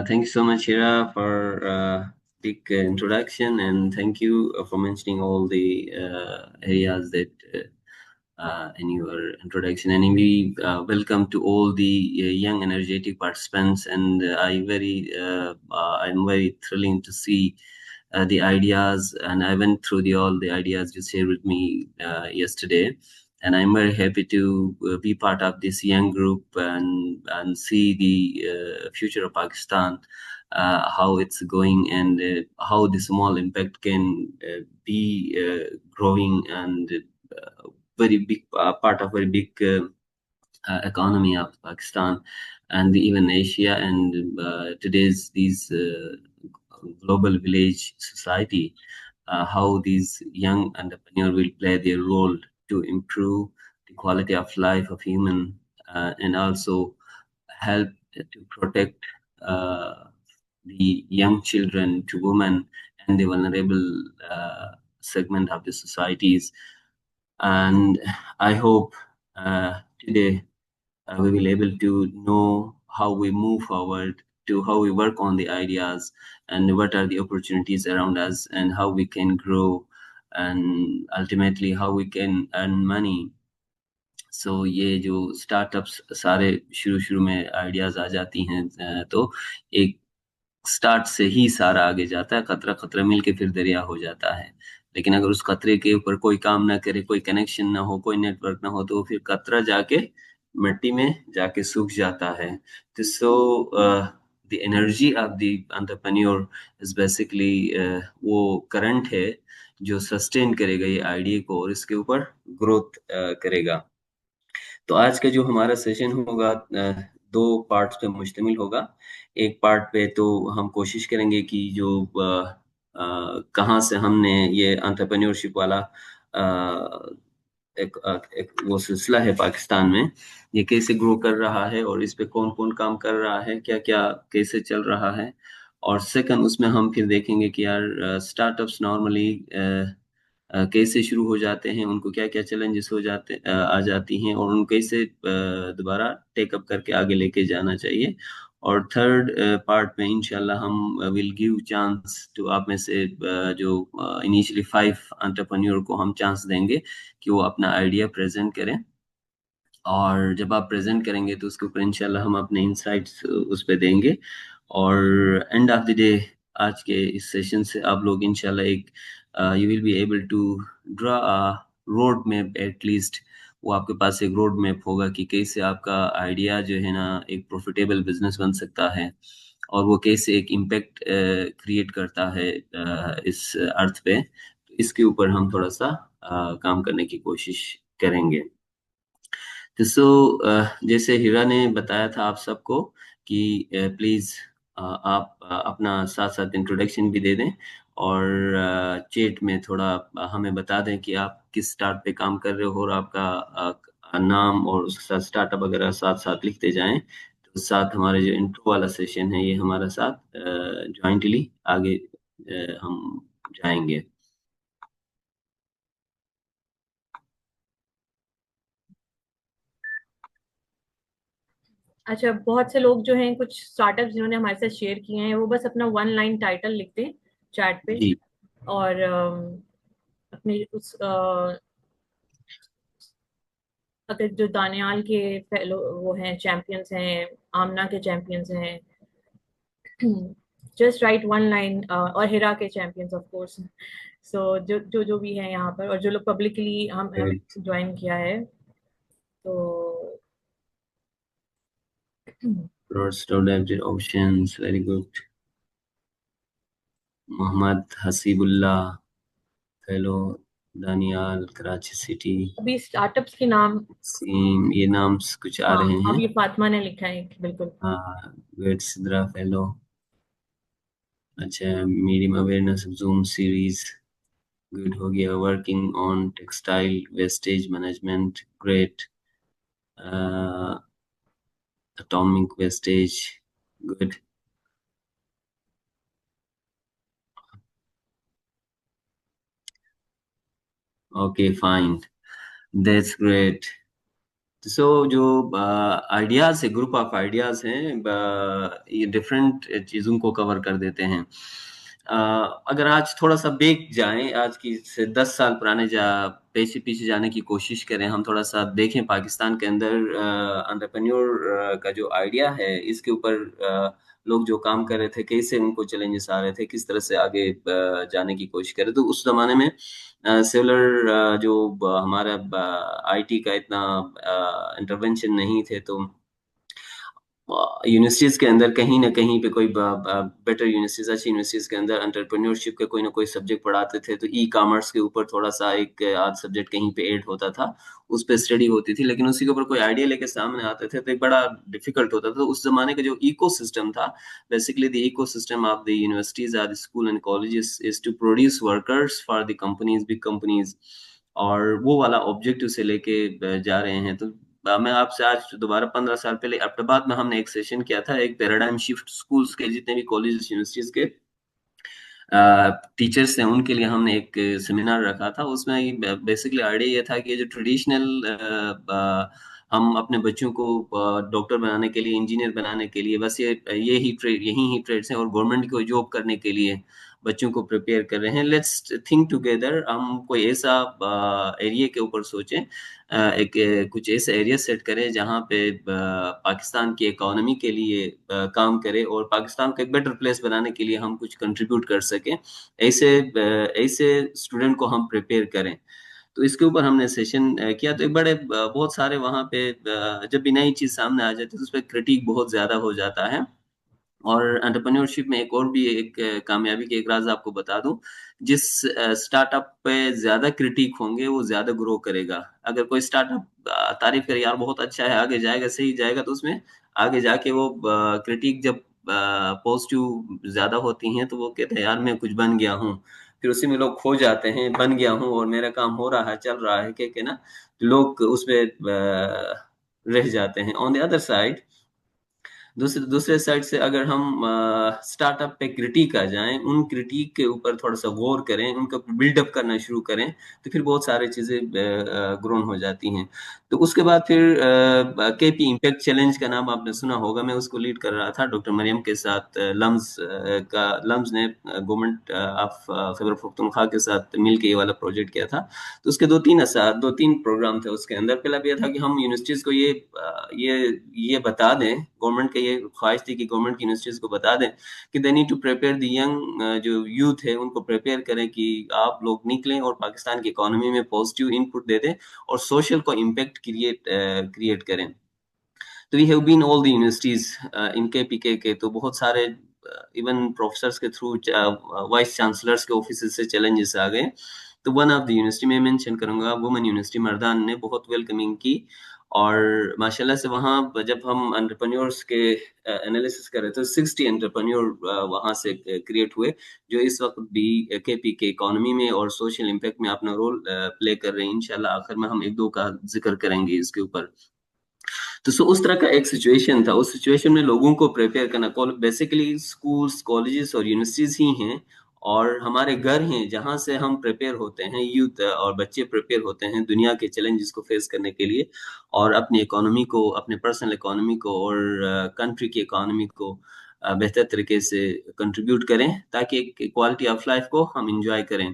Thank you so much, Hira, for big introduction, and thank you for mentioning all the areas that in your introduction. And we welcome to all the young, energetic participants. And I'm very thrilling to see the ideas, and I went through all the ideas you shared with me yesterday. And I'm very happy to be part of this young group and see the future of Pakistan, how it's going, and how the small impact can be growing, and very big part of very big economy of Pakistan and even Asia, and today's these global village society, how these young entrepreneurs will play their role to improve the quality of life of human, and also help to protect the young children to women and the vulnerable segment of the societies. And I hope today we will able to know how we move forward, to how we work on the ideas, and what are the opportunities around us, and how we can grow, and ultimately how we can earn money. सो ये जो startups सारे शुरू शुरू में ideas आ जाती हैं, तो एक स्टार्ट से ही सारा आगे जाता है, खतरा खतरा मिल के फिर दरिया हो जाता है। लेकिन अगर उस कतरे के ऊपर कोई काम ना करे, कोई कनेक्शन ना हो, कोई नेटवर्क ना हो, तो फिर कतरा जाके मिट्टी में जाके सूख जाता है। तो the energy of the entrepreneur is basically वो करंट है जो सस्टेन करेगा ये आइडिया को और इसके ऊपर ग्रोथ करेगा। तो आज का जो हमारा सेशन होगा, दो पार्ट्स पे मुश्तमिल होगा। एक पार्ट पे तो हम कोशिश करेंगे कि जो कहाँ से हमने ये एंटरप्रेन्योरशिप वाला एक वो सिलसिला है पाकिस्तान में, ये कैसे ग्रो कर रहा है और इस पे कौन कौन काम कर रहा है, क्या क्या कैसे चल रहा है। और सेकंड उसमें हम फिर देखेंगे कि यार स्टार्टअप्स नॉर्मली कैसे शुरू हो जाते हैं, उनको क्या क्या चैलेंजेस हो जाते आ जाती हैं, और उनको कैसे दोबारा टेकअप करके आगे लेके जाना चाहिए। और थर्ड पार्ट में इंशाल्लाह हम विल गिव चांस टू आप में से जो इनिशियली 5 एंटरप्रेन्योर को हम चांस देंगे कि वो अपना आइडिया प्रेजेंट करें। और जब आप प्रेजेंट करेंगे तो उसके ऊपर इंशाल्लाह हम अपने इंसाइट्स उस पे देंगे। और एंड ऑफ द डे आज के इस सेशन से आप लोग इंशाल्लाह एक you will be able to draw a road map at least. वो आपके पास एक रोड मैप होगा कि कैसे आपका आइडिया जो है ना एक प्रॉफिटेबल बिजनेस बन सकता है, और वो कैसे एक इम्पैक्ट क्रिएट करता है इस अर्थ पे। तो इसके ऊपर हम थोड़ा सा काम करने की कोशिश करेंगे। तो जैसे हीरा ने बताया था आप सबको कि प्लीज आप अपना साथ साथ इंट्रोडक्शन भी दे दें, और चैट में थोड़ा हमें बता दें कि आप किस स्टार्ट पे काम कर रहे हो, और आपका नाम और उसके साथ स्टार्टअप वगैरह साथ साथ लिखते जाएं। तो साथ हमारे जो इंट्रो वाला सेशन है ये हमारा साथ जॉइंटली आगे हम जाएंगे। अच्छा, बहुत से लोग जो हैं, कुछ स्टार्टअप्स जिन्होंने हमारे साथ शेयर किए हैं, वो बस अपना 1 लाइन टाइटल लिख दें चैट पे। जी और अपने उस अगर जो दानियाल के फेलो वो हैं, चैंपियंस हैं, आमना के चैंपियंस हैं, जस्ट राइट 1 लाइन। और हिरा के चैंपियंस ऑफ कोर्स। सो जो भी है यहाँ पर, और जो लोग पब्लिकली हम ज्वाइन किया है, तो options very good. Mohammad Hasibullah, hello Daniyal, Karachi city, अभी स्टार्टअप्स के नाम। सीम, ये नाम कुछ आ हाँ, रहे अब हैं। ये फातिमा ने लिखा है, बिल्कुल। हाँ, वेट सिद्रा फेलो। अच्छा, medium awareness of zoom series, good हो गया। Working on textile wastage management, great. Atomic wastage, good. Okay fine, that's great. जो आइडियाज है, ग्रुप ऑफ आइडियाज हैं, ये डिफरेंट चीजों को कवर कर देते हैं। अ, अगर आज थोड़ा सा बैक जाएं, आज की से 10 साल पुराने पीछे पीछे जाने की कोशिश करें, हम थोड़ा सा देखें पाकिस्तान के अंदर एंटरप्रेन्योर का जो आइडिया है, इसके ऊपर लोग जो काम कर रहे थे, कैसे उनको चैलेंजेस आ रहे थे, किस तरह से आगे जाने की कोशिश करें। तो उस जमाने में सेलुलर जो हमारा आईटी का इतना इंटरवेंशन नहीं थे, तो यूनिवर्सिटीज के अंदर कहीं ना कहीं पे कोई बेटर यूनिवर्सिटीज, अच्छी यूनिवर्सिटीज के अंदर एंटरप्रेन्योरशिप के कोई ना कोई सब्जेक्ट पढ़ाते थे। तो ई कॉमर्स के ऊपर थोड़ा सा एक आध सब्जेक्ट कहीं पे ऐड होता था, उस पर स्टडी होती थी, लेकिन उसी के ऊपर कोई आइडिया लेके सामने आते थे तो एक बड़ा डिफिकल्ट होता था। तो उस जमाने का जो इको सिस्टम था, basically the ecosystem of the universities are the school and colleges is to produce workers for the companies, big companies, और वो वाला ऑब्जेक्टिव से लेके जा रहे हैं। तो मैं आपसे आज दोबारा 15 साल पहले अहमदाबाद में हमने एक सेशन किया था, एक पैराडाइम शिफ्ट स्कूल्स के जितने भी कॉलेज यूनिवर्सिटीज के टीचर्स हैं उनके लिए हमने एक सेमिनार रखा था। उसमें बेसिकली आइडिया ये था कि जो ट्रेडिशनल हम अपने बच्चों को डॉक्टर बनाने के लिए, इंजीनियर बनाने के लिए, बस यही ही ट्रेड्स हैं, और गवर्नमेंट को जॉब करने के लिए बच्चों को प्रिपेयर कर रहे हैं। लेट्स थिंक टुगेदर, हम कोई ऐसा एरिया के ऊपर सोचें, कुछ ऐसा एरिया सेट करें जहाँ पे पाकिस्तान की इकोनॉमी के लिए काम करे, और पाकिस्तान को एक बेटर प्लेस बनाने के लिए हम कुछ कंट्रीब्यूट कर सकें। ऐसे स्टूडेंट को हम प्रिपेयर करें। तो इसके ऊपर हमने सेशन किया। तो एक बहुत सारे वहाँ पे जब भी नई चीज सामने आ जाती है तो उस पर क्रिटिक बहुत ज्यादा हो जाता है। और एंटरप्रेन्योरशिप में एक और भी एक कामयाबी के एक राज आपको बता दूं, जिस स्टार्टअप पे ज्यादा क्रिटिक होंगे वो ज्यादा ग्रो करेगा। अगर कोई स्टार्टअप तारीफ करे, यार बहुत अच्छा है, आगे जाएगा, सही जाएगा, तो उसमें आगे जाके वो क्रिटिक जब पॉजिटिव ज्यादा होती हैं तो वो कहते हैं यार मैं कुछ बन गया हूँ। फिर उसी में लोग खो जाते हैं, बन गया हूँ और मेरा काम हो रहा है, चल रहा है, के ना, लोग उसमें रह जाते हैं। ऑन द अदर साइड, दूसरे दूसरे साइड से अगर हम स्टार्टअप पे क्रिटिक आ जाएं, उन क्रिटिक के ऊपर थोड़ा सा गौर करें, उनका बिल्डअप करना शुरू करें, तो फिर बहुत सारी चीजें ग्रोन हो जाती हैं। तो उसके बाद फिर केपी इम्पैक्ट चैलेंज का नाम आपने सुना होगा, मैं उसको लीड कर रहा था डॉक्टर मरियम के साथ। लम्स ने गवर्नमेंट ऑफ खैबर पख्तूनख्वा के साथ मिलकर ये वाला प्रोजेक्ट किया था। तो उसके दो तीन प्रोग्राम थे उसके अंदर। पहला भी ये था कि हम यूनिवर्सिटीज को ये बता दें, गवर्नमेंट का ये ख्वाहिश थी कि गवर्नमेंट की यूनिवर्सिटीज को बता दें कि they need to prepare the young, जो यूथ है उनको प्रिपेयर करें कि आप लोग निकलें और पाकिस्तान की इकोनॉमी में पॉजिटिव इनपुट दे दें और सोशल को इम्पैक्ट क्रिएट करें। तो we have been all the universities in KPK के, तो बहुत सारे इवन प्रोफेसर्स के थ्रू, वाइस चांसलर्स के ऑफिस से चैलेंजेस आ गए। तो वन ऑफ द यूनिवर्सिटी में मेंशन करूंगा, वुमेन यूनिवर्सिटी मर्दान ने बहुत वेलकमिंग की। और माशाल्लाह से वहाँ जब हम एंटरप्रेन्योर्स के एनालिसिस कर रहे थे, 60 एंटरप्रेन्योर वहाँ से क्रिएट हुए, जो इस वक्त भी केपी के इकोनॉमी में और सोशल इम्पैक्ट में अपना रोल प्ले कर रहे हैं। इंशाल्लाह आखिर में हम एक दो का जिक्र करेंगे इसके ऊपर। तो उस तरह का एक सिचुएशन था। उस सिचुएशन में लोगों को प्रिपेयर करना, बेसिकली स्कूल्स, कॉलेजेस और यूनिवर्सिटीज ही हैं, और हमारे घर हैं जहां से हम प्रिपेयर होते हैं, यूथ और बच्चे प्रिपेयर होते हैं दुनिया के चैलेंजेस को फेस करने के लिए, और अपनी इकोनॉमी को, अपने पर्सनल इकोनॉमी को और कंट्री की इकोनॉमी को बेहतर तरीके से कंट्रीब्यूट करें, ताकि एक क्वालिटी ऑफ लाइफ को हम इंजॉय करें।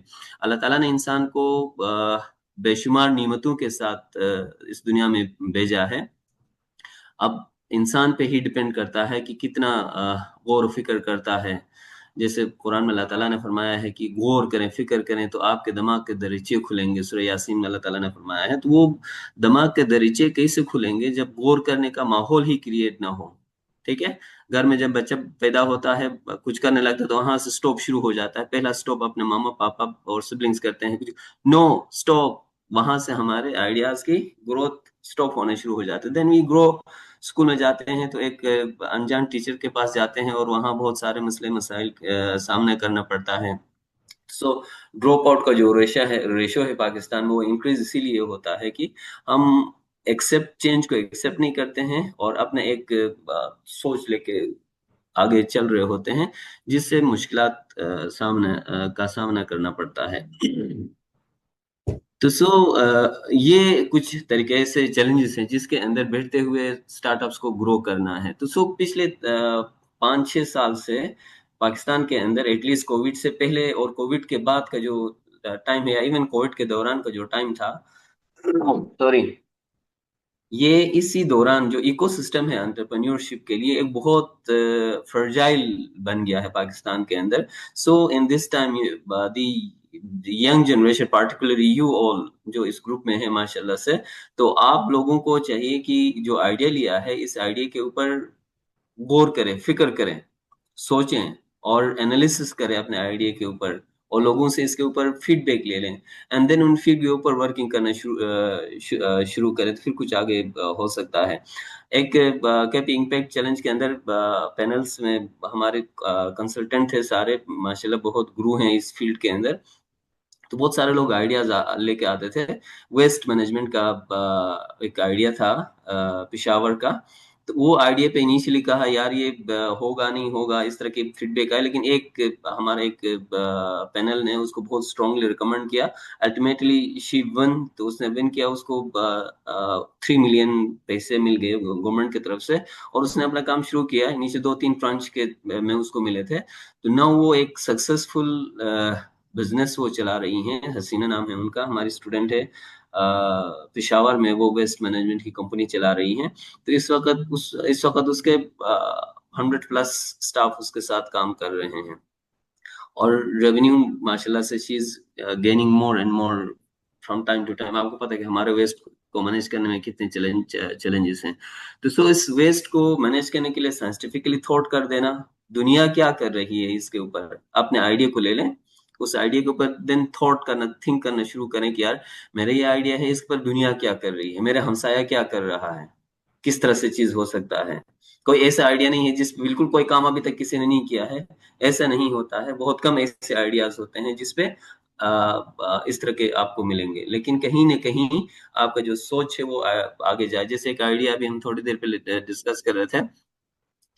अल्लाह ताला ने इंसान को बेशुमार नियमतों के साथ इस दुनिया में भेजा है। अब इंसान पे ही डिपेंड करता है कि कितना गौर फिक्र करता है। जैसे कुरान में अल्लाह ताला ने फरमाया है कि गौर करें, फिक्र करें तो आपके दिमाग के दरीचे खुलेंगे। सूरह यासीन में अल्लाह ताला ने फरमाया है। तो वो दिमाग के दरीचे कैसे खुलेंगे? जब गौर करने का माहौल ही क्रिएट ना हो। ठीक है, घर में जब बच्चा पैदा होता है, कुछ करने लगता है, तो वहां से स्टॉप शुरू हो जाता है। पहला स्टॉप अपने मामा पापा और सिबलिंग्स करते हैं, नो स्टॉप, वहां से हमारे आइडियाज की ग्रोथ स्टॉप होने शुरू हो जाते हैं। देन वी ग्रो, स्कूल में जाते हैं तो एक अनजान टीचर के पास जाते हैं और वहाँ बहुत सारे मसले मसाइल सामना करना पड़ता है। सो ड्रॉप आउट का जो रेशो है पाकिस्तान में, वो इंक्रीज इसीलिए होता है कि हम एक्सेप्ट चेंज को एक्सेप्ट नहीं करते हैं, और अपने एक सोच लेके आगे चल रहे होते हैं, जिससे मुश्किलात का सामना करना पड़ता है। तो ये कुछ तरीके से चैलेंजेस हैं जिसके अंदर बैठते हुए स्टार्टअप्स को ग्रो करना है। तो पिछले 5-6 साल से पाकिस्तान के अंदर एटलीस्ट कोविड से पहले और कोविड के बाद का जो टाइम है, या इवन कोविड के दौरान का जो टाइम था, सॉरी, ये इसी दौरान जो इकोसिस्टम है एंटरप्रेन्योरशिप के लिए एक बहुत फ्रजाइल बन गया है पाकिस्तान के अंदर। So in this time the young generation, particularly you all जो इस ग्रुप में है माशाल्लाह से, तो आप लोगों को चाहिए कि जो आइडिया लिया है इस आइडिया के ऊपर गौर करें, फिक्र करें, सोचें और एनालिसिस करें अपने आइडिया के ऊपर, और लोगों से इसके ऊपर फीडबैक ले लें, एंड देन उन फीड के ऊपर वर्किंग करना शुरू करें, तो फिर कुछ आगे हो सकता है। एक कैप इम्पैक्ट चैलेंज के अंदर पैनल्स में हमारे कंसल्टेंट थे सारे, माशाल्लाह बहुत गुरु हैं इस फील्ड के अंदर। तो बहुत सारे लोग आइडियाज लेके आते थे। वेस्ट मैनेजमेंट का एक आइडिया था पिशावर का। तो वो आइडिया पे इनिशियली कहा यार ये होगा नहीं होगा, इस तरह की फीडबैक आए, लेकिन हमारा एक पैनल ने उसको बहुत स्ट्रांगली रिकमेंड किया। अल्टीमेटली शी वन, तो उसने विन किया, उसको 3 मिलियन पैसे मिल गए गवर्नमेंट की तरफ से, और उसने अपना काम शुरू किया। नीचे 2-3 ब्रांच के में उसको मिले थे। तो नाउ वो एक सक्सेसफुल बिजनेस वो चला रही हैं, हसीना नाम है उनका, हमारी स्टूडेंट है पिशावर में, वो वेस्ट मैनेजमेंट की कंपनी चला रही हैं। तो इस वक्त उसके 100+ स्टाफ उसके साथ काम कर रहे हैं, और रेवेन्यू माशाल्लाह से she is gaining more and more from time to time. आपको पता है कि हमारे वेस्ट को मैनेज करने में कितने चैलेंजेस हैं। तो इस वेस्ट को मैनेज करने के लिए साइंटिफिकली थॉट कर देना, दुनिया क्या कर रही है इसके ऊपर, अपने आइडिया को ले लें, उस आइडिया के ऊपर देन थॉट करना, थिंक करना शुरू करें कि यार मेरा ये आइडिया है, इस पर दुनिया क्या कर रही है, मेरा हमसाया क्या कर रहा है, किस तरह से चीज हो सकता है। कोई ऐसा आइडिया नहीं है जिस बिल्कुल कोई काम अभी तक किसी ने नहीं किया है, ऐसा नहीं होता है। बहुत कम ऐसे आइडियाज होते हैं जिसपे इस तरह के आपको मिलेंगे, लेकिन कहीं ना कहीं आपका जो सोच है वो आगे जाए। जैसे एक आइडिया अभी हम थोड़ी देर पहले डिस्कस कर रहे थे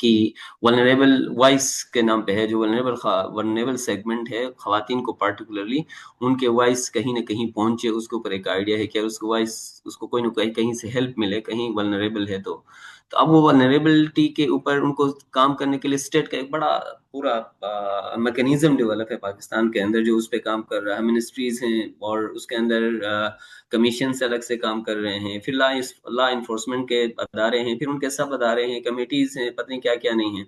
कि वल्नरेबल वॉइस के नाम पे है, जो वल्नरेबल सेगमेंट है खवातीन को पार्टिकुलरली, उनके वॉइस कहीं ना कहीं पहुंचे, उसके ऊपर एक आइडिया है कि उसको वॉइस, उसको कोई ना कहीं कहीं से हेल्प मिले, कहीं वल्नरेबल है तो अब वो वल्नरेबिलिटी के ऊपर उनको काम करने के लिए स्टेट का एक बड़ा पूरा मैकेनिज्म डेवलप है पाकिस्तान के अंदर, जो उस पर काम कर रहा है। मिनिस्ट्रीज हैं और उसके अंदर कमीशन से अलग से काम कर रहे हैं, फिर लॉ इन्फोर्समेंट के अदारे हैं, फिर उनके सब अदारे हैं, कमेटीज हैं, पता नहीं क्या क्या नहीं है।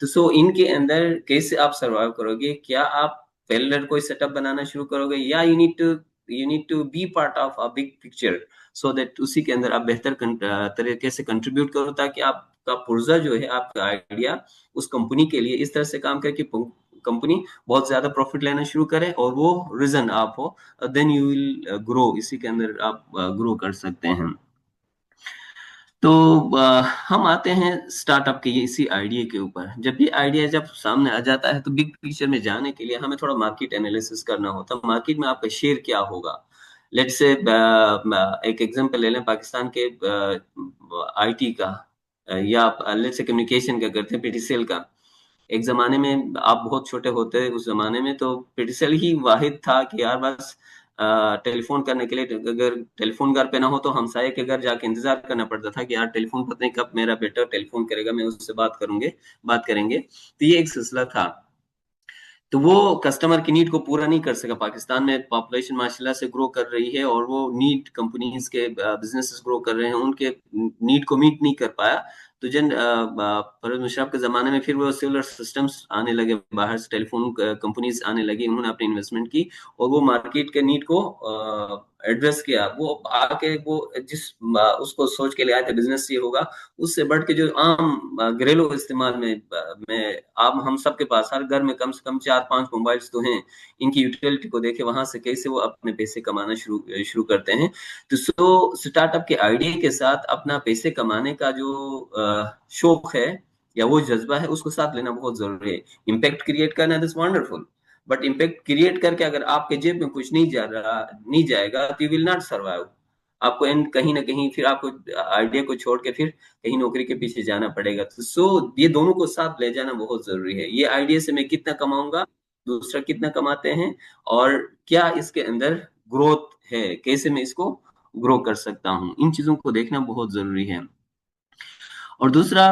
तो इनके अंदर कैसे आप सर्वाइव करोगे? क्या आप पहले कोई सेटअप बनाना शुरू करोगे, या you need to be part of a big picture, so that उसी के अंदर आप बेहतर तरीके से कंट्रीब्यूट करो, ताकि आपका पुर्जा जो है, आपका आइडिया उस कंपनी के लिए इस तरह से काम करे कि कंपनी बहुत ज्यादा प्रॉफिट लेना शुरू करे, और वो रीजन आप हो, देन यू विल ग्रो, इसी के अंदर आप ग्रो कर सकते हैं। तो हम आते हैं स्टार्टअप के इसी आइडिया के ऊपर। जब ये आइडिया जब सामने आ जाता है तो बिग पिक्चर में जाने के लिए हमें थोड़ा मार्केट एनालिसिस करना होता है। मार्केट में आपका शेयर क्या होगा? लेट्स से एक एग्जांपल ले लें पाकिस्तान के आईटी का, या लेट्स से कम्युनिकेशन का करते हैं, पीटीसीएल का। एक जमाने में आप बहुत छोटे होते, उस जमाने में तो पीटीसीएल ही वाहिद था कि यार बस टेलीफोन करने के लिए, अगर टेलीफोन घर पे ना हो तो हमसाये के घर जाके इंतजार करना पड़ता था कि यार टेलीफोन पता नहीं कब मेरा बेटा टेलीफोन करेगा, मैं उससे बात करेंगे। तो ये एक सिलसिला था। तो वो कस्टमर की नीड को पूरा नहीं कर सका। पाकिस्तान में पॉपुलेशन माशाल्लाह से ग्रो कर रही है, और वो नीड, कंपनीज के बिजनेसेस ग्रो कर रहे हैं, उनके नीड को मीट नहीं कर पाया। तो परवेज मुशर्रफ के जमाने में फिर वो सिमिलर सिस्टम्स आने लगे, बाहर से टेलीफोन कंपनीज आने लगी, उन्होंने अपनी इन्वेस्टमेंट की और वो मार्केट के नीड को एड्रेस किया। वो आके वो जिस उसको सोच के ले आए थे बिजनेस ये होगा, उससे बढ़ के जो आम घरेलू इस्तेमाल में आम हम सबके पास हर घर में कम से कम 4-5 मोबाइल्स तो हैं, इनकी यूटिलिटी को देखे वहां से कैसे वो अपने पैसे कमाना शुरू शुरू करते हैं। तो स्टार्टअप के आइडिया के साथ अपना पैसे कमाने का जो शौक है या वो जज्बा है, उसको साथ लेना बहुत जरूरी है। इम्पैक्ट क्रिएट करना this wonderful, but impact create करके अगर आपके जेब में कुछ नहीं जाएगा तो यू विल नॉट सर्वाइव। आपको एंड कहीं ना कहीं फिर आपको आइडिया को छोड़ के फिर कहीं नौकरी के पीछे जाना पड़ेगा। तो ये दोनों को साथ ले जाना बहुत जरूरी है। ये आइडिया से मैं कितना कमाऊंगा, दूसरा कितना कमाते हैं, और क्या इसके अंदर ग्रोथ है, कैसे मैं इसको ग्रो कर सकता हूँ, इन चीजों को देखना बहुत जरूरी है। और दूसरा,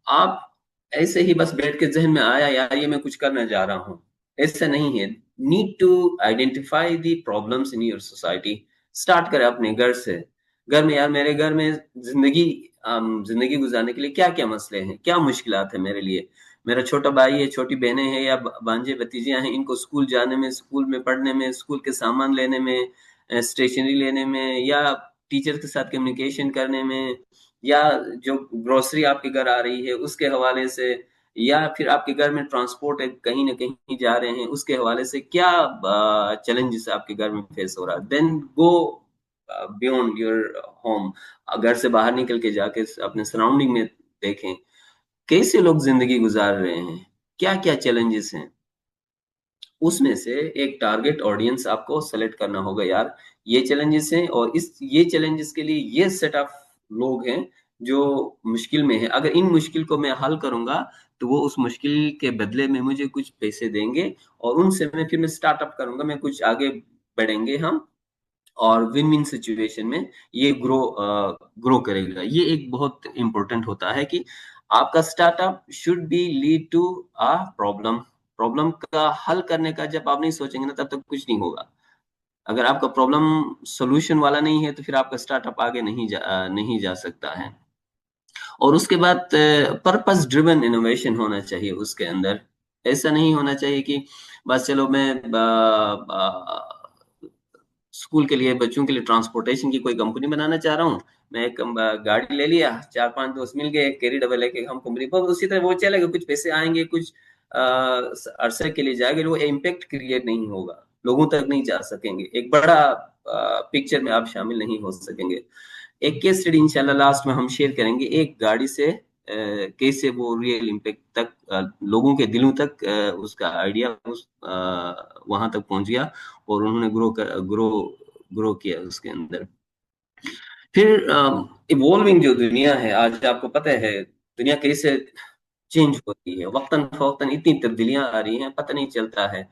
आप ऐसे ही बस बैठ के जहन में आया यार ये मैं कुछ करना जा रहा हूँ, ऐसा नहीं है। Need to identify the problems in your society. Start करें अपने घर से। घर में यार, मेरे घर में जिंदगी जिंदगी गुजारने के लिए क्या क्या मसले हैं, क्या मुश्किलात है मेरे लिए। मेरा छोटा भाई है, छोटी बहनें हैं या भांजे भतीजियां हैं, इनको स्कूल जाने में, स्कूल में पढ़ने में, स्कूल के सामान लेने में, स्टेशनरी लेने में, या टीचर के साथ कम्युनिकेशन करने में, या जो ग्रोसरी आपके घर आ रही है उसके हवाले से, या फिर आपके घर में ट्रांसपोर्ट है, कहीं ना कहीं जा रहे हैं उसके हवाले से, क्या चैलेंजेस आपके घर में फेस हो रहा है, then go beyond your home. घर से बाहर निकल के जाके अपने सराउंडिंग में देखें कैसे लोग जिंदगी गुजार रहे हैं, क्या क्या चैलेंजेस हैं। उसमें से एक टारगेट ऑडियंस आपको सेलेक्ट करना होगा, यार ये चैलेंजेस हैं और इस ये चैलेंजेस के लिए ये सेट ऑफ लोग हैं जो मुश्किल में है। अगर इन मुश्किल को मैं हल करूंगा तो वो उस मुश्किल के बदले में मुझे कुछ पैसे देंगे, और उनसे मैं स्टार्टअप करूंगा, मैं कुछ आगे बढ़ेंगे हम, और विन विन सिचुएशन में ये ग्रो करेगा। ये एक बहुत इंपॉर्टेंट होता है कि आपका startup should be lead to a problem. Problem का हल करने का जब आप नहीं सोचेंगे ना, तब तक कुछ नहीं होगा। अगर आपका प्रॉब्लम सोल्यूशन वाला नहीं है तो फिर आपका स्टार्टअप आगे नहीं जा सकता है। और उसके बाद पर्पस ड्रिवन इनोवेशन होना चाहिए उसके अंदर। ऐसा नहीं होना चाहिए कि बस चलो मैं स्कूल के लिए, बच्चों के लिए ट्रांसपोर्टेशन की कोई कंपनी बनाना चाह रहा हूँ। मैं एक गाड़ी ले लिया, चार पांच दोस्त मिल गए, कैरी डबल लेके हम कंपनी पर उसी तरह वो चलेगा, कुछ पैसे आएंगे, कुछ अरसे के लिए जाएंगे, वो इम्पेक्ट क्रिएट नहीं होगा, लोगों तक नहीं जा सकेंगे, एक बड़ा पिक्चर में आप शामिल नहीं हो सकेंगे। एक केस स्टडी इंशाल्लाह लास्ट में हम शेयर करेंगे, एक गाड़ी से कैसे वो रियल इम्पैक्ट तक, लोगों के दिलों तक उसका आइडिया उस वहां तक पहुंच गया, और उन्होंने ग्रो किया उसके अंदर। फिर इवॉल्विंग जो दुनिया है आज, आपको पता है दुनिया कैसे चेंज होती है, वक्तन फवक्तन इतनी तब्दीलियां आ रही हैं, पता नहीं चलता है।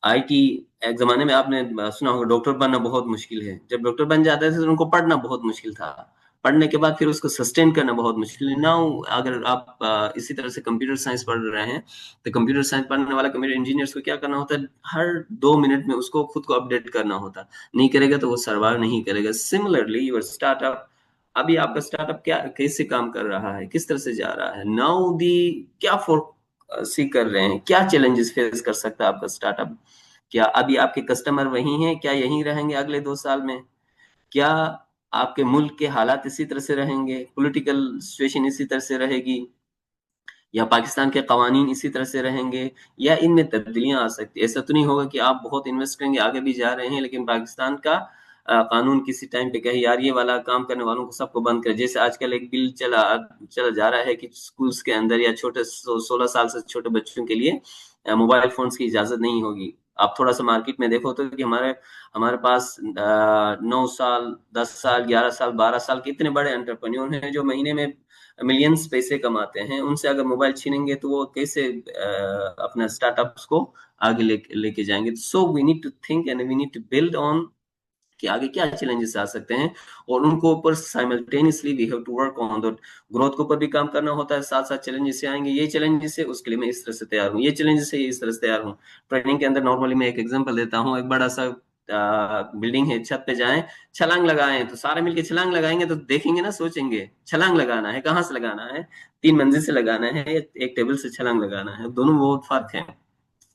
आईटी, एक जमाने में आपने सुना होगा डॉक्टर बनना बहुत मुश्किल है, जब डॉक्टर बन जाते थे तो उनको पढ़ना बहुत मुश्किल था, पढ़ने के बाद फिर उसको सस्टेन करना बहुत मुश्किल है। नाउ अगर आप इसी तरह से कंप्यूटर साइंस पढ़ रहे हैं, तो कंप्यूटर साइंस पढ़ने वाला कंप्यूटर इंजीनियर्स को क्या करना होता है, हर 2 मिनट में उसको खुद को अपडेट करना होता, नहीं करेगा तो वो सर्वाइव नहीं करेगा। सिमिलरली योर स्टार्टअप, अभी आपका स्टार्टअप क्या कैसे काम कर रहा है, किस तरह से जा रहा है, नाउ दी क्या फोर सी कर रहे हैं, क्या चैलेंजेस फेस कर सकता है आपका स्टार्टअप। क्या अभी आपके कस्टमर वही हैं, क्या यहीं रहेंगे अगले 2 साल में? क्या आपके मुल्क के हालात इसी तरह से रहेंगे, पॉलिटिकल सिचुएशन इसी तरह से रहेगी, या पाकिस्तान के कवानीन इसी तरह से रहेंगे, या इनमें तब्दीलियां आ सकती है। ऐसा तो नहीं होगा कि आप बहुत इन्वेस्ट करेंगे, आगे भी जा रहे हैं, लेकिन पाकिस्तान का कानून किसी टाइम पे कहे यार ये वाला काम करने वालों को सबको बंद कर। जैसे आजकल एक बिल चला जा रहा है कि स्कूल्स के अंदर या छोटे 16 साल से छोटे बच्चों के लिए मोबाइल फोन्स की इजाजत नहीं होगी। आप थोड़ा सा मार्केट में देखो तो कि हमारे हमारे पास 9 साल, 10 साल, 11 साल, 12 साल के इतने बड़े एंटरप्रेन्योर हैं जो महीने में मिलियंस पैसे कमाते हैं। उनसे अगर मोबाइल छीनेंगे तो वो कैसे अपना स्टार्टअप्स को आगे लेके जाएंगे। So we need to think and we need to build on कि आगे क्या चैलेंजेस आ सकते हैं, और उनको ऊपर simultaneously we have to work on the growth के ऊपर भी काम करना होता है, साथ साथ चैलेंजेस से आएंगे, ये चैलेंजेस है उसके लिए मैं इस तरह से तैयार हूँ, ये चैलेंजेस है इस तरह से तैयार हूँ। ट्रेनिंग के अंदर नॉर्मली मैं एक एग्जांपल देता हूँ, एक बड़ा सा बिल्डिंग है, छत पे जाएं, छलांग लगाएं, तो सारे मिलके छलांग लगाएंगे तो देखेंगे ना, सोचेंगे छलांग लगाना है, कहाँ से लगाना है, 3 मंजिल से लगाना है, एक टेबल से छलांग लगाना है, दोनों में बहुत फर्क है।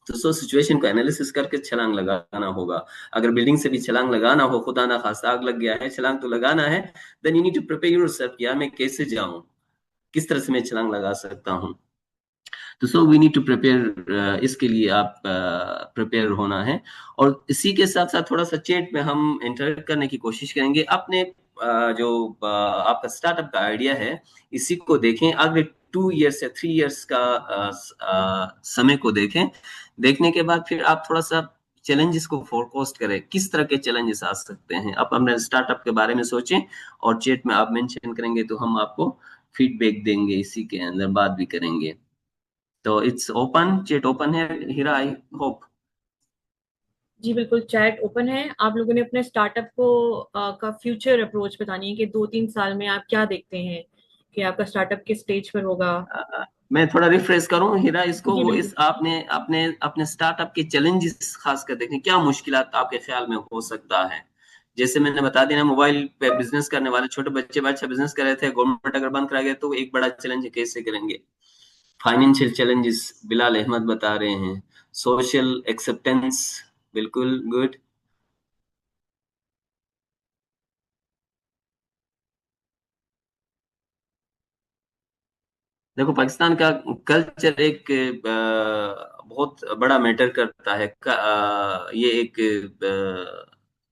तो सो सिचुएशन को एनालिसिस करके छलांग लगाना होगा। अगर बिल्डिंग से भी छलांग लगाना हो, खुदा ना खास्ता आग लग गया है, छलांग तो लगाना है, then you need to prepare yourself, यार मैं कैसे जाऊं, किस तरह से मैं छलांग लगा सकता हूं। तो so we need to prepare, इसके लिए आप प्रिपेयर होना है। और इसी के साथ साथ थोड़ा सा चैट में हम इंटरेक्ट करने की कोशिश करेंगे। अपने जो आपका स्टार्टअप का आइडिया है, इसी को देखें, अगले 2 इयर्स या 3 इयर्स का समय को देखें। देखने के बाद फिर आप थोड़ा सा चैलेंजेस को फोरकास्ट करें, किस तरह के चैलेंजेस आ सकते हैं, आप अपने स्टार्टअप के बारे में सोचें, और चैट में आप मेंशन करेंगे तो हम आपको फीडबैक देंगे, इसी के अंदर बात भी करेंगे। तो इट्स ओपन, चैट ओपन है हीरा, आई होप। जी बिल्कुल, चैट ओपन है। आप लोगों ने अपने स्टार्टअप को का फ्यूचर अप्रोच बतानी है कि 2-3 साल में आप क्या देखते हैं कि आपका स्टार्टअप किस स्टेज पर होगा। मैं थोड़ा रिफ्रेश करूं हीरा इसको, जी वो बिल्कुल। इस आपने अपने अपने स्टार्टअप के चैलेंजेस खास कर देखें, क्या मुश्किलात आपके ख्याल में हो सकता है। जैसे मैंने बता दिया ना, मोबाइल पे बिजनेस करने वाले छोटे बच्चे अच्छा बिजनेस कर रहे थे, गवर्नमेंट अगर बंद करा गया तो एक बड़ा चैलेंज है, कैसे करेंगे। फाइनेंशियल चैलेंजेस बिलाल अहमद बता रहे हैं। सोशल एक्सेप्टेंस, बिल्कुल गुड। देखो पाकिस्तान का कल्चर एक बहुत बड़ा मैटर करता है। ये एक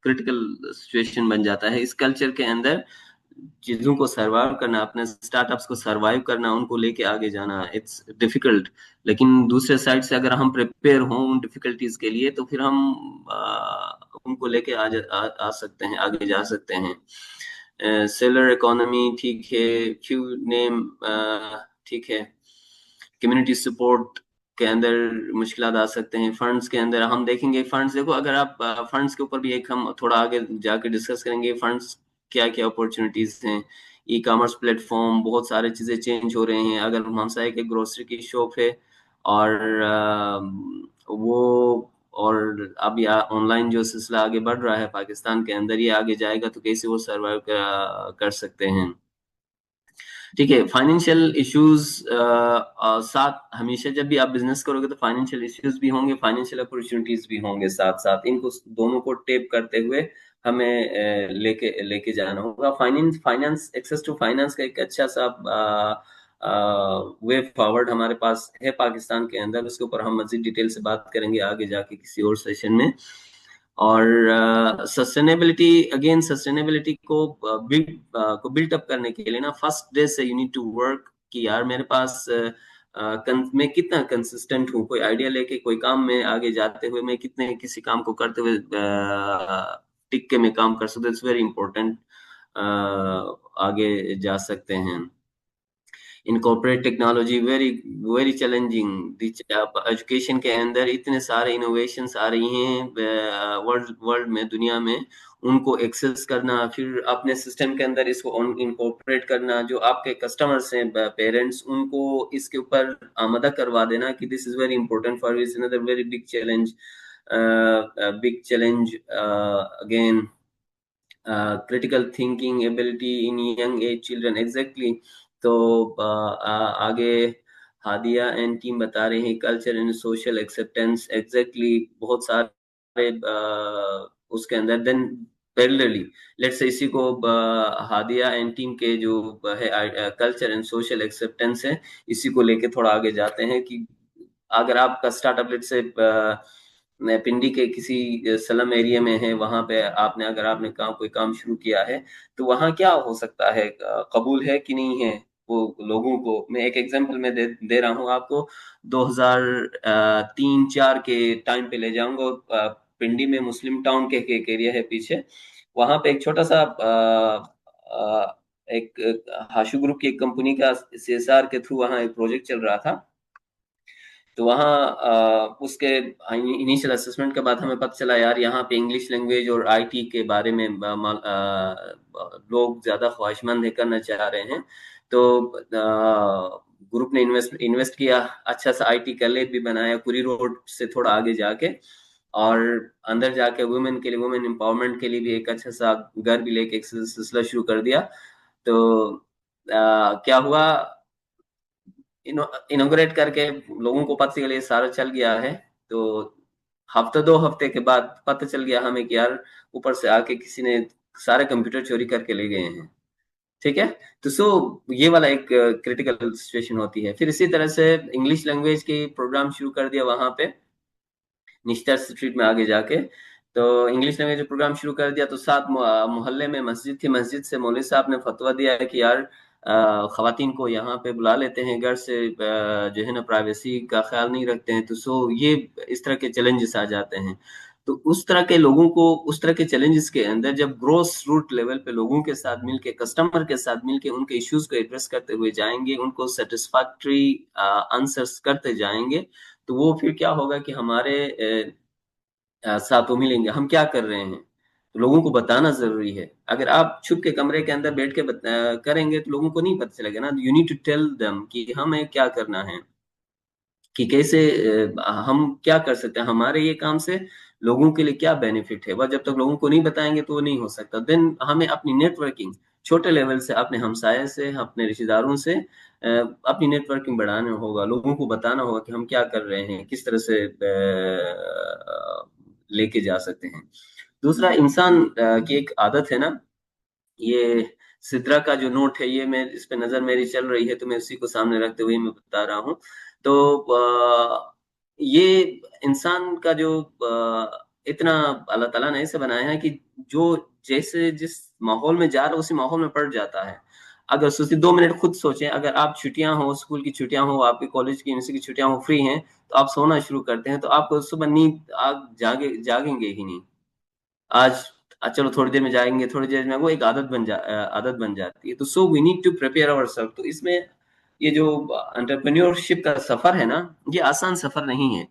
क्रिटिकल सिचुएशन बन जाता है इस कल्चर के अंदर। चीजों को सरवाइव करना, अपने स्टार्टअप्स को सरवाइव करना, उनको लेके आगे जाना, इट्स डिफिकल्ट। लेकिन दूसरे साइड से अगर हम प्रिपेयर हों उन डिफिकल्टीज के लिए, तो फिर हम उनको लेके आ सकते हैं, आगे जा सकते हैं। सेलर इकोनॉमी ठीक है, फ्यू नेम ठीक है। कम्युनिटी सपोर्ट के अंदर मुश्किलात आ सकते हैं। फंड्स के अंदर हम देखेंगे, फंड्स देखो, अगर आप फंड्स के ऊपर भी एक हम थोड़ा आगे जाके डिस्कस करेंगे, फंड्स क्या क्या अपॉर्चुनिटीज हैं। ई कॉमर्स प्लेटफॉर्म, बहुत सारे चीजें चेंज हो रहे हैं। अगर हमसाय के ग्रोसरी की शॉप है और वो, और अब या ऑनलाइन जो सिलसिला आगे बढ़ रहा है पाकिस्तान के अंदर, ये आगे जाएगा तो कैसे वो सरवाइव कर सकते हैं। ठीक है। फाइनेंशियल इश्यूज साथ, हमेशा जब भी आप बिजनेस करोगे तो फाइनेंशियल इश्यूज भी होंगे, फाइनेंशियल अपॉर्चुनिटीज भी होंगे साथ साथ। इनको दोनों को टेप करते हुए हमें लेके लेके जाना होगा। Finance finance access to finance का एक अच्छा सा वे फॉरवर्ड हमारे पास है पाकिस्तान के अंदर। उसके ऊपर हम मजीद डिटेल से बात करेंगे आगे जाके किसी और सेशन में। और सस्टेनेबिलिटी, अगेन सस्टेनेबिलिटी को बिल्ट अप करने के लिए ना, फर्स्ट डे से यू नीड टू वर्क कि यार मेरे पास मैं कितना कंसिस्टेंट हूँ। कोई आइडिया लेके कोई काम में आगे जाते हुए मैं कितने किसी काम को करते हुए टिक के मैं काम कर सकता हूँ, इट्स वेरी इंपॉर्टेंट। आगे जा सकते हैं। Incorporate technology very very challenging. Education के अंदर इतने सारे इनोवेशंस आ रही हैं वर्ल्ड वर्ल्ड में, दुनिया में। उनको एक्सेस करना, फिर अपने सिस्टम के अंदर इसको इनकॉर्पोरेट करना, जो आपके कस्टमर्स हैं, पेरेंट्स, उनको इसके ऊपर आमदा करवा देना कि this is very important for, is another very big challenge. Big challenge again. Critical thinking ability in young age children, exactly. तो आगे हादिया एंड टीम बता रहे हैं culture and social acceptance, exactly. बहुत सारे उसके अंदर देन पैरेलली, लेट्स से इसी को हादिया एंड टीम के जो है कल्चर एंड सोशल एक्सेप्टेंस है, इसी को लेके थोड़ा आगे जाते हैं कि अगर आपका स्टार्टअप लेट से पिंडी के किसी स्लम एरिया में है, वहां पे आपने, अगर आपने कोई काम शुरू किया है, तो वहां क्या हो सकता है, कबूल है कि नहीं है वो लोगों को। मैं एक एग्जांपल में दे रहा हूँ आपको। 2003-4 के टाइम पे ले जाऊंगा। पिंडी में मुस्लिम टाउन के एक एरिया है पीछे, वहां पे एक छोटा सा एक हाशु ग्रुप की एक कंपनी का सीएसआर के थ्रू वहां एक प्रोजेक्ट चल रहा था। तो वहाँ उसके इनिशियल असेसमेंट के बाद हमें पता चला यार यहाँ पे इंग्लिश लैंग्वेज और आईटी के बारे में लोग ज्यादा ख्वाहिशमंद है, करना चाह रहे हैं। तो ग्रुप ने इन्वेस्ट इन्वेस्ट किया, अच्छा सा आईटी कॉलेज भी बनाया कुरी रोड से थोड़ा आगे जाके, और अंदर जाके वुमेन के लिए, वुमेन एम्पावरमेंट के लिए भी एक अच्छा सा घर भी लेके एक सिलसिला शुरू कर दिया। तो क्या हुआ, इनोग्रेट करके लोगों को पता चला ये सारा चल गया है। तो हफ्ते 2 हफ्ते के बाद पता चल गया हमें कि यार ऊपर से आके किसी ने सारे कंप्यूटर चोरी करके ले गए हैं। ठीक है। तो ये वाला एक क्रिटिकल सिचुएशन होती है। फिर इसी तरह से इंग्लिश लैंग्वेज की प्रोग्राम शुरू कर दिया वहां पे निश्तर स्ट्रीट में आगे जाके। तो इंग्लिश लैंग्वेज प्रोग्राम शुरू कर दिया, तो साथ मोहल्ले में मस्जिद थी, मस्जिद से मौलवी साहब ने फतवा दिया है कि यार खवातीन को यहाँ पे बुला लेते हैं घर से, जो है ना प्राइवेसी का ख्याल नहीं रखते हैं। तो ये इस तरह के चैलेंजेस आ जाते हैं। तो उस तरह के लोगों को, उस तरह के चैलेंजेस के अंदर जब ग्रोस रूट लेवल पे लोगों के साथ मिलके, कस्टमर के साथ मिलके उनके इश्यूज को एड्रेस करते हुए जाएंगे, उनको सेटिस्फैक्ट्री आंसर्स करते जाएंगे, तो वो फिर क्या होगा कि हमारे साथों मिलेंगे, हम क्या कर रहे हैं, तो लोगों को बताना जरूरी है। अगर आप छुप के कमरे के अंदर बैठ के करेंगे तो लोगों को नहीं पता चलेगा ना। You need to tell them कि हमें क्या करना है, कि कैसे हम क्या कर सकते हैं, हमारे ये काम से लोगों के लिए क्या बेनिफिट है। वह जब तक लोगों को नहीं बताएंगे तो वो नहीं हो सकता। देन हमें अपनी नेटवर्किंग छोटे लेवल से, अपने हमसाये से, अपने रिश्तेदारों से अपनी नेटवर्किंग बढ़ाना होगा, लोगों को बताना होगा कि हम क्या कर रहे हैं, किस तरह से लेके जा सकते हैं। दूसरा, इंसान की एक आदत है ना, ये सिद्रा का जो नोट है, ये मैं इस पे नजर मेरी चल रही है तो मैं उसी को सामने रखते हुए मैं बता रहा हूँ। तो ये इंसान का जो इतना अल्लाह ताला ने ऐसे बनाया है कि जो जैसे जिस माहौल में जा रहा है उसी माहौल में पड़ जाता है। अगर सोचिए, 2 मिनट खुद सोचें, अगर आप छुट्टियां हो, स्कूल की छुट्टियां हो, आपके कॉलेज की यूनिवर्सिटी की छुट्टियां हो, फ्री हैं, तो आप सोना शुरू करते हैं तो आपको सुबह नींद आप जागेंगे ही नहीं। आज चलो थोड़ी देर में जाएंगे, थोड़ी देर में, वो एक आदत बन जाती है। तो so we need to prepare ourselves. तो इसमें ये जो एंटरप्रेन्योरशिप का सफर है ना, ये आसान सफर नहीं है।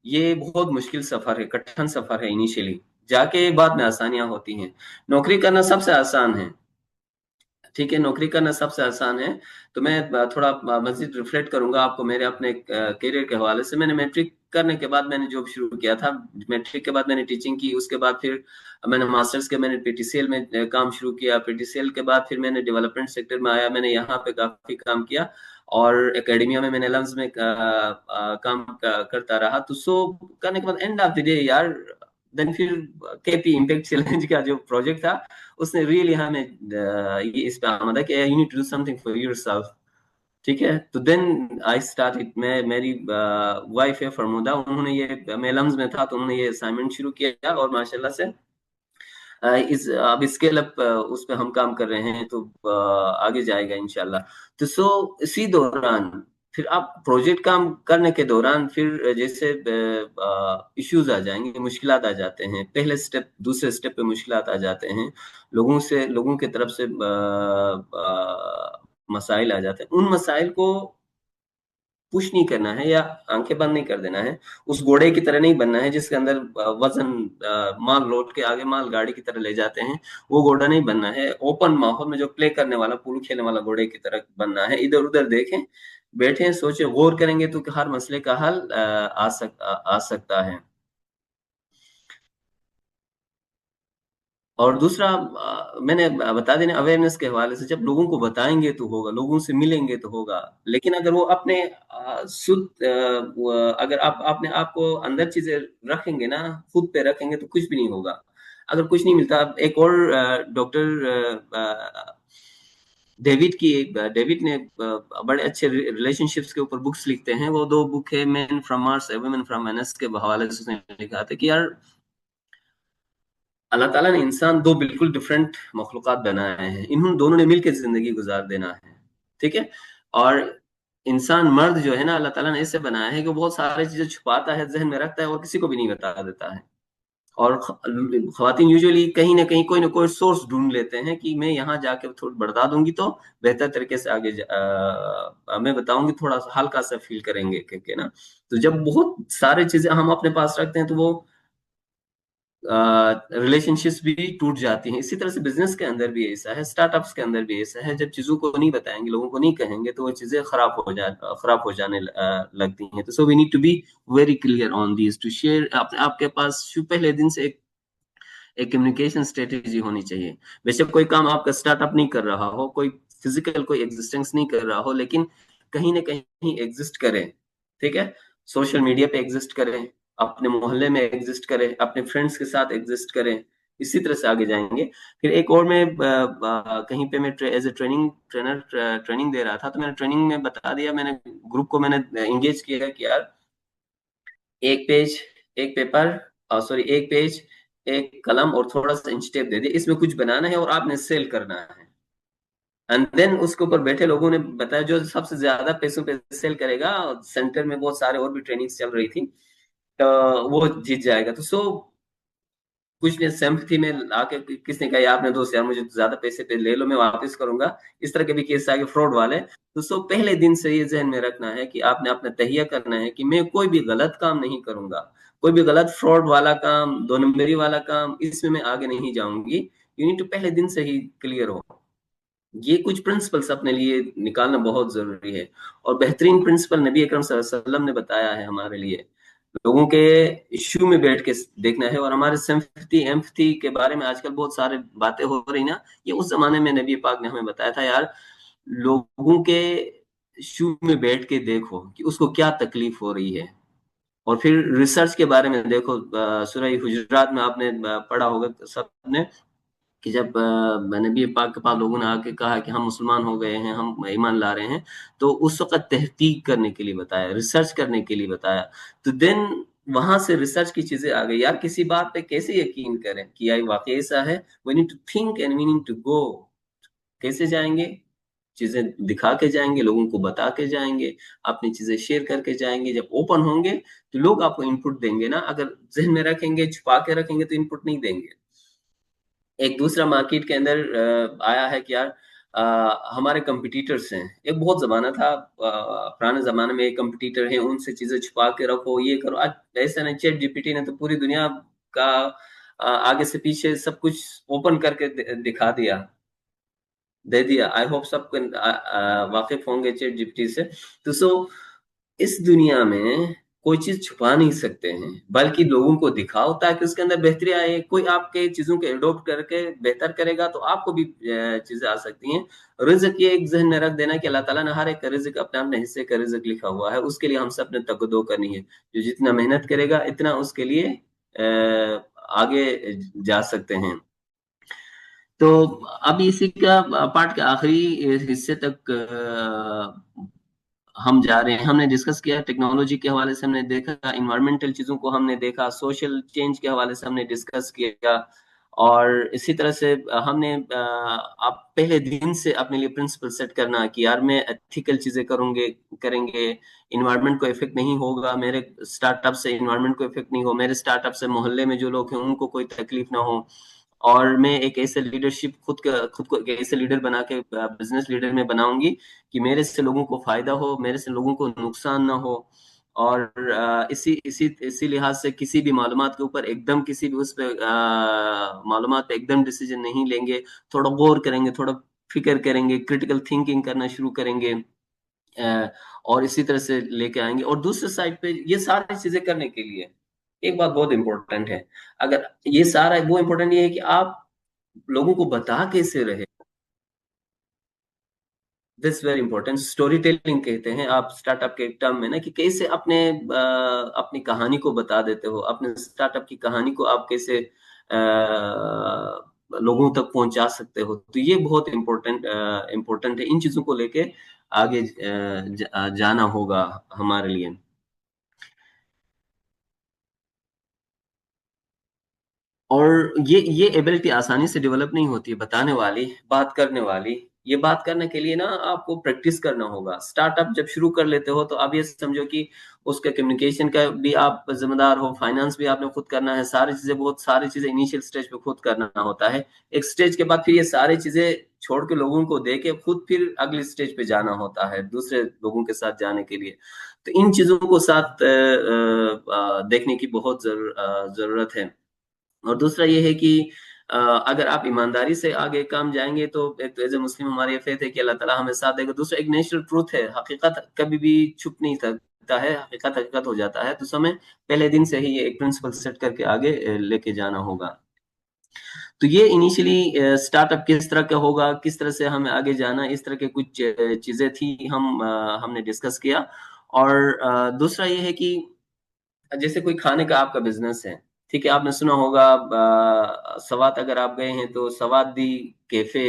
ये बहुत मुश्किल सफर है, कठिन सफर है इनिशियली, जाके बाद में आसानियां होती हैं। नौकरी करना सबसे आसान है, ठीक है, नौकरी करना सबसे आसान है। तो मैं थोड़ा मजीद रिफ्लेक्ट करूंगा आपको मेरे अपने करियर के हवाले से। मैंने मैट्रिक करने के बाद मैंने जॉब शुरू किया था। मैट्रिक के बाद मैंने टीचिंग की, उसके बाद फिर मैंने मास्टर्स के, मैंने पीटीसीएल में काम शुरू किया। पीटीसीएल के बाद फिर मैंने डेवलपमेंट सेक्टर में आया, मैंने यहाँ पे काफी काम किया। और एकेडमिया में मैंने लम्स में काम करता रहा। तो सो करने के बाद एंड ऑफ द डे यार, देन फिर केपी इम्पैक्ट चैलेंज का जो प्रोजेक्ट था, उसने रियली हमें ये इस पे आमदा कि you need to do something for yourself. ठीक है, तो देन आई स्टार्ट। मैं, मेरी वाइफ है फरमुदा, उन्होंने ये, मैं लम्स में था तो उन्होंने ये असाइनमेंट शुरू किया और माशाल्लाह से इस अब स्केल अप उस पे हम काम कर रहे हैं, तो आगे जाएगा इंशाल्लाह। तो सो इसी दौरान फिर आप प्रोजेक्ट काम करने के दौरान फिर जैसे इश्यूज आ जाएंगे, मुश्किलात आ जाते हैं, पहले स्टेप दूसरे स्टेप पे मुश्किलात आ जाते हैं, लोगों की तरफ से मसाइल आ जाते हैं। उन मसाइल को पुश नहीं करना है या आंखें बंद नहीं कर देना है। उस घोड़े की तरह नहीं बनना है जिसके अंदर वजन माल लोड के आगे माल गाड़ी की तरह ले जाते हैं। वो घोड़ा नहीं बनना है। ओपन माहौल में जो प्ले करने वाला, पूल खेलने वाला घोड़े की तरह बनना है। इधर उधर देखें, बैठे सोचे, गौर करेंगे तो हर मसले का हल आ सकता है। और दूसरा, मैंने बता देना, अवेयरनेस के हवाले से, जब लोगों को बताएंगे तो होगा, लोगों से मिलेंगे तो होगा। लेकिन अगर वो अपने अगर आप अपने आप को अंदर चीजें रखेंगे ना, खुद पे रखेंगे, तो कुछ भी नहीं होगा। अगर कुछ नहीं मिलता, एक और डॉक्टर डेविड ने बड़े अच्छे रिलेशनशिप्स के ऊपर बुक्स लिखते हैं। वो 2 बुक है, man from Mars, women from Venus के हवाले से उसने लिखा था कि यार, अल्लाह ताला ने इंसान 2 बिल्कुल डिफरेंट मखलूक़ात बनाए हैं, इन्होंने दोनों ने मिलकर जिंदगी गुजार देना है। ठीक है, और इंसान मर्द जो है ना, अल्लाह ताला ने ऐसे बनाया है कि वो बहुत सारी चीजें छुपाता है, जहन में रखता है और किसी को भी नहीं बता देता है। और खवातीन यूजुअली कहीं ना कोई सोर्स ढूंढ लेते हैं कि मैं यहाँ जाके थोड़ा बढ़ा दूंगी तो बेहतर तरीके से मैं बताऊंगी, थोड़ा सा हल्का सा फील करेंगे के ना। तो जब बहुत सारी चीजें हम अपने पास रखते हैं तो वो रिलेशनशिप्स भी टूट जाती हैं। इसी तरह से बिजनेस के अंदर भी ऐसा है, स्टार्टअप्स के अंदर भी ऐसा है। जब चीजों को नहीं बताएंगे, लोगों को नहीं कहेंगे, तो वो चीजें खराब हो जाने लगती हैं। तो so we need to be very clear on this, to share. आपके पास पहले दिन से एक कम्युनिकेशन स्ट्रेटेजी होनी चाहिए। बेशक कोई काम आपका स्टार्टअप नहीं कर रहा हो, कोई फिजिकल कोई एग्जिस्टेंस नहीं कर रहा हो, लेकिन कहीं ना कहीं एग्जिस्ट करें। ठीक है, सोशल मीडिया पे एग्जिस्ट करें, अपने मोहल्ले में एग्जिस्ट करें, अपने फ्रेंड्स के साथ एग्जिस्ट करें। इसी तरह से आगे जाएंगे। फिर एक और मैं कहीं पे मैं एज ए ट्रेनर ट्रेनिंग दे रहा था, तो मैंने ट्रेनिंग में बता दिया, मैंने ग्रुप को मैंने इंगेज किया कि यार, एक पेज, एक पेपर, सॉरी, एक पेज, एक कलम और थोड़ा सा इंच टेप दे दिया, इसमें कुछ बनाना है और आपने सेल करना है। एंड देन उसके ऊपर बैठे लोगों ने बताया जो सबसे ज्यादा पैसों पे सेल करेगा, सेंटर में बहुत सारे और भी ट्रेनिंग्स चल रही थी, तो वो जीत जाएगा। तो सो कुछ ने सिंपैथी में आके किसने कहा "यार, आपने दोस्त यार मुझे ज्यादा पैसे पे ले लो, मैं वापस करूंगा"। इस तरह के भी केस आगे फ्रॉड वाले। तो पहले दिन से ये जहन में रखना है कि आपने अपना तहिया करना है कि मैं कोई भी गलत काम नहीं करूंगा, कोई भी गलत फ्रॉड वाला काम, दो नंबरी वाला काम, इसमें मैं आगे नहीं जाऊंगी। यू नीड टू पहले दिन से ही क्लियर हो। ये कुछ प्रिंसिपल्स अपने लिए निकालना बहुत जरूरी है। और बेहतरीन प्रिंसिपल नबी अकरम सल्लल्लाहु अलैहि वसल्लम ने बताया है हमारे लिए, लोगों के इश्यू में बैठ के देखना है। और हमारे सिंपैथी एम्पैथी के बारे में आजकल बहुत सारे बातें हो रही ना, ये उस जमाने में नबी पाक ने हमें बताया था यार, लोगों के इश्यू में बैठ के देखो कि उसको क्या तकलीफ हो रही है। और फिर रिसर्च के बारे में देखो, सूरह हुजुरात में आपने पढ़ा होगा सबने, कि जब नबी पाक के पास लोगों ने आके कहा कि हम मुसलमान हो गए हैं, हम ईमान ला रहे हैं, तो उस वक्त तहकीक करने के लिए बताया, रिसर्च करने के लिए बताया। तो देन वहां से रिसर्च की चीजें आ गई यार, किसी बात पे कैसे यकीन करें कि यार वाकई ऐसा है। We need to think and we need to go. कैसे जाएंगे? चीजें दिखा के जाएंगे, लोगों को बता के जाएंगे, अपनी चीजें शेयर करके जाएंगे। जब ओपन होंगे तो लोग आपको इनपुट देंगे ना, अगर जहन में रखेंगे, छुपा के रखेंगे तो इनपुट नहीं देंगे। एक दूसरा मार्केट के अंदर आया है कि यार, हमारे कंपटीटर्स हैं। एक बहुत जमाना था, पुराने जमाने में एक कंपटीटर है, उनसे चीजें छुपा के रखो, ये करो। आज ऐसा नहीं, चैट जीपीटी ने तो पूरी दुनिया का आगे से पीछे सब कुछ ओपन करके दिखा दिया, दे दिया। आई होप सब वाकिफ होंगे चैट जीपीटी से। तो इस दुनिया में कोई चीज छुपा नहीं सकते हैं, बल्कि लोगों को दिखाओ ताकि उसके अंदर बेहतरी आए। कोई आपके चीजों को एडॉप्ट करके बेहतर करेगा तो आपको भी चीजें आ सकती हैं। रिज्क, ये एक जहन में रख देना कि अल्लाह ताला ने हर एक का रिज्क अपने अपने हिस्से का रिज्क लिखा हुआ है, उसके लिए हम सब ने तकद्दो करनी है। जो जितना मेहनत करेगा इतना उसके लिए आगे जा सकते हैं। तो अब इसी का पार्ट के आखिरी हिस्से तक हम जा रहे हैं। हमने डिस्कस किया टेक्नोलॉजी के हवाले से, हमने देखा इन्वायरमेंटल चीजों को, हमने देखा सोशल चेंज के हवाले से हमने डिस्कस किया। और इसी तरह से हमने आप पहले दिन से अपने लिए प्रिंसिपल सेट करना कि यार मैं एथिकल चीजें करेंगे, इन्वायरमेंट को इफेक्ट नहीं होगा, मेरे स्टार्टअप से इन्वायरमेंट को इफेक्ट नहीं हो, मेरे स्टार्टअप से मोहल्ले में जो लोग हैं उनको कोई तकलीफ ना हो। और मैं एक ऐसे लीडरशिप खुद को एक ऐसे लीडर बना के बिजनेस लीडर में बनाऊंगी कि मेरे से लोगों को फायदा हो, मेरे से लोगों को नुकसान ना हो। और इसी इसी इसी लिहाज से किसी भी मालूमात के ऊपर एकदम, किसी भी उस पे मालूमात पे एकदम डिसीजन नहीं लेंगे। थोड़ा गौर करेंगे, थोड़ा फिक्र करेंगे, क्रिटिकल थिंकिंग करना शुरू करेंगे। और इसी तरह से लेके आएंगे। और दूसरे साइड पे ये सारी चीजें करने के लिए एक बात बहुत इंपॉर्टेंट है। अगर ये सारा, वो इंपॉर्टेंट ये है कि आप लोगों को बता कैसे रहे। This very important, story telling कहते हैं आप स्टार्टअप के टर्म में ना, कि कैसे अपनी कहानी को बता देते हो, अपने स्टार्टअप की कहानी को आप कैसे लोगों तक पहुंचा सकते हो। तो ये बहुत इंपॉर्टेंट है। इन चीजों को लेके आगे जाना होगा हमारे लिए। और ये एबिलिटी आसानी से डेवलप नहीं होती है, बताने वाली, बात करने वाली। ये बात करने के लिए ना आपको प्रैक्टिस करना होगा। स्टार्टअप जब शुरू कर लेते हो तो आप ये समझो कि उसके कम्युनिकेशन का भी आप जिम्मेदार हो, फाइनेंस भी आपने खुद करना है, सारी चीजें, बहुत सारी चीजें इनिशियल स्टेज पे खुद करना होता है। एक स्टेज के बाद फिर ये सारी चीजें छोड़ के लोगों को दे के खुद फिर अगली स्टेज पे जाना होता है, दूसरे लोगों के साथ जाने के लिए। तो इन चीजों को साथ देखने की बहुत जरूरत है। और दूसरा ये है कि अगर आप ईमानदारी से आगे काम जाएंगे तो एक तो एज ए मुस्लिम हमारी ये फेथ है कि अल्लाह ताला हमें साथ देगा। दूसरा एक नेचुरल ट्रूथ है, हकीकत कभी भी छुप नहीं सकता है, हकीकत हकीकत हो जाता है। तो हमें पहले दिन से ही ये एक प्रिंसिपल सेट करके आगे लेके जाना होगा। तो ये इनिशियली स्टार्टअप किस तरह का होगा, किस तरह से हमें आगे जाना, इस तरह के कुछ चीजें थी, हमने डिस्कस किया। और दूसरा ये है कि जैसे कोई खाने का आपका बिजनेस है, ठीक है, आपने सुना होगा सवात अगर आप गए हैं तो सवादी कैफे,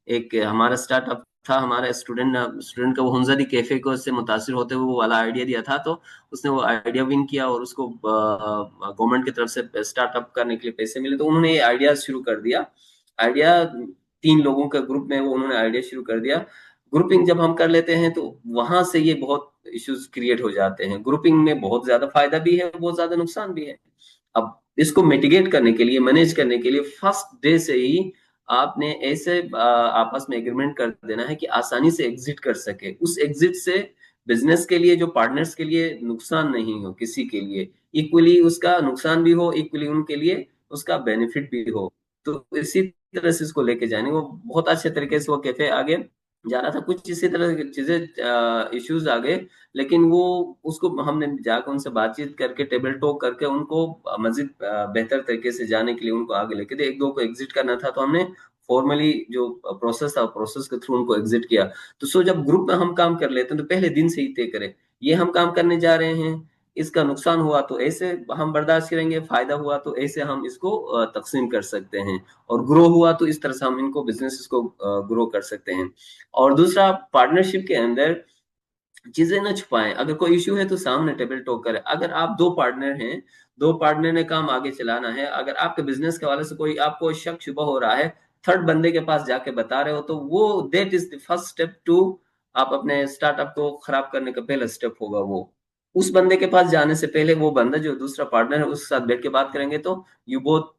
एक हमारा स्टार्टअप था। हमारा स्टूडेंट का वो हुंजरी कैफे को से मुतासिर होते हुए वो वाला आइडिया दिया था। तो उसने वो आइडिया विन किया और उसको गवर्नमेंट की तरफ से स्टार्टअप करने के लिए पैसे मिले, तो उन्होंने ये आइडिया शुरू कर दिया। आइडिया 3 लोगों का ग्रुप में वो उन्होंने आइडिया शुरू कर दिया। ग्रुपिंग जब हम कर लेते हैं तो वहां से ये बहुत इश्यूज क्रिएट हो जाते हैं। ग्रुपिंग में बहुत ज्यादा फायदा भी है, बहुत ज्यादा नुकसान भी है। अब इसको मिटिगेट करने के लिए, मैनेज करने के लिए फर्स्ट डे से ही आपने ऐसे आपस में एग्रीमेंट कर देना है कि आसानी से एग्जिट कर सके। उस एग्जिट से बिजनेस के लिए, जो पार्टनर्स के लिए नुकसान नहीं हो किसी के लिए, इक्वली उसका नुकसान भी हो, इक्वली उनके लिए उसका बेनिफिट भी हो। तो इसी तरह से इसको लेके जाने, वो बहुत अच्छे तरीके से वो कैफे आगे जा रहा था। कुछ इसी तरह की चीजें, इश्यूज आ गए, लेकिन वो उसको हमने जाकर उनसे बातचीत करके, टेबल टॉक करके उनको मजीद बेहतर तरीके से जाने के लिए उनको आगे लेके दे। एक दो को एग्जिट करना था तो हमने फॉर्मली जो प्रोसेस था, प्रोसेस के थ्रू उनको एग्जिट किया। तो सो जब ग्रुप में हम काम कर लेते हैं तो पहले दिन से ही तय करें, ये हम काम करने जा रहे हैं, इसका नुकसान हुआ तो ऐसे हम बर्दाश्त करेंगे, फायदा हुआ तो ऐसे हम इसको तकसीम कर सकते हैं, और ग्रो हुआ तो इस तरह से हम इनको बिजनेस को ग्रो कर सकते हैं। और दूसरा, पार्टनरशिप के अंदर चीजें ना छुपाएं। अगर कोई इश्यू है तो सामने टेबल टॉक करें। अगर आप दो पार्टनर हैं, दो पार्टनर ने काम आगे चलाना है, अगर आपके बिजनेस के हवाले से कोई आपको शक शुबा हो रहा है, थर्ड बंदे के पास जाके बता रहे हो, तो वो that is the first step to, आप अपने स्टार्टअप को खराब करने का पहला स्टेप होगा वो। उस बंदे के पास जाने से पहले वो बंदा जो दूसरा पार्टनर है उसके साथ बैठ के बात करेंगे, तो यू बोथ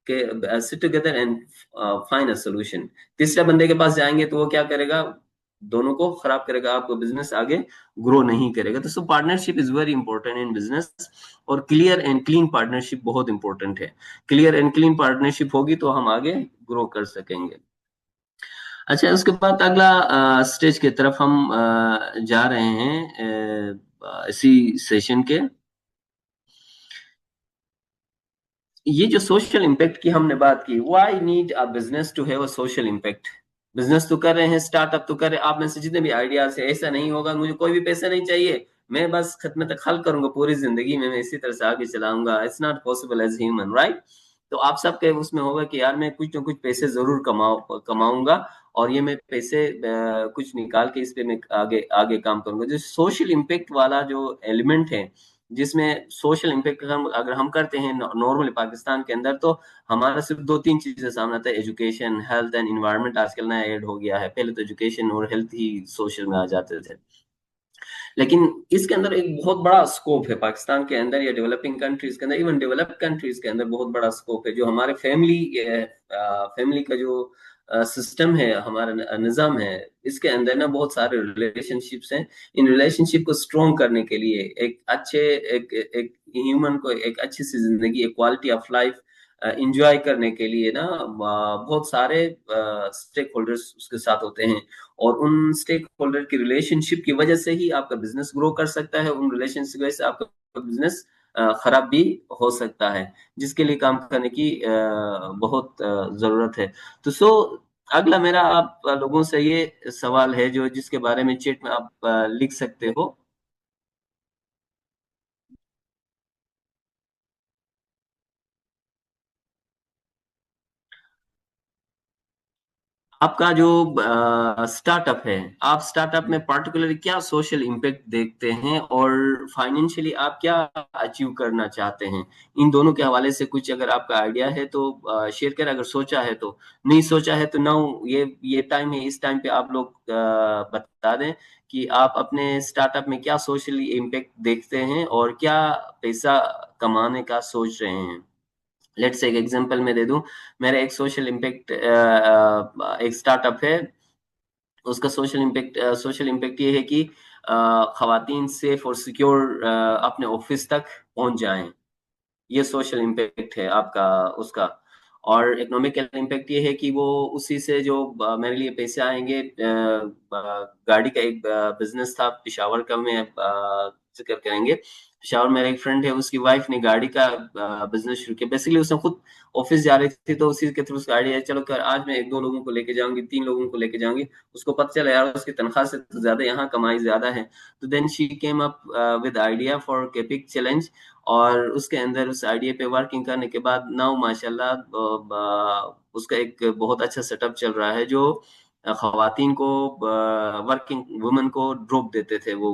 के sit together and find a solution. तीसरे बंदे के पास जाएंगे तो वो क्या करेगा, दोनों को खराब करेगा, आपको बिजनेस आगे ग्रो नहीं करेगा। तो सो partnership is very important in business, और क्लियर एंड क्लीन पार्टनरशिप बहुत इंपॉर्टेंट है। क्लियर एंड क्लीन पार्टनरशिप होगी तो हम आगे ग्रो कर सकेंगे। अच्छा, उसके बाद अगला स्टेज की तरफ हम जा रहे हैं इसी सेशन के। ये जो सोशल इम्पैक्ट की हमने बात की, why need a business to have a social impact. Business तो कर रहे हैं, स्टार्टअप तो कर रहे हैं, आप में से जितने भी आइडियाज है, ऐसा नहीं होगा मुझे कोई भी पैसा नहीं चाहिए, मैं बस खत्म तक हल करूंगा पूरी जिंदगी में, मैं इसी तरह से आगे चलाऊंगा। It's not possible as human, right. तो आप सबके उसमें होगा कि यार मैं कुछ ना कुछ पैसे जरूर कमाऊंगा, और ये मैं पैसे कुछ निकाल के इस पे मैं आगे आगे काम करूंगा। जो सोशल इम्पैक्ट वाला जो एलिमेंट है, जिसमें सोशल इम्पैक्ट हम अगर हम करते हैं नॉर्मली पाकिस्तान के अंदर, तो हमारा सिर्फ दो तीन चीजें सामने आता है, एजुकेशन, हेल्थ एंड इन्वायरमेंट। आजकल नया ऐड हो गया है, पहले तो एजुकेशन और हेल्थ ही सोशल में आ जाते थे। लेकिन इसके अंदर एक बहुत बड़ा स्कोप है पाकिस्तान के अंदर या डेवलपिंग कंट्रीज के अंदर, इवन डेवलप्ड कंट्रीज के अंदर बहुत बड़ा स्कोप है। जो हमारे फैमिली का जो सिस्टम है, हमारा निज़ाम है, इसके अंदर ना बहुत सारे रिलेशनशिप्स हैं। इन रिलेशनशिप को स्ट्रॉन्ग करने के लिए, एक अच्छे एक ह्यूमन को एक अच्छी सी जिंदगी, एक क्वालिटी ऑफ लाइफ इंजॉय करने के लिए ना बहुत सारे स्टेक होल्डर्स उसके साथ होते हैं। और उन स्टेक होल्डर की रिलेशनशिप की वजह से ही आपका बिजनेस ग्रो कर सकता है, उन रिलेशनशिप की वजह से आपका बिजनेस खराब भी हो सकता है, जिसके लिए काम करने की बहुत जरूरत है। तो सो अगला मेरा आप लोगों से ये सवाल है, जो जिसके बारे में चैट में आप लिख सकते हो। आपका जो स्टार्टअप है, आप स्टार्टअप में पर्टिकुलरली क्या सोशल इम्पैक्ट देखते हैं, और फाइनेंशियली आप क्या अचीव करना चाहते हैं? इन दोनों के हवाले से कुछ अगर आपका आइडिया है तो शेयर करें, अगर सोचा है तो। नहीं सोचा है तो नाउ ये टाइम है, इस टाइम पे आप लोग बता दें कि आप अपने स्टार्टअप में क्या सोशल इम्पैक्ट देखते हैं और क्या पैसा कमाने का सोच रहे हैं। लेट्स एक एग्जांपल मैं दे दूं। मेरा एक सोशल इम्पैक्ट एक स्टार्टअप है, उसका सोशल इम्पैक्ट ये है कि खवातीन सेफ और सिक्योर अपने ऑफिस तक पहुंच जाएं। ये सोशल इम्पैक्ट है आपका उसका। और इकोनॉमिकल इम्पैक्ट ये है कि वो उसी से जो मेरे लिए पैसे आएंगे। गाड़ी का एक बिजनेस था पिशावर का, मैं जिक्र करेंगे। पिशावर मेरा एक फ्रेंड है, उसकी वाइफ ने गाड़ी का बिजनेस शुरू किया। बेसिकली उसने खुद ऑफिस जा रही थी, तो उसी के थ्रू उसका आइडिया है, चलो कर आज मैं एक दो लोगों को लेके जाऊंगी, तीन लोगों को लेके जाऊंगी। उसको पता चला यार उसकी तनख्वाह से तो ज्यादा यहाँ कमाई ज्यादा है। तो then she came up with idea for कैपिक चैलेंज। और उसके अंदर उस आइडिया पे वर्किंग करने के बाद नाउ माशाल्लाह उसका एक बहुत अच्छा सेटअप चल रहा है, जो खवातीन को, वर्किंग वुमेन को ड्रॉप देते थे वो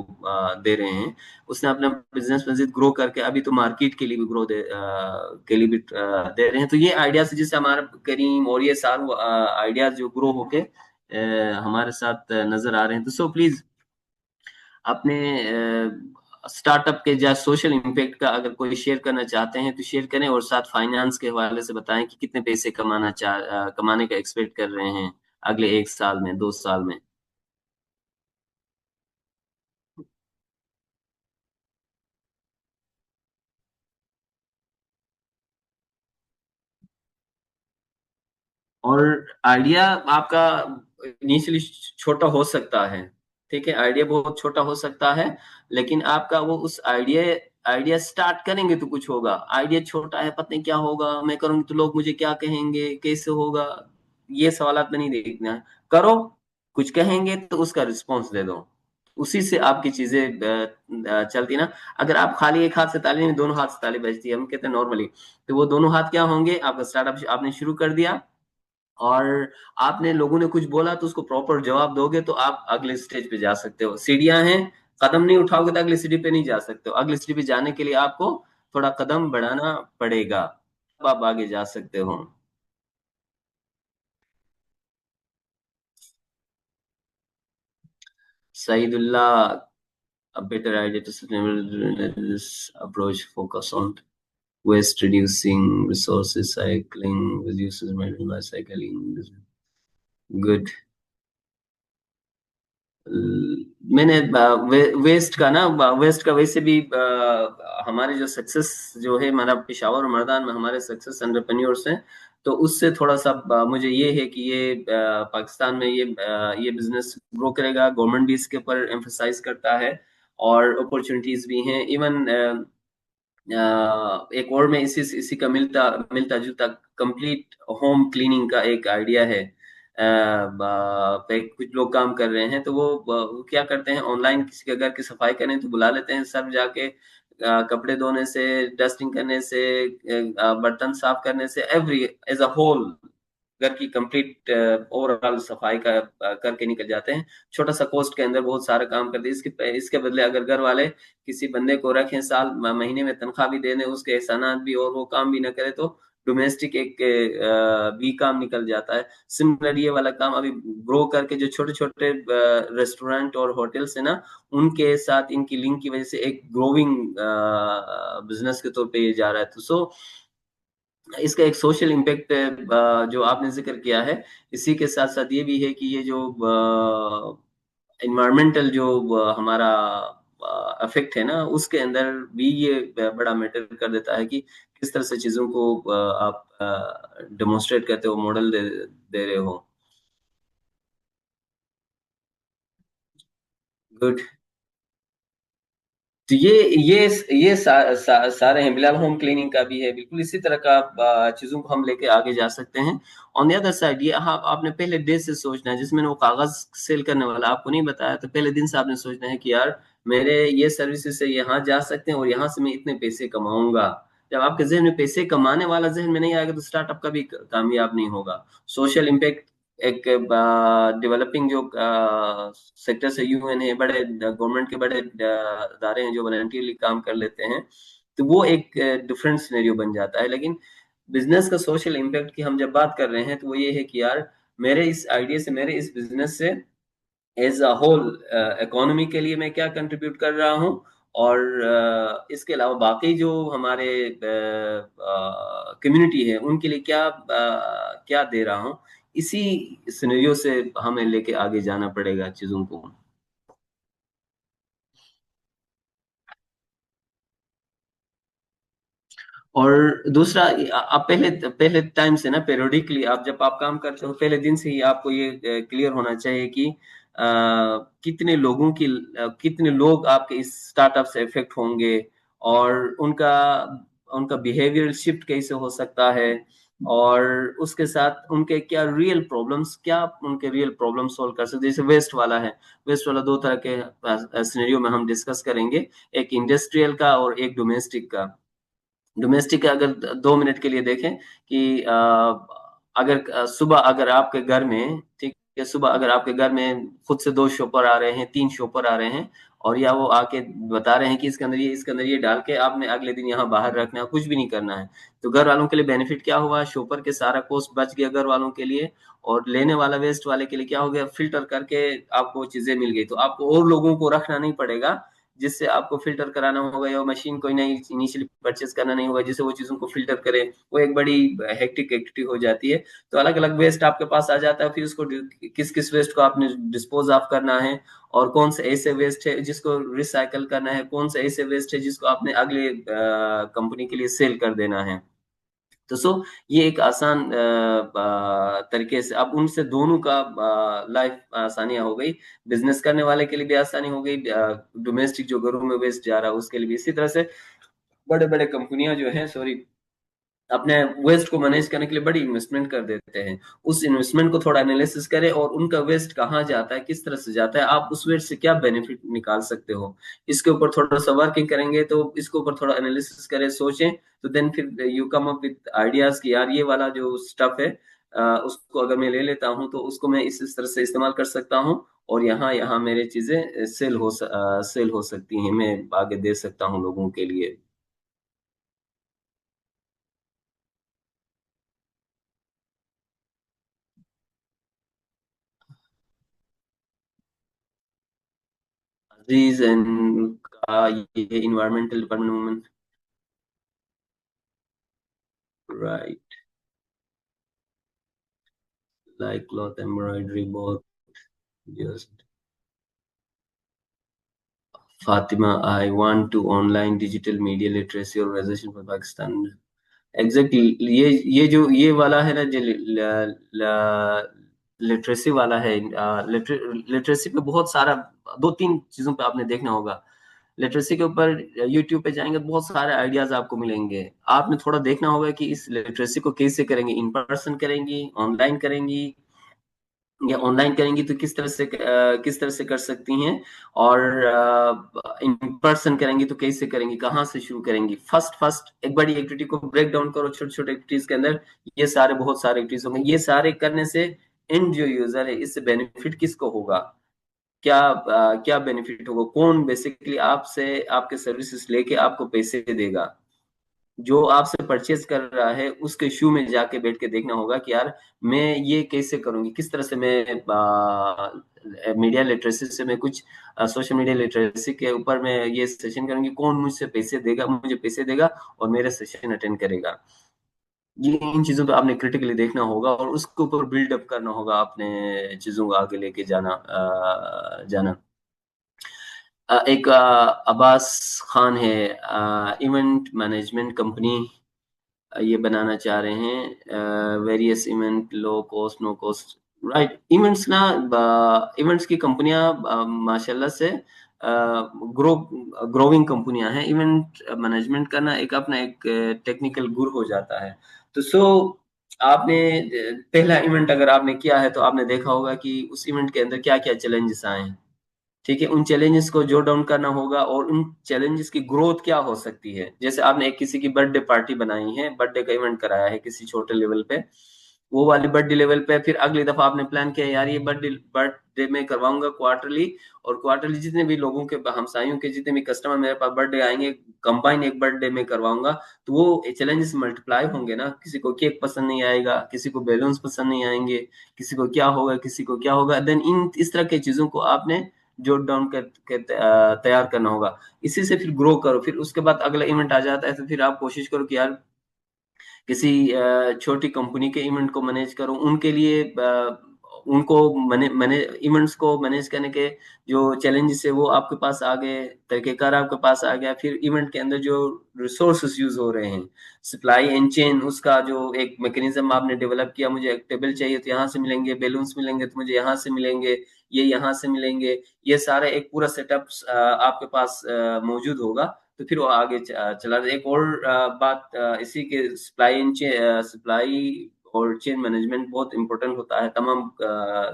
दे रहे हैं। उसने अपना बिजनेस मजीद ग्रो करके अभी तो मार्केट के लिए भी ग्रो के लिए भी दे रहे हैं। तो ये आइडिया से जिससे हमारा करीम और ये सारे आइडियाज जो ग्रो होके हमारे साथ नजर आ रहे हैं। तो सो प्लीज अपने स्टार्टअप के या सोशल इम्पैक्ट का अगर कोई शेयर करना चाहते हैं तो शेयर करें, और साथ फाइनेंस के हवाले से बताएं कि कितने पैसे कमाने का एक्सपेक्ट कर रहे हैं अगले 1 साल में, 2 साल में। और आइडिया आपका इनिशियली छोटा हो सकता है, ठीक है, आइडिया बहुत छोटा हो सकता है, लेकिन आपका वो उस आइडिया आइडिया स्टार्ट करेंगे तो कुछ होगा। आइडिया छोटा है, पता नहीं क्या होगा, मैं करूंगी तो लोग मुझे क्या कहेंगे, कैसे होगा, ये सवालात में नहीं देखना है। करो, कुछ कहेंगे तो उसका रिस्पॉन्स दे दो, उसी से आपकी चीजें चलती ना। अगर आप खाली एक हाथ से ताली नहीं, दोनों हाथ से ताली बजती है, हम कहते हैं नॉर्मली, तो वो दोनों हाथ क्या होंगे? आपका स्टार्टअप आपने शुरू कर दिया और आपने, लोगों ने कुछ बोला तो उसको प्रॉपर जवाब दोगे तो आप अगले स्टेज पे जा सकते हो। सीढ़ियां हैं, कदम नहीं उठाओगे तो अगली सीढ़ी पे नहीं जा सकते हो। अगली सीढ़ी पे जाने के लिए आपको थोड़ा कदम बढ़ाना पड़ेगा, तब आप आगे जा सकते हो। Saidullah, a better idea to sustainable this approach focus on waste reducing, resources cycling, reduces material by cycling. Good. मैंने वेस्ट का ना, वेस्ट का वैसे भी हमारे जो सक्सेस जो है, हमारा पेशावर और मर्दान में हमारे सक्सेस एंटरप्रेन्योर्स हैं, तो उससे थोड़ा सा मुझे ये है कि ये पाकिस्तान में ये बिजनेस ग्रो करेगा। गवर्नमेंट भी इसके ऊपर एम्फसाइज करता है और अपॉर्चुनिटीज भी हैं। इवन एक और में इसी का मिलता मिलता जुलता कंप्लीट होम क्लीनिंग का एक आइडिया है। पे कुछ लोग काम कर रहे हैं, तो वो क्या करते हैं, ऑनलाइन किसी के घर की सफाई करें तो बुला लेते हैं, सब जाके कपड़े धोने से, डस्टिंग करने से, बर्तन साफ करने से, एवरी एज अ होल घर की कंप्लीट ओवरऑल सफाई का करके निकल जाते हैं। छोटा सा कॉस्ट के अंदर बहुत सारा काम करते हैं। इसके बदले अगर घर वाले किसी बंदे को रखें, साल महीने में तनख्वाह भी देने, उसके एहसानात भी, और वो काम भी ना करे, तो डोमेस्टिक एक भी काम निकल जाता है। सिमिलर ये वाला काम अभी ग्रो करके जो छोटे छोटे रेस्टोरेंट और होटल्स है ना, उनके साथ इनकी लिंक की वजह से एक ग्रोइंग बिजनेस के तौर पे ये जा रहा है। तो इसका एक सोशल इम्पैक्ट जो आपने जिक्र किया है, इसी के साथ साथ ये भी है कि ये जो इन्वायरमेंटल जो हमारा अफेक्ट है ना, उसके अंदर भी ये बड़ा मैटर कर देता है कि किस तरह से चीजों को आप डेमोन्स्ट्रेट करते हो, मॉडल दे रहे हो। गुड। तो सारे हैं। बिलाल होम क्लीनिंग का भी है, बिल्कुल इसी तरह का चीजों को हम लेके आगे जा सकते हैं। ऑन द अदर साइड ये, हाँ, आपने पहले डे से सोचना है, जिसमें वो कागज सेल करने वाला आपको नहीं बताया, तो पहले दिन से आपने सोचना है कि यार मेरे ये सर्विसेज से यहाँ जा सकते हैं और यहाँ से मैं इतने पैसे कमाऊंगा। जब आपके जहन में पैसे कमाने वाला जहन में नहीं आएगा तो स्टार्टअप का भी कामयाब नहीं होगा। सोशल इम्पैक्ट एक डेवलपिंग जो सेक्टर से यूएन है, बड़े गवर्नमेंट के बड़े अदारे हैं जो वॉलंटियरली काम कर लेते हैं, तो वो एक डिफरेंट सिनेरियो बन जाता है। लेकिन बिजनेस का सोशल इम्पैक्ट की हम जब बात कर रहे हैं, तो वो ये है कि यार मेरे इस आइडिया से, मेरे इस बिजनेस से एज अ होल इकोनॉमी के लिए मैं क्या कंट्रीब्यूट कर रहा हूँ, और इसके अलावा बाकी जो हमारे कम्युनिटी है उनके लिए क्या दे रहा हूँ। इसी सिनेरियो से हमें लेके आगे जाना पड़ेगा चीजों को। और दूसरा, आप पहले पहले टाइम से ना, पेरियोडिकली आप जब आप काम करते हो, पहले दिन से ही आपको ये क्लियर होना चाहिए कि कितने लोग आपके इस स्टार्टअप से इफेक्ट होंगे, और उनका उनका बिहेवियर शिफ्ट कैसे हो सकता है, और उसके साथ क्या उनके रियल प्रॉब्लम सॉल्व कर सकते हैं। जैसे वेस्ट वाला है, वेस्ट वाला दो तरह के सिनेरियो में हम डिस्कस करेंगे, एक इंडस्ट्रियल का और एक डोमेस्टिक का। डोमेस्टिक अगर 2 मिनट के लिए देखें कि अगर सुबह अगर आपके घर में, ठीक है, सुबह अगर आपके घर में खुद से 2 शॉपर आ रहे हैं, 3 शॉपर आ रहे हैं, और या वो आके बता रहे हैं कि इसके अंदर ये डाल के आपने अगले दिन यहाँ बाहर रखना है, कुछ भी नहीं करना है, तो घर वालों के लिए बेनिफिट क्या हुआ? शॉपर के सारा कॉस्ट बच गया घर वालों के लिए, और लेने वाला वेस्ट वाले के लिए क्या हो गया? फिल्टर करके आपको चीजें मिल गई, तो आपको और लोगों को रखना नहीं पड़ेगा। जिससे आपको फिल्टर कराना होगा, या मशीन कोई नई इनिशियली परचेज करना नहीं होगा जिससे वो चीजों को फिल्टर करे, वो एक बड़ी हेक्टिक एक्टिविटी हो जाती है। तो अलग अलग वेस्ट आपके पास आ जाता है, फिर उसको किस किस वेस्ट को आपने डिस्पोज ऑफ करना है, और कौन से ऐसे वेस्ट है जिसको रिसाइकल करना है, कौन से ऐसे वेस्ट है जिसको आपने अगले कंपनी के लिए सेल कर देना है। तो ये एक आसान तरीके से अब उनसे दोनों का लाइफ आसानियां हो गई, बिजनेस करने वाले के लिए भी आसानी हो गई, डोमेस्टिक जो घरों में वेस्ट जा रहा है उसके लिए भी। इसी तरह से बड़े बड़े कंपनियां जो हैं, सॉरी, अपने वेस्ट को मैनेज करने के लिए बड़ी इन्वेस्टमेंट कर देते हैं। उस इन्वेस्टमेंट को थोड़ा एनालिसिस करें, और उनका वेस्ट कहाँ जाता है, किस तरह से जाता है, आप उस वेस्ट से क्या बेनिफिट निकाल सकते हो, इसके ऊपर थोड़ा सा वर्किंग करेंगे, तो इसके ऊपर थोड़ा एनालिसिस करें, सोचें, तो देन फिर you come up with ideas कि यार ये वाला जो स्टफ है उसको अगर मैं ले लेता हूँ तो उसको मैं इस तरह से इस्तेमाल कर सकता हूँ, और यहाँ यहाँ मेरे चीजें सेल हो सकती हैं, मैं आगे दे सकता हूँ लोगों के लिए। अजीज एंड का ये environmental department, right, like cloth embroidery, बहुत just Fatima, I want to online digital media literacy organisation for Pakistan. Exactly, ये वाला है ना, जो लिटरेसी वाला है, लिटरेसी पे बहुत सारा, दो तीन चीजों पे आपने देखना होगा। लिटरेसी के ऊपर यूट्यूब पे जाएंगे तो बहुत सारे आइडियाज आपको मिलेंगे। आपने थोड़ा देखना होगा कि इस लिटरेसी को कैसे करेंगे, इन पर्सन करेंगी, ऑनलाइन करेंगी, या ऑनलाइन करेंगी तो किस तरह से कर सकती हैं, और इन पर्सन करेंगी तो कैसे करेंगी, कहाँ से शुरू करेंगी। फर्स्ट फर्स्ट एक बड़ी एक्टिविटी को ब्रेक डाउन करो छोटे छोटे एक्टिविटीज के अंदर, ये सारे बहुत सारे एक्टिविटीज होंगे, ये सारे करने से एंड जो यूजर है इससे बेनिफिट किसको होगा, क्या बेनिफिट होगा, कौन बेसिकली आपसे आपके सर्विसेज लेके आपको पैसे देगा, जो आपसे परचेज कर रहा है उसके शू में जाके बैठ के देखना होगा कि यार मैं ये कैसे करूंगी, किस तरह से मैं मीडिया लिटरेसी से मैं कुछ सोशल मीडिया लिटरेसी के ऊपर मैं ये सेशन करूंगी, कौन मुझसे पैसे देगा, मुझे पैसे देगा और मेरा सेशन अटेंड करेगा। ये इन चीजों पे आपने क्रिटिकली देखना होगा, और उसके ऊपर बिल्डअप करना होगा, आपने चीजों को आगे लेके जाना। एक अब्बास खान है, इवेंट मैनेजमेंट कंपनी ये बनाना चाह रहे हैं, various event, low cost, no cost, right. Events ना, इवेंट्स की कंपनियां माशाल्लाह से ग्रोविंग कंपनियां हैं। इवेंट मैनेजमेंट करना एक अपना एक टेक्निकल गुर हो जाता है। तो आपने पहला इवेंट अगर आपने किया है तो आपने देखा होगा कि उस इवेंट के अंदर क्या क्या चैलेंजेस आए हैं, ठीक है, उन चैलेंजेस को जो डाउन करना होगा, और उन चैलेंजेस की ग्रोथ क्या हो सकती है। जैसे आपने एक किसी की बर्थडे पार्टी बनाई है, बर्थडे का इवेंट कराया है किसी छोटे लेवल पे, वो वाली बर्थडे लेवल पे फिर अगली दफा आपने प्लान किया यार ये बर्थडे बर्थडे में करवाऊंगा क्वार्टरली, और क्वार्टरली जितने भी लोगों के हमसायों के जितने भी कस्टमर मेरे पास बर्थडे आएंगे कंबाइन एक बर्थडे में करवाऊंगा। तो वो चैलेंजेस मल्टीप्लाई होंगे ना, किसी को केक पसंद नहीं आएगा, किसी को बैलून्स पसंद नहीं आएंगे, किसी को क्या होगा, किसी को क्या होगा, देन इन इस तरह की चीजों को आपने जोट डाउन कर तैयार करना होगा। इसी से फिर ग्रो करो, फिर उसके बाद अगला इवेंट आ जाता है तो फिर आप कोशिश करो कि यार किसी छोटी कंपनी के इवेंट को मैनेज करो, उनके लिए उनको मैंने मैंने इवेंट्स को मैनेज करने के जो चैलेंजेस है वो आपके पास आ गए, तरीकेकार आपके पास आ गया। फिर इवेंट के अंदर जो रिसोर्सेस यूज हो रहे हैं, सप्लाई एंड चेन, उसका जो एक मैकेनिज्म आपने डेवलप किया, मुझे एक टेबल चाहिए तो यहाँ से मिलेंगे, बैलून्स मिलेंगे तो मुझे यहाँ से मिलेंगे, ये यहाँ से मिलेंगे, ये सारा एक पूरा सेटअप आपके पास मौजूद होगा। तो फिर वो आगे चला। एक और बात, इसी के सप्लाई और चेन मैनेजमेंट बहुत इंपॉर्टेंट होता है तमाम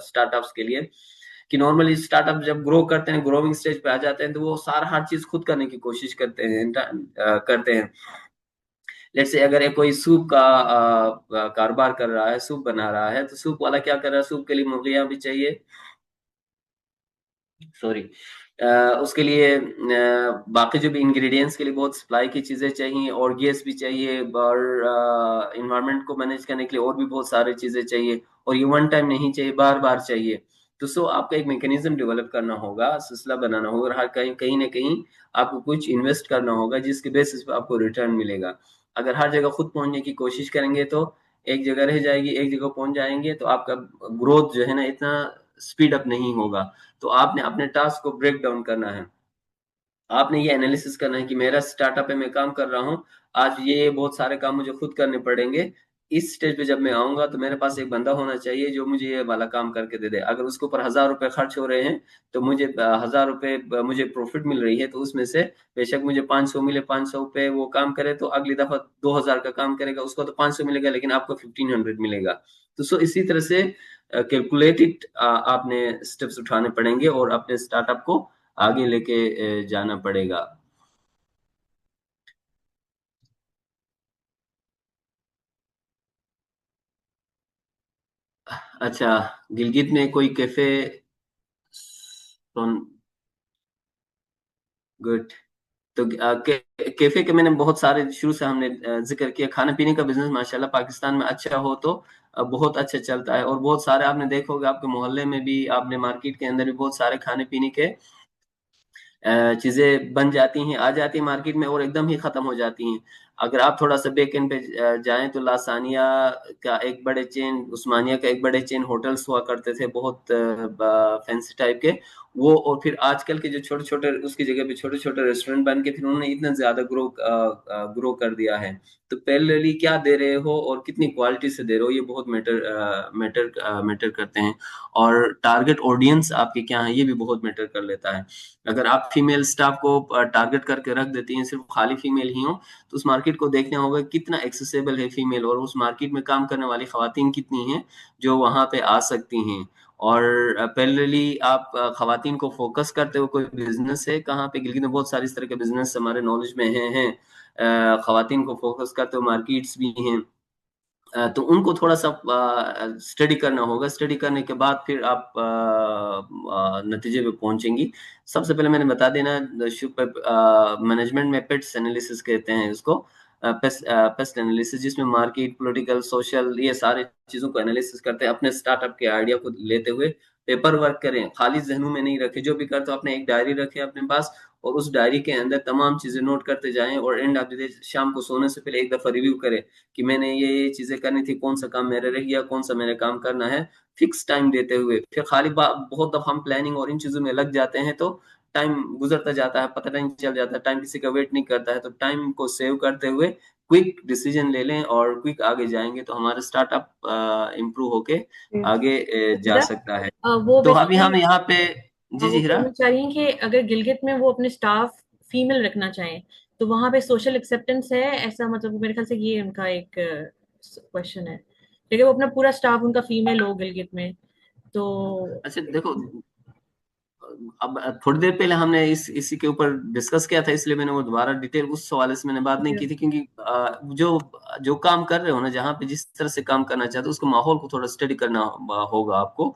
स्टार्टअप्स के लिए, कि नॉर्मली स्टार्टअप जब ग्रो करते हैं, ग्रोइंग स्टेज पे आ जाते हैं, तो वो सारा हर चीज खुद करने की कोशिश करते हैं। लेट्स से अगर एक कोई सूप का कारोबार कर रहा है, सूप बना रहा है, तो सूप वाला क्या कर रहा है, सूप के लिए मुर्गियां भी चाहिए, सॉरी, उसके लिए बाकी जो भी इंग्रेडिएंट्स के लिए बहुत सप्लाई की चीजें चाहिए, और गैस भी चाहिए, और इन्वायरमेंट को मैनेज करने के लिए और भी बहुत सारी चीजें चाहिए, और ये वन टाइम नहीं चाहिए, बार बार चाहिए। तो सो आपका एक मैकेनिज्म डेवलप करना होगा, सिलसिला बनाना होगा, और हर कहीं कहीं ना कहीं आपको कुछ इन्वेस्ट करना होगा जिसके बेसिस पे आपको रिटर्न मिलेगा। अगर हर जगह खुद पहुंचने की कोशिश करेंगे तो एक जगह रह जाएगी, एक जगह पहुंच जाएंगे तो आपका ग्रोथ जो है ना इतना स्पीड अप नहीं होगा। तो आपने अपने टास्क को ब्रेक डाउन करना है। आपने ये एनालिसिस करना है कि मेरा स्टार्टअप है, मैं काम कर रहा हूँ, आज ये बहुत सारे काम मुझे खुद करने पड़ेंगे। इस स्टेज पे जब मैं आऊंगा तो मेरे पास एक बंदा होना चाहिए जो मुझे ये वाला काम करके दे दे। अगर उसके ऊपर 1,000 रुपए खर्च हो रहे हैं तो मुझे 1,000 रुपए मुझे प्रॉफिट मिल रही है, तो उसमें से बेशक मुझे 500 मिले, 500 पे वो काम करे तो अगली दफा 2,000 का काम करेगा, उसको तो 500 मिलेगा लेकिन आपको 1,500 मिलेगा। तो सो इसी तरह से कैलकुलेटेड आपने स्टेप्स उठाने पड़ेंगे और अपने स्टार्टअप को आगे लेके जाना पड़ेगा। अच्छा, गिलगित में कोई कैफे? गुड। तो कैफे के मैंने बहुत सारे शुरू से हमने जिक्र किया। खाने पीने का बिजनेस माशाल्लाह पाकिस्तान में अच्छा हो तो बहुत अच्छा चलता है, और बहुत सारे आपने देखोगे आपके मोहल्ले में भी, आपने मार्केट के अंदर भी बहुत सारे खाने पीने के चीजें बन जाती हैं, आ जाती हैं मार्केट में और एकदम ही खत्म हो जाती हैं। अगर आप थोड़ा सा बैक एंड पे जाएं तो लासानिया का एक बड़े चेन, उस्मानिया का एक बड़े चेन होटल्स हुआ करते थे बहुत फैंसी टाइप के, वो और फिर आजकल के जो छोटे छोटे उसकी जगह पे छोटे छोटे रेस्टोरेंट बन के फिर उन्होंने इतना ज्यादा ग्रो कर दिया है। तो पैरेलली क्या दे रहे हो और कितनी क्वालिटी से दे रहे हो, ये बहुत मैटर करते हैं। और टारगेट ऑडियंस आपके क्या है ये भी बहुत मैटर कर लेता है। अगर आप फीमेल स्टाफ को टारगेट करके रख देती हैं, सिर्फ खाली फीमेल ही हो, तो उस मार्केट को देखना होगा कितना एक्सेसिबल है फीमेल, और उस मार्केट में काम करने वाली खवातीन कितनी हैं जो वहां पे आ सकती हैं। और पैरेलली आप खवातीन को फोकस करते हो कोई बिजनेस है कहाँ पे, गिलगित में बहुत सारे इस तरह के बिजनेस हमारे नॉलेज में हैं। खवातीन को फोकस करते हो मार्केट्स भी हैं। तो उनको थोड़ा सा स्टडी करना होगा। स्टडी करने के बाद फिर आप नतीजे पे पहुंचेंगी। सबसे पहले मैंने बता देना, मैनेजमेंट में पेट्स एनालिसिस कहते हैं इसको, पेस्ट एनालिसिस, जिसमें मार्केट, पॉलिटिकल, सोशल, ये सारे चीजों को एनालिसिस करते हैं अपने स्टार्टअप के आइडिया को लेते हुए। पेपर वर्क करें, खाली जहनों में नहीं रखे, जो भी करते हो अपने एक डायरी रखें अपने पास, और उस डायरी के अंदर तमाम चीजें नोट करते जाएं, और एंड ऑफ द डे शाम को सोने से पहले एक दफा रिव्यू करें कि मैंने ये चीजें करनी थी, कौन सा काम मेरे रह गया, कौन सा मैंने काम करना है, फिक्स टाइम देते हुए। फिर खाली बहुत दफा हम प्लानिंग और इन चीजों में लग जाते हैं तो टाइम गुजरता जाता है, पता नहीं चल जाता, टाइम किसी का वेट नहीं करता है। तो टाइम को सेव करते हुए क्विक डिसीजन ले लें और क्विक आगे जाएंगे तो हमारा स्टार्टअप इम्प्रूव होके आगे जा हिरा, सकता है। वो तो अभी बेसिकली हम यहाँ पे, जी वो जी हीरा। कहना चाह रही हैं कि अगर गिलगित में वो अपने स्टाफ फीमेल रखना चाहें तो वहां पे सोशल एक्सेप्टेंस है ऐसा, मतलब मेरे ख्याल से ये उनका एक क्वेश्चन है, क्योंकि वो अपना पूरा स्टाफ उनका फीमेल हो गिलगित में तो। अच्छा देखो, अब थोड़ी देर पहले हमने इसी के ऊपर डिस्कस किया था, इसलिए मैंने वो दोबारा डिटेल उस हवाले से मैंने बात नहीं की थी, क्योंकि जो जो काम कर रहे हो ना, जहाँ पे जिस तरह से काम करना चाहते हो उसको माहौल को थोड़ा स्टडी करना होगा आपको।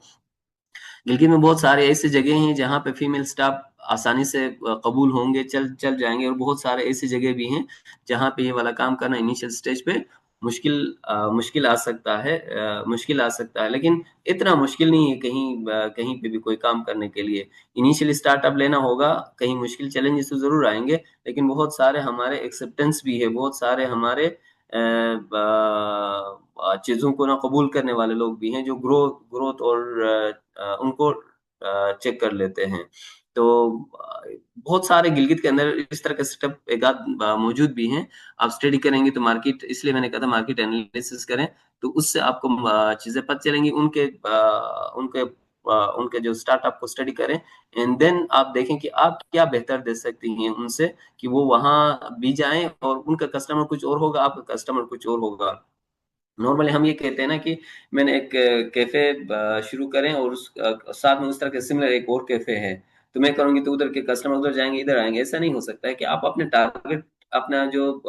गिलगित में बहुत सारे ऐसी जगह हैं जहाँ पे फीमेल स्टाफ आसानी से कबूल होंगे, चल चल जाएंगे, और बहुत सारे ऐसी जगह भी हैं जहाँ पे ये वाला काम करना इनिशियल स्टेज पे मुश्किल आ सकता है, मुश्किल आ सकता है, लेकिन इतना मुश्किल नहीं है कहीं पे भी कोई काम करने के लिए। इनिशियल स्टार्टअप लेना होगा, कहीं मुश्किल चैलेंजेस तो जरूर आएंगे, लेकिन बहुत सारे हमारे एक्सेप्टेंस भी है, बहुत सारे हमारे चीजों को ना कबूल करने वाले लोग भी हैं जो ग्रोथ और उनको चेक कर लेते हैं। तो बहुत सारे गिलगित के अंदर इस तरह के सेटअप एक आध मौजूद भी हैं। आप स्टडी करेंगे तो मार्केट, इसलिए मैंने कहा था मार्केट एनालिसिस करें, तो उससे आपको चीजें पता चलेंगी। उनके जो स्टार्टअप को स्टडी करें, एंड देन आप देखें कि आप क्या बेहतर दे सकती हैं उनसे, कि वो वहां भी जाएं, और उनका कस्टमर कुछ और होगा, आपका कस्टमर कुछ और होगा। नॉर्मली हम ये कहते हैं ना कि मैंने एक कैफे शुरू करें और साथ में उस तरह के सिमिलर एक और कैफे है, तो मैं करूंगी तो उधर के कस्टमर उधर जाएंगे इधर आएंगे, ऐसा नहीं हो सकता है। कि आप अपने टारगेट, अपना जो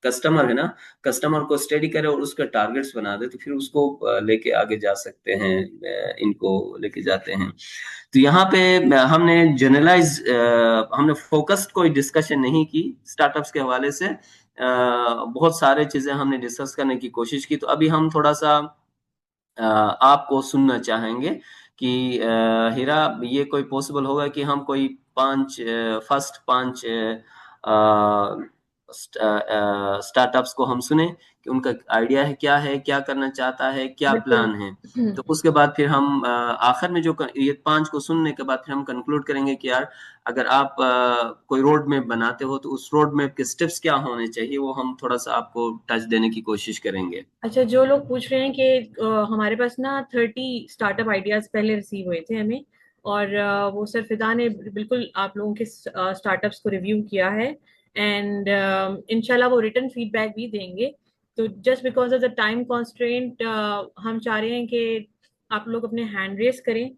कस्टमर है ना, कस्टमर को स्टडी करें और उसका टारगेट्स बना दे, तो फिर उसको लेके आगे जा सकते हैं, इनको लेके जाते हैं। तो यहाँ पे हमने जनरलाइज, हमने फोकस्ड कोई डिस्कशन नहीं की स्टार्टअप्स के हवाले से। बहुत सारे चीजें हमने डिस्कस करने की कोशिश की, तो अभी हम थोड़ा सा आपको सुनना चाहेंगे कि हीरा, ये कोई पॉसिबल होगा कि हम कोई फर्स्ट पांच स्टार्टअप्स को हम सुने कि उनका आइडिया है, क्या करना चाहता है, क्या बिल्कुल। प्लान है। तो उसके बाद फिर हम आखिर में ये पांच को सुनने के बाद फिर हम कंक्लूड करेंगे कि यार, अगर आप कोई रोड मैप बनाते हो तो उस रोड मैप के स्टेप्स क्या होने चाहिए, वो हम थोड़ा सा आपको टच देने की कोशिश करेंगे। अच्छा, जो लोग पूछ रहे हैं कि हमारे पास ना 30 स्टार्टअप आइडियाज पहले रिसीव हुए थे हमें, और वो सर फिदा ने बिल्कुल आप लोगों के स्टार्टअप्स को रिव्यू किया है, एंड इंशाल्लाह वो रिटर्न फीडबैक भी देंगे। तो just because of the time constraint हम चाह रहे हैं कि आप लोग अपने हैंड रेस करें।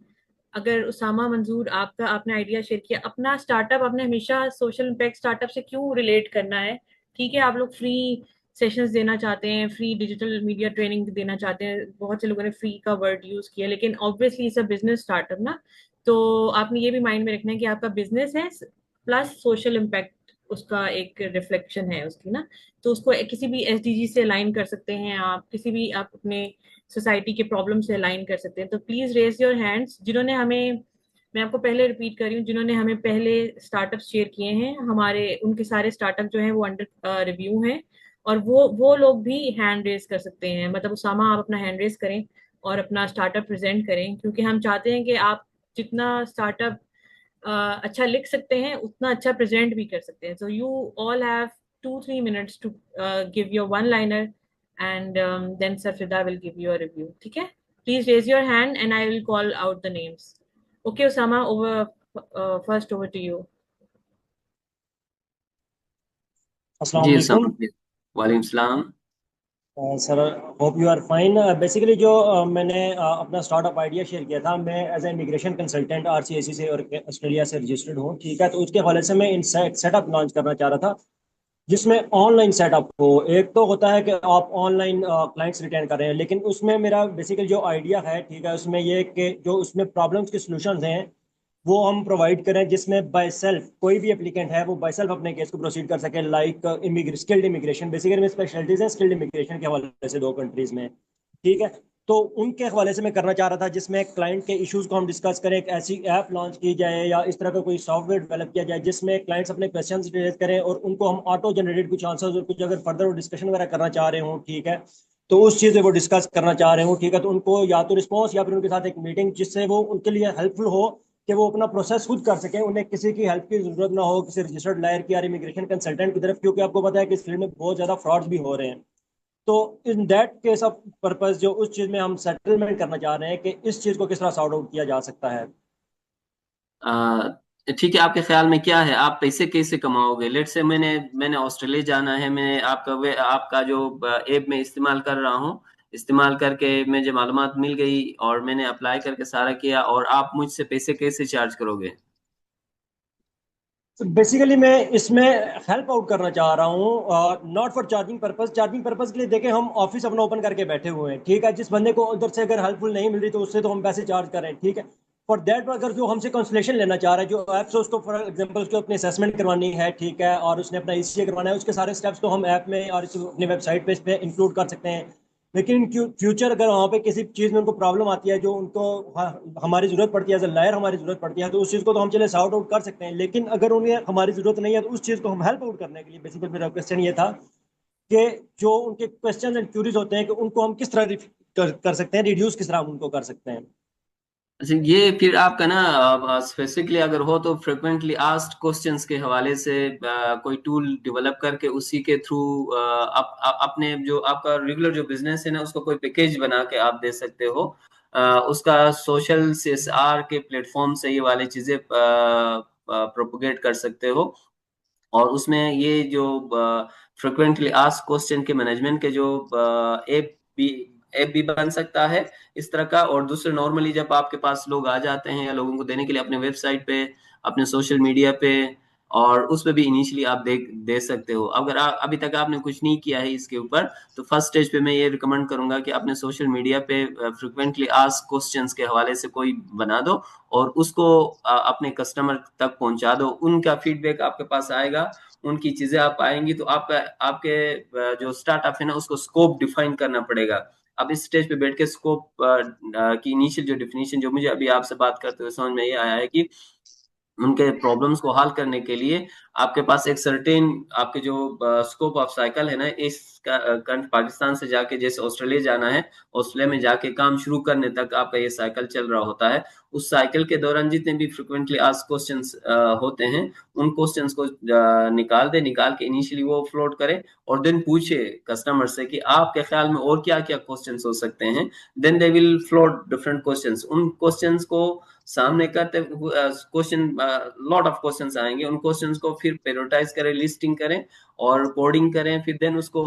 अगर उसामा मंजूर, आपका आपने आइडिया शेयर किया, अपना स्टार्टअप आपने हमेशा सोशल इम्पैक्ट स्टार्टअप से क्यों रिलेट करना है? ठीक है, आप लोग फ्री सेशंस देना चाहते हैं, फ्री डिजिटल मीडिया ट्रेनिंग देना चाहते हैं, बहुत से लोगों ने फ्री का वर्ड यूज किया, लेकिन obviously it's a business startup ना। तो आपने ये भी माइंड में रखना है कि आपका बिजनेस है प्लस सोशल इम्पैक्ट उसका एक रिफ्लेक्शन है उसकी ना। तो उसको किसी भी एसडीजी से अलाइन कर सकते हैं आप, किसी भी आप अपने सोसाइटी के प्रॉब्लम से अलाइन कर सकते हैं। तो प्लीज रेज योर हैंड्स जिन्होंने हमें, मैं आपको पहले रिपीट कर रही हूँ, जिन्होंने हमें पहले स्टार्टअप शेयर किए हैं हमारे, उनके सारे स्टार्टअप जो हैं वो अंडर रिव्यू हैं। और वो लोग भी हैंड रेस कर सकते हैं, मतलब उसामा आप अपना हैंड रेस करें और अपना स्टार्टअप प्रेजेंट करें, क्योंकि हम चाहते हैं कि आप जितना स्टार्टअप अच्छा लिख सकते हैं उतना अच्छा प्रेजेंट भी कर सकते हैं। So you all have 2-3 minutes to give your one liner, and then sir will give you a review. ठीक है, please raise your hand and I will call out the names. Okay Usama, over, first over to you. जी अस्सलाम वालेकुम। वालेकुम सलाम। Sir, hope you are fine. Basically जो मैंने अपना स्टार्टअप आइडिया शेयर किया था, मैं as a immigration consultant RCAC से और ऑस्ट्रेलिया से रजिस्टर्ड हूँ, ठीक है। तो उसके हवाले से मैं इन सेटअप लॉन्च करना चाह रहा था जिसमें ऑनलाइन सेटअप हो। एक तो होता है कि आप ऑनलाइन क्लाइंट्स रिटेन कर रहे हैं, लेकिन उसमें मेरा बेसिकली जो आइडिया है, ठीक है, उसमें ये कि जो उसमें प्रॉब्लम्स के सॉल्यूशंस हैं वो हम प्रोवाइड करें, जिसमें बाय सेल्फ कोई भी एप्लीकेंट है वो बाय सेल्फ अपने केस को प्रोसीड कर सके, लाइक स्किल्ड इमिग्रेशन। बेसिकली में स्पेशलिटीज है स्किल्ड इमिग्रेशन के हवाले से दो कंट्रीज में, ठीक है। तो उनके हवाले से मैं करना चाह रहा था जिसमें क्लाइंट के इश्यूज को हम डिस्कस करें, एक ऐसी ऐप लॉन्च की जाए या इस तरह का कोई सॉफ्टवेयर डेवलप किया जाए जिसमें क्लाइंट्स अपने क्वेश्चंस रेज करें और उनको हम ऑटो जनरेटेड कुछ आंसर्स और कुछ अगर फर्दर डिस्कशन वगैरह करना चाह रहे हो, ठीक है, तो उस चीज़ में वो डिस्कस करना चाह रहे हो, ठीक है। तो उनको या तो रिस्पॉन्स या फिर उनके साथ एक मीटिंग जिससे वो उनके लिए हेल्पफुल हो कि वो अपना प्रोसेस खुद कर सकें, उन्हें किसी की हेल्प की जरूरत ना हो, किसी रजिस्टर्ड लायर की या इमिग्रेशन कंसल्टेंट की तरफ, क्योंकि आपको पता है कि इस फील्ड में बहुत ज़्यादा फ्रॉड्स भी हो रहे हैं। तो in that case of purpose जो उस चीज में हम सेटलमेंट करना चाह रहे हैं कि इस चीज को किस तरह सॉर्ट आउट किया जा सकता है। ठीक है, आपके ख्याल में क्या है, आप पैसे कैसे कमाओगे? लेट से मैंने मैंने ऑस्ट्रेलिया जाना है, मैं आपका जो ऐप में इस्तेमाल कर रहा हूँ, इस्तेमाल करके मुझे मालूमात मिल गई और मैंने अप्लाई करके सारा किया, और आप मुझसे पैसे कैसे चार्ज करोगे? बेसिकली मैं इसमें हेल्प आउट करना चाह रहा हूँ, not for charging purpose. Charging purpose के लिए देखें, हम ऑफिस अपना ओपन करके बैठे हुए हैं, ठीक है। जिस बंदे को उधर से अगर हेल्पफुल नहीं मिल रही तो उससे तो हम पैसे चार्ज कर रहे हैं, ठीक है। फॉर दैट अगर जो हमसे कंसल्टेशन लेना चाह रहा है, जो ऐप से उसको फॉर एग्जांपल उसको अपनी असेसमेंट करवानी है, ठीक है, और उसने अपना ईसीए करवाना है, उसके सारे स्टेप्स तो हम ऐप में और अपनी वेबसाइट पे इस पे इंक्लूड कर सकते हैं। लेकिन फ्यूचर अगर वहाँ पे किसी चीज़ में उनको प्रॉब्लम आती है जो उनको हमारी ज़रूरत पड़ती है, एज अ लायर हमारी ज़रूरत पड़ती है, तो उस चीज़ को तो हम चले सॉर्ट आउट कर सकते हैं। लेकिन अगर उन्हें हमारी ज़रूरत नहीं है तो उस चीज़ को हम हेल्प आउट करने के लिए, बेसिकली मेरा क्वेश्चन ये था कि जो उनके क्वेश्चन एंड क्यूरीज होते हैं कि उनको हम किस तरह कर सकते हैं, रिड्यूस किस तरह हम उनको कर सकते हैं। अच्छा, ये फिर आपका ना स्पेसिफिकली अगर हो तो फ्रिक्वेंटली आस्क्ड क्वेश्चंस के हवाले से कोई टूल डेवलप करके उसी के थ्रू अपने जो आपका रेगुलर जो बिजनेस है ना, उसको कोई पैकेज बना के आप दे सकते हो। उसका सोशल सीएसआर के प्लेटफॉर्म से ये वाली चीजें प्रोपोगेट कर सकते हो। और उसमें ये जो फ्रिक्वेंटली आस्क क्वेश्चन के मैनेजमेंट के जो ऐप भी ऐप भी बन सकता है इस तरह का। और दूसरे, नॉर्मली जब आपके पास लोग आ जाते हैं या लोगों को देने के लिए, अपने वेबसाइट पे, अपने सोशल मीडिया पे, और उस पे भी इनिशियली आप दे सकते हो। अगर अभी तक आपने कुछ नहीं किया है इसके ऊपर, तो फर्स्ट स्टेज पे मैं ये रिकमेंड करूंगा कि अपने सोशल मीडिया पे फ्रिक्वेंटली आस्क क्वेश्चंस के हवाले से कोई बना दो, और उसको अपने कस्टमर तक पहुंचा दो। उनका फीडबैक आपके पास आएगा, उनकी चीजें आप पाएंगी, तो आपका आपके जो स्टार्टअप है ना, उसको स्कोप डिफाइन करना पड़ेगा अब इस स्टेज पे बैठ के स्कोप की इनिशियल जो डिफिनीशन जो मुझे अभी आपसे बात करते हुए समझ में ये आया है कि उनके प्रॉब्लम्स को हल करने के लिए आपके पास एक सर्टेन आपके जो स्कोप ऑफ साइकिल है ना, इस पाकिस्तान से जाके जैसे ऑस्ट्रेलिया जाना है, ऑस्ट्रेलिया में जाके काम शुरू करने तक आपका ये साइकिल चल रहा होता है। उस साइकिल के दौरान जितने भी फ्रिक्वेंटली आस्क्ड क्वेश्चंस होते हैं, उन क्वेश्चंस को निकाल के इनिशियली वो फ्लोट करे और देन पूछे कस्टमर से कि आपके ख्याल में और क्या क्या क्वेश्चंस हो सकते हैं। Then they will float different questions. उन क्वेश्चंस को सामने करते क्वेश्चन, लॉट ऑफ क्वेश्चंस आएंगे, उन क्वेश्चंस को फिर प्रायोरिटाइज करें, लिस्टिंग करें और कोडिंग करें, फिर देन उसको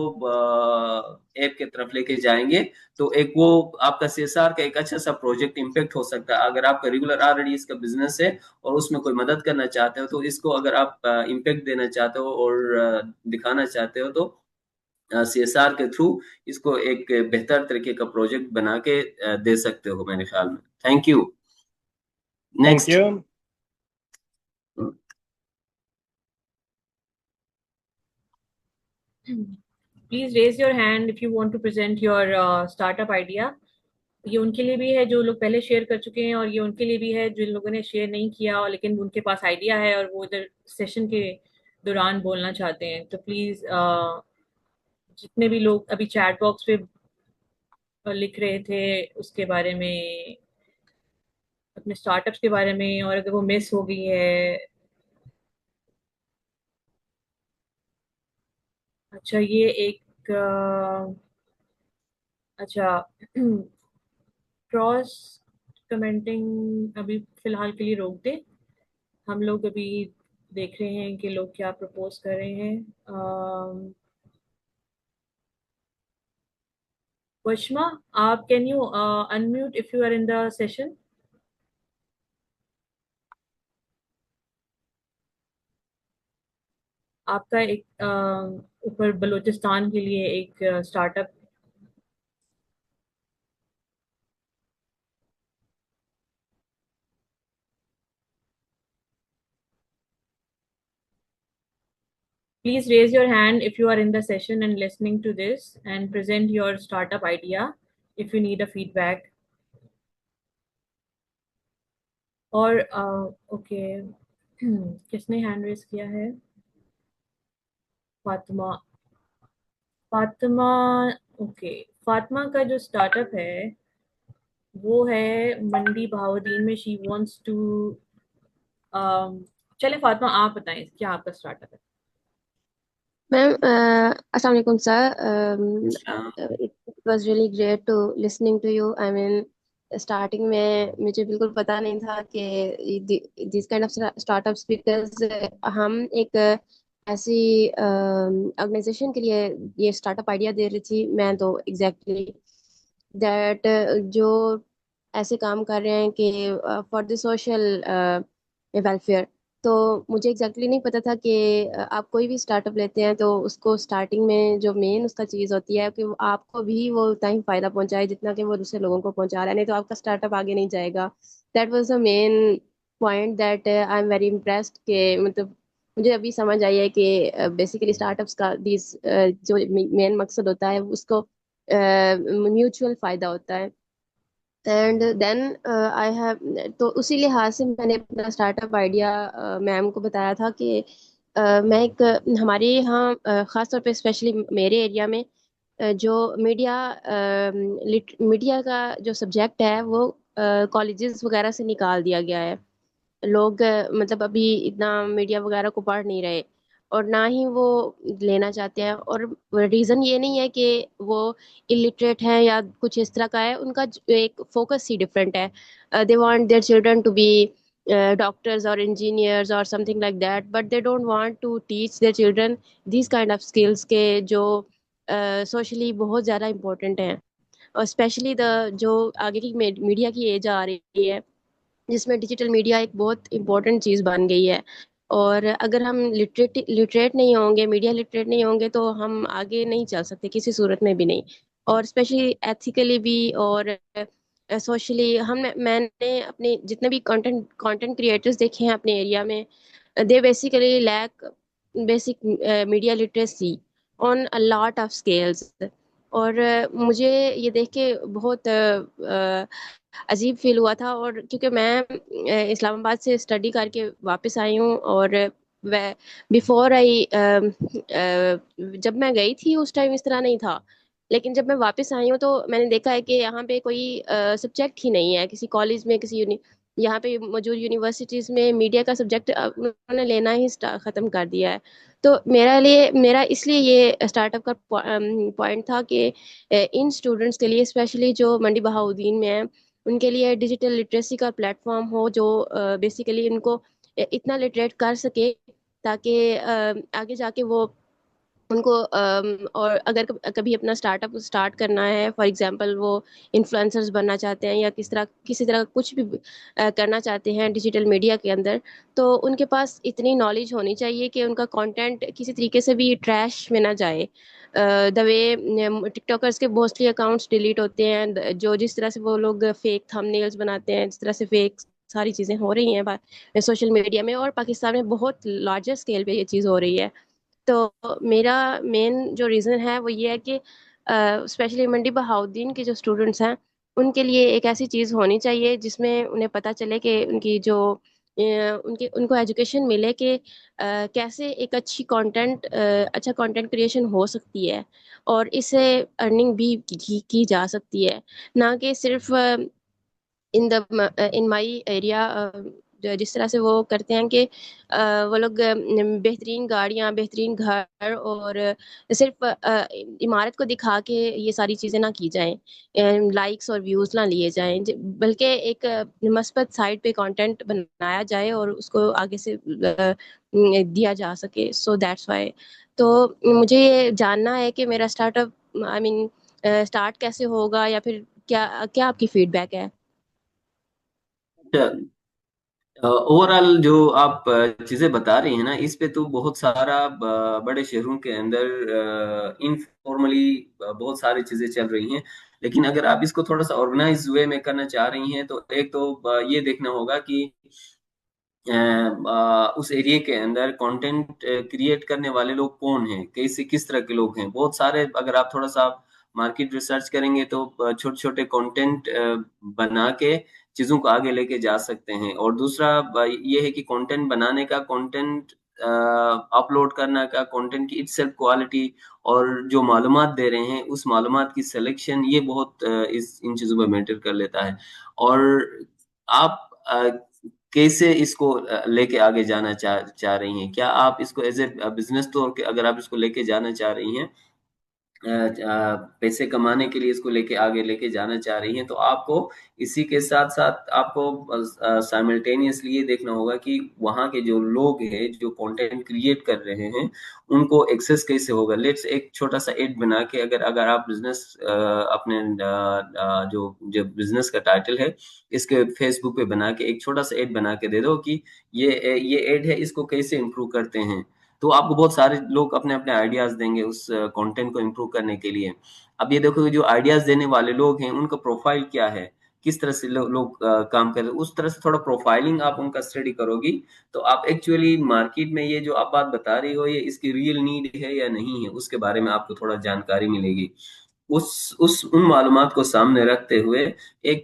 ऐप के तरफ लेके जाएंगे। तो एक वो आपका सीएसआर का एक अच्छा सा प्रोजेक्ट इम्पैक्ट हो सकता है। अगर आपका रेगुलर ऑलरेडी इसका बिजनेस है और उसमें कोई मदद करना चाहते हो, तो इसको अगर आप इम्पैक्ट देना चाहते हो और दिखाना चाहते हो, तो सीएसआर के थ्रू इसको एक बेहतर तरीके का प्रोजेक्ट बना के दे सकते हो मेरे ख्याल में। Thank you. Thank next. you. Please raise your hand if you want to present your startup idea. ये उनके लिए भी है जो लोग पहले शेयर कर चुके हैं, और ये उनके लिए भी है जिन लोगों ने शेयर नहीं किया और लेकिन उनके पास आइडिया है और वो इधर सेशन के दौरान बोलना चाहते हैं। तो प्लीज जितने भी लोग अभी चैट बॉक्स पे लिख रहे थे उसके बारे में, अपने स्टार्टअप्स के बारे में, और अगर वो मिस हो गई है। अच्छा, ये एक अच्छा क्रॉस कमेंटिंग अभी फिलहाल के लिए रोक दे। हम लोग अभी देख रहे हैं कि लोग क्या प्रपोज कर रहे हैं। वशमा, आप can you unmute if you are in the session. आपका एक ऊपर बलूचिस्तान के लिए एक startup. Please raise your hand if you are in the session and listening to this, and present your startup idea if you need a feedback. और okay, किसने hand raise किया है? फातिमा। फातिमा, ओके। फातिमा का जो स्टार्टअप है वो है मंडी बहाउद्दीन में। शी वांट्स टू, चले फातिमा आप बताएं क्या आपका स्टार्टअप है। मैम अस्सलाम वालेकुम sir. It was really great to listening to you. I mean starting में मुझे बिल्कुल पता नहीं था कि this kind of startups, because हम एक ऐसी ऑर्गेनाइजेशन के लिए ये स्टार्टअप आइडिया दे रही थी मैं, तो एग्जैक्टली दैट जो ऐसे काम कर रहे हैं कि फॉर द सोशल वेलफेयर। तो मुझे एग्जैक्टली नहीं पता था कि आप कोई भी स्टार्टअप लेते हैं तो उसको स्टार्टिंग में जो मेन उसका चीज़ होती है कि वो आपको भी वो उतना ही फायदा पहुंचाए जितना कि वो दूसरे लोगों को पहुंचा रहा है, नहीं तो आपका स्टार्टअप आगे नहीं जाएगा। That was the main point that I am very impressed के मतलब मुझे अभी समझ आई है कि बेसिकली स्टार्टअप्स का दिस जो मेन मकसद होता है उसको म्यूचुअल फायदा होता है। एंड देन आई हैव, तो उसी लिहाज से मैंने अपना स्टार्टअप आइडिया मैम को बताया था कि मैं एक हमारे यहाँ ख़ास तौर पे स्पेशली मेरे एरिया में जो मीडिया का जो सब्जेक्ट है वो कॉलेजेस वगैरह से निकाल दिया गया है। लोग मतलब अभी इतना मीडिया वगैरह को पढ़ नहीं रहे और ना ही वो लेना चाहते हैं। और रीज़न ये नहीं है कि वो इलिटरेट है या कुछ इस तरह का है, उनका एक फोकस ही डिफरेंट है। They want their children to be doctors और इंजीनियर्स और something like that, but they don't want to teach their children this kind of skills के जो सोशली बहुत ज़्यादा इंपॉर्टेंट हैं। और स्पेशली द जो आगे की मीडिया की एज आ रही है जिसमें डिजिटल मीडिया एक बहुत इम्पोर्टेंट चीज़ बन गई है। और अगर हम लिटरेट नहीं होंगे, मीडिया लिटरेट नहीं होंगे, तो हम आगे नहीं चल सकते किसी सूरत में भी नहीं, और स्पेशली एथिकली भी और सोशली। हम मैंने अपने जितने भी कंटेंट कंटेंट क्रिएटर्स देखे हैं अपने एरिया में, they basically lack basic media literacy on a lot of scales. और मुझे ये देख के बहुत अजीब फील हुआ था। और क्योंकि मैं इस्लामाबाद से स्टडी करके वापस आई हूँ, और वह बिफोर आई जब मैं गई थी उस टाइम इस तरह नहीं था। लेकिन जब मैं वापस आई हूँ तो मैंने देखा है कि यहाँ पे कोई सब्जेक्ट ही नहीं है किसी कॉलेज में, किसी यहाँ पे मौजूद यूनिवर्सिटीज में मीडिया का सब्जेक्ट उन्होंने लेना ही खत्म कर दिया है। तो मेरा इसलिए ये स्टार्टअप का पॉइंट था कि इन स्टूडेंट्स के लिए, स्पेशली जो मंडी बहाउद्दीन में है, उनके लिए डिजिटल लिटरेसी का प्लेटफॉर्म हो जो बेसिकली उनको इतना लिटरेट कर सके ताकि आगे जाके वो उनको और अगर कभी अपना स्टार्टअप स्टार्ट करना है, फॉर एग्जांपल वो इन्फ्लुएंसर्स बनना चाहते हैं या किसी तरह कुछ भी करना चाहते हैं डिजिटल मीडिया के अंदर, तो उनके पास इतनी नॉलेज होनी चाहिए कि उनका कंटेंट किसी तरीके से भी ट्रैश में ना जाए। द वे टिकटॉकर्स के मोस्टली अकाउंट्स डिलीट होते हैं, जो जिस तरह से वो लोग फेक थंबनेल्स बनाते हैं, जिस तरह से फेक सारी चीज़ें हो रही हैं सोशल मीडिया में, और पाकिस्तान में बहुत लार्जर स्केल पे ये चीज़ हो रही है। तो मेरा मेन जो रीज़न है वो ये है कि स्पेशली मंडी बहाउद्दीन के जो स्टूडेंट्स हैं उनके लिए एक ऐसी चीज़ होनी चाहिए जिसमें उन्हें पता चले कि उनकी जो उनके उनको एजुकेशन मिले कि कैसे एक अच्छा कंटेंट क्रिएशन हो सकती है, और इससे अर्निंग भी की जा सकती है। ना कि सिर्फ इन माई एरिया जिस तरह से वो करते हैं कि वो लोग बेहतरीन गाड़ियां, बेहतरीन घर, और सिर्फ इमारत को दिखा के ये सारी चीज़ें ना की जाएं, लाइक्स और व्यूज़ ना लिए जाएं, बल्कि एक मस्बत साइड पे कंटेंट बनाया जाए और उसको आगे से दिया जा सके। So that's why. तो मुझे ये जानना है कि मेरा स्टार्टअप, आई मीन, स्टार्ट कैसे होगा, या फिर क्या क्या आपकी फीडबैक है? ओवरऑल जो आप चीजें बता रही हैं ना, इस पे तो बहुत सारा बड़े शहरों के अंदर इनफॉर्मली बहुत सारी चीजें चल रही हैं। लेकिन अगर आप इसको थोड़ा सा ऑर्गेनाइज वे में करना चाह रही हैं तो एक तो ये देखना होगा कि उस एरिया के अंदर कंटेंट क्रिएट करने वाले लोग कौन हैं, कैसे किस तरह के लोग हैं। बहुत सारे, अगर आप थोड़ा सा मार्केट रिसर्च करेंगे तो छोटे छोटे कंटेंट बना के चीजों को आगे लेके जा सकते हैं। और दूसरा ये है कि कंटेंट बनाने का, कंटेंट अपलोड करना का, कंटेंट की इटसेल्फ क्वालिटी और जो मालूमात दे रहे हैं उस मालूमात की सिलेक्शन, ये बहुत इस इन चीजों पर मैटर कर लेता है। और आप कैसे इसको लेके आगे जाना चाह रही हैं? क्या आप इसको एज ए बिजनेस तौर के अगर आप इसको लेके जाना चाह रही हैं, पैसे कमाने के लिए इसको लेके आगे लेके जाना चाह रही हैं, तो आपको इसी के साथ साथ आपको साइमल्टेनियसली ये देखना होगा कि वहाँ के जो लोग हैं जो कंटेंट क्रिएट कर रहे हैं उनको एक्सेस कैसे होगा। लेट्स एक छोटा सा एड बना के, अगर अगर आप बिजनेस अपने जो जो बिजनेस का टाइटल है इसके फेसबुक पे बना के एक छोटा सा एड बना के दे दो कि ये एड है, इसको कैसे इम्प्रूव करते हैं, तो आपको बहुत सारे लोग अपने अपने आइडियाज देंगे उस कंटेंट को इम्प्रूव करने के लिए। अब ये देखो कि जो आइडियाज देने वाले लोग हैं उनका प्रोफाइल क्या है, किस तरह से लोग काम कर रहे हैं, उस तरह से थोड़ा प्रोफाइलिंग आप उनका स्टडी करोगी तो आप एक्चुअली मार्केट में ये जो आप बात बता रही हो ये इसकी रियल नीड है या नहीं है उसके बारे में आपको थोड़ा जानकारी मिलेगी। उस उन मालूमात को सामने रखते हुए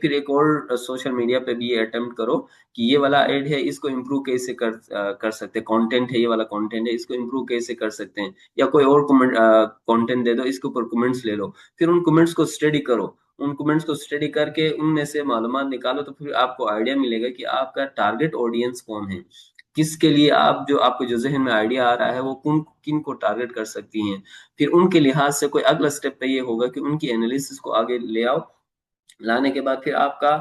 फिर एक और सोशल मीडिया पे भी ये अटेम्प्ट करो कि ये वाला एड है, इसको इम्प्रूव कैसे कर सकते हैं, कंटेंट है, ये वाला कंटेंट है, इसको इम्प्रूव कैसे कर सकते हैं। या कोई और कंटेंट दे दो, इसके ऊपर कमेंट्स ले लो, फिर उन कमेंट्स को स्टडी करो। उन कमेंट्स को स्टडी करके उनमें से मालूमात निकालो तो फिर आपको आइडिया मिलेगा कि आपका टारगेट ऑडियंस कौन है, किसके लिए आप जो आपको जो जहन में आइडिया आ रहा है वो कौन किन को टारगेट कर सकती हैं। फिर उनके लिहाज से कोई अगला स्टेप पे ये होगा कि उनकी एनालिसिस को आगे ले आओ। लाने के बाद फिर आपका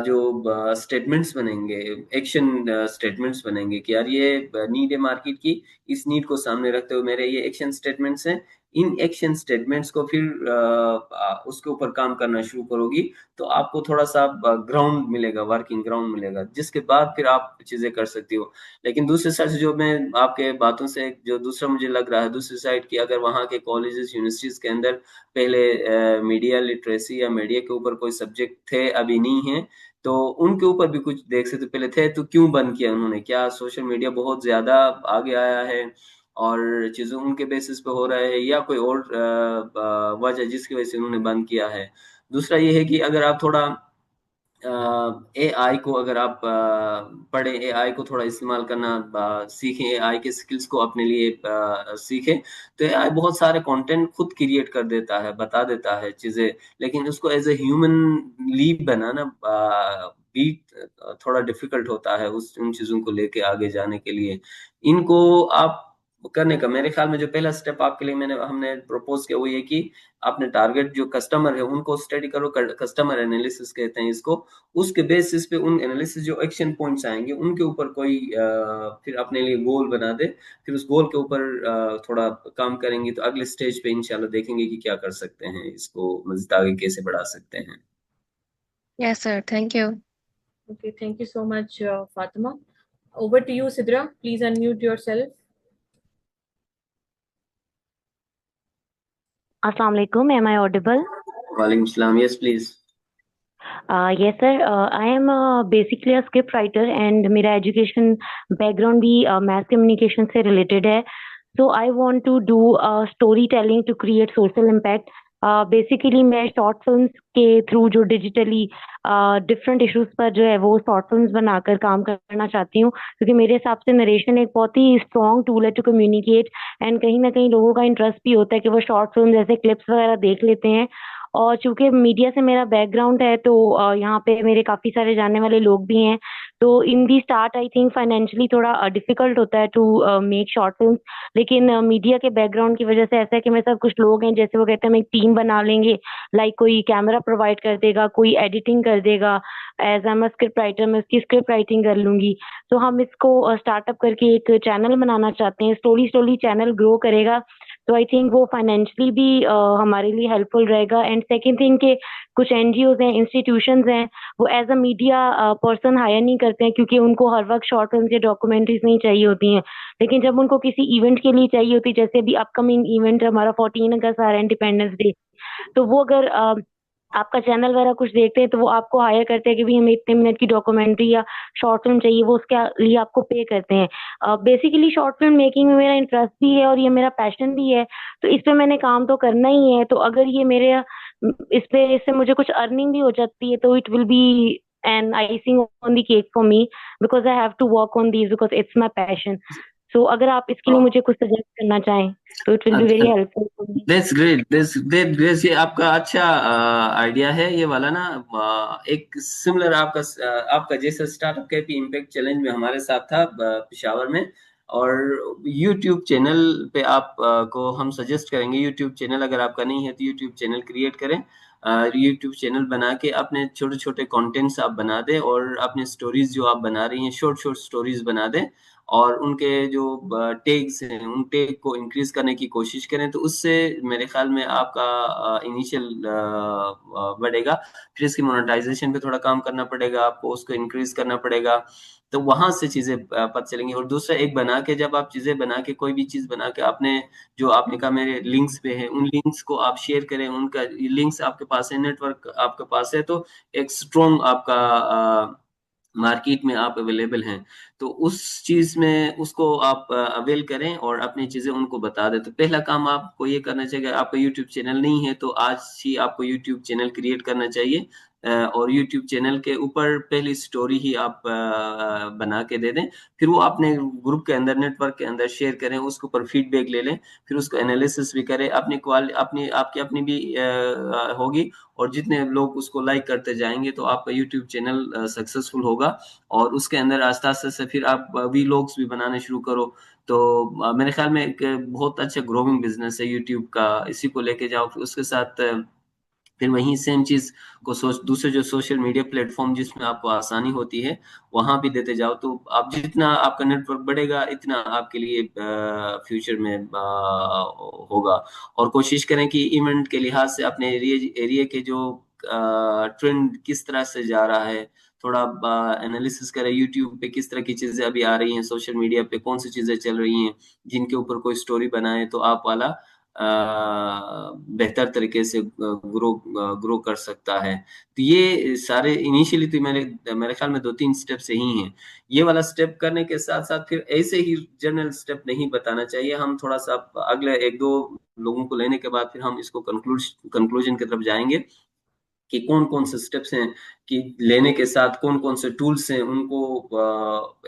जो स्टेटमेंट्स बनेंगे, एक्शन स्टेटमेंट्स बनेंगे कि यार ये नीड है मार्केट की, इस नीड को सामने रखते हुए मेरे ये एक्शन स्टेटमेंट्स हैं। इन एक्शन स्टेटमेंट्स को फिर उसके ऊपर काम करना शुरू करोगी तो आपको थोड़ा सा ग्राउंड मिलेगा, वर्किंग ग्राउंड मिलेगा, जिसके बाद फिर आप चीजें कर सकती हो। लेकिन दूसरे साइड से जो मैं आपके बातों से जो दूसरा मुझे लग रहा है दूसरी साइड की, अगर वहाँ के कॉलेजेस यूनिवर्सिटीज के अंदर पहले मीडिया लिटरेसी या मीडिया के ऊपर कोई सब्जेक्ट थे, अभी नहीं है, तो उनके ऊपर भी कुछ देख सकते। पहले थे तो क्यों बंद किया उन्होंने, क्या सोशल मीडिया बहुत ज्यादा आगे आया है और चीज़ों उनके बेसिस पे हो रहा है, या कोई और वजह जिसकी वजह से उन्होंने बंद किया है। दूसरा ये है कि अगर आप थोड़ा एआई को अगर आप पढ़ें, एआई को थोड़ा इस्तेमाल करना सीखें, एआई के स्किल्स को अपने लिए सीखें, तो एआई बहुत सारे कंटेंट खुद क्रिएट कर देता है, बता देता है चीजें, लेकिन उसको एज ए ह्यूमन लीड बनाना बीट थोड़ा डिफिकल्ट होता है उस उन चीजों को लेके आगे जाने के लिए। इनको आप करने का मेरे ख्याल में जो पहला स्टेप आपके लिए हमने प्रपोज किया वो ये कि अपने टारगेट जो कस्टमर है उनको स्टडी करो, कस्टमर एनालिसिस कहते हैं इसको। उसके बेसिस पे उन एनालिसिस जो एक्शन पॉइंट्स आएंगे उनके ऊपर कोई फिर अपने लिए गोल बना दे, फिर उस गोल के ऊपर थोड़ा काम करेंगे तो अगले स्टेज पे इंशाल्लाह देखेंगे कि क्या कर सकते हैं, इसको मज़ीद आगे कैसे बढ़ा सकते हैं। Yes, sir. Thank you. Okay, thank you so much, Fatima. Over to you, Sidra. Please unmute yourself. Assalamu alaikum. Am I audible? Walaikum salam. Yes, please. Yes, sir. I am basically a script writer and मेरा education background भी mass communication से related है. So I want to do storytelling to create social impact. Basically मैं short films के through जो digitally different issues पर जो है वो शॉर्ट फिल्म्स बनाकर काम करना चाहती हूँ, क्योंकि मेरे हिसाब से नरेशन एक बहुत ही स्ट्रॉन्ग टूल है टू कम्युनिकेट, एंड कहीं ना कहीं लोगों का इंटरेस्ट भी होता है कि वो शॉर्ट फिल्म जैसे क्लिप्स वगैरह देख लेते हैं। और चूंकि मीडिया से मेरा बैकग्राउंड है तो यहाँ पे मेरे काफी सारे जानने वाले लोग भी हैं, तो इन दी स्टार्ट आई थिंक फाइनेंशियली थोड़ा डिफिकल्ट होता है टू मेक शॉर्ट फिल्म, लेकिन मीडिया के बैकग्राउंड की वजह से ऐसा है कि मेरे साथ कुछ लोग हैं, जैसे वो कहते हैं हम एक टीम बना लेंगे, लाइक कोई कैमरा प्रोवाइड कर देगा, कोई एडिटिंग कर देगा, एज एम स्क्रिप्ट राइटर मैं उसकी स्क्रिप्ट राइटिंग कर लूंगी। तो हम इसको स्टार्टअप करके एक चैनल बनाना चाहते हैं, स्लोली स्लोली चैनल ग्रो करेगा, तो आई थिंक वो फाइनेंशियली भी हमारे लिए हेल्पफुल रहेगा। एंड सेकेंड थिंग के कुछ एनजीओज हैं, इंस्टीट्यूशंस हैं, वो as a media person hire नहीं करते हैं, क्योंकि उनको हर वक्त शॉर्ट फिल्म या डॉक्यूमेंट्रीज नहीं चाहिए होती हैं, लेकिन जब उनको किसी इवेंट के लिए चाहिए होती है, जैसे अभी अपकमिंग इवेंट हमारा 14 अगस्त आ रहा है, इंडिपेंडेंस डे, तो वो अगर आपका चैनल वगैरह कुछ देखते हैं तो वो आपको हायर करते हैं कि भाई हमें इतने मिनट की डॉक्यूमेंट्री या शॉर्ट फिल्म चाहिए, वो उसके लिए आपको पे करते हैं। बेसिकली शॉर्ट फिल्म मेकिंग में मेरा इंटरेस्ट भी है और ये मेरा पैशन भी है, तो इस पे मैंने काम तो करना ही है। तो अगर ये मेरे इस पे इससे मुझे कुछ अर्निंग भी हो जाती है तो it will be an icing on the cake for me, because I have to work on this because it's my passion. So अगर आप इसके लिए मुझे कुछ सजेस्ट करना चाहें तो it will be very helpful for me. That's great, that's great, great. ये आपका अच्छा आइडिया है ये वाला ना। एक सिमिलर आपका जैसा स्टार्टअप कैपी इम्पैक्ट चैलेंज में हमारे साथ था पेशावर में। और यूट्यूब चैनल पे आप को हम सजेस्ट करेंगे, यूट्यूब चैनल अगर आपका नहीं है तो यूट्यूब चैनल क्रिएट करें। यूट्यूब चैनल बना के अपने छोटे छोटे कंटेंट्स आप बना दें, और अपने स्टोरीज जो आप बना रही हैं शॉर्ट शॉर्ट स्टोरीज बना दें, और उनके जो टैग्स हैं उन टैग को इंक्रीज करने की कोशिश करें, तो उससे मेरे ख्याल में आपका इनिशियल बढ़ेगा। फिर इसकी मोनेटाइजेशन पे थोड़ा काम करना पड़ेगा आपको, उसको इंक्रीज करना पड़ेगा, तो वहां से चीजें पता चलेंगी। और दूसरा एक बना के, जब आप चीजें बना के कोई भी चीज बना के आपने जो आपने कहा मेरे लिंक्स पे है, उन लिंक्स को आप शेयर करें, उनका लिंक्स आपके पास है, नेटवर्क आपके पास है, तो एक स्ट्रॉन्ग आपका मार्केट में आप अवेलेबल हैं, तो उस चीज में उसको आप अवेल करें और अपनी चीजें उनको बता दें। तो पहला काम आपको ये करना चाहिए, आपका यूट्यूब चैनल नहीं है तो आज ही आपको यूट्यूब चैनल क्रिएट करना चाहिए, और यूट्यूब चैनल के ऊपर पहली स्टोरी ही आप बना के दे दें। फिर वो अपने ग्रुप के अंदर, नेटवर्क के अंदर शेयर करें, उसके ऊपर फीडबैक ले लें, फिर उसको एनालिसिस भी करें, अपनी आपकी अपनी भी होगी, और जितने लोग उसको लाइक करते जाएंगे तो आपका यूट्यूब चैनल सक्सेसफुल होगा। और उसके अंदर आस्ते आस्ते से फिर आप वीलॉग्स भी बनाने शुरू करो। तो मेरे ख्याल में एक बहुत अच्छा ग्रोइंग बिजनेस है यूट्यूब का, इसी को लेके जाओ। फिर उसके साथ फिर वहीं सेम चीज को दूसरे जो सोशल मीडिया प्लेटफॉर्म जिसमें आपको आसानी होती है वहां भी देते जाओ, तो आप जितना आपका नेटवर्क बढ़ेगा इतना आपके लिए फ्यूचर में होगा। और कोशिश करें कि इवेंट के लिहाज से अपने एरिया के जो ट्रेंड किस तरह से जा रहा है थोड़ा एनालिसिस करें, यूट्यूब पे किस तरह की चीजें अभी आ रही हैं, सोशल मीडिया पे कौन सी चीजें चल रही हैं, जिनके ऊपर कोई स्टोरी बनाए तो आप वाला बेहतर तरीके से ग्रो कर सकता है। तो ये सारे इनिशियली तो मेरे ख्याल में 2-3 स्टेप से ही हैं। ये वाला स्टेप करने के साथ साथ फिर ऐसे ही जनरल स्टेप नहीं बताना चाहिए, हम थोड़ा सा अगले 1-2 लोगों को लेने के बाद फिर हम इसको कंक्लूजन की तरफ जाएंगे कि कौन कौन से स्टेप्स हैं, कि लेने के साथ कौन कौन से टूल्स हैं, उनको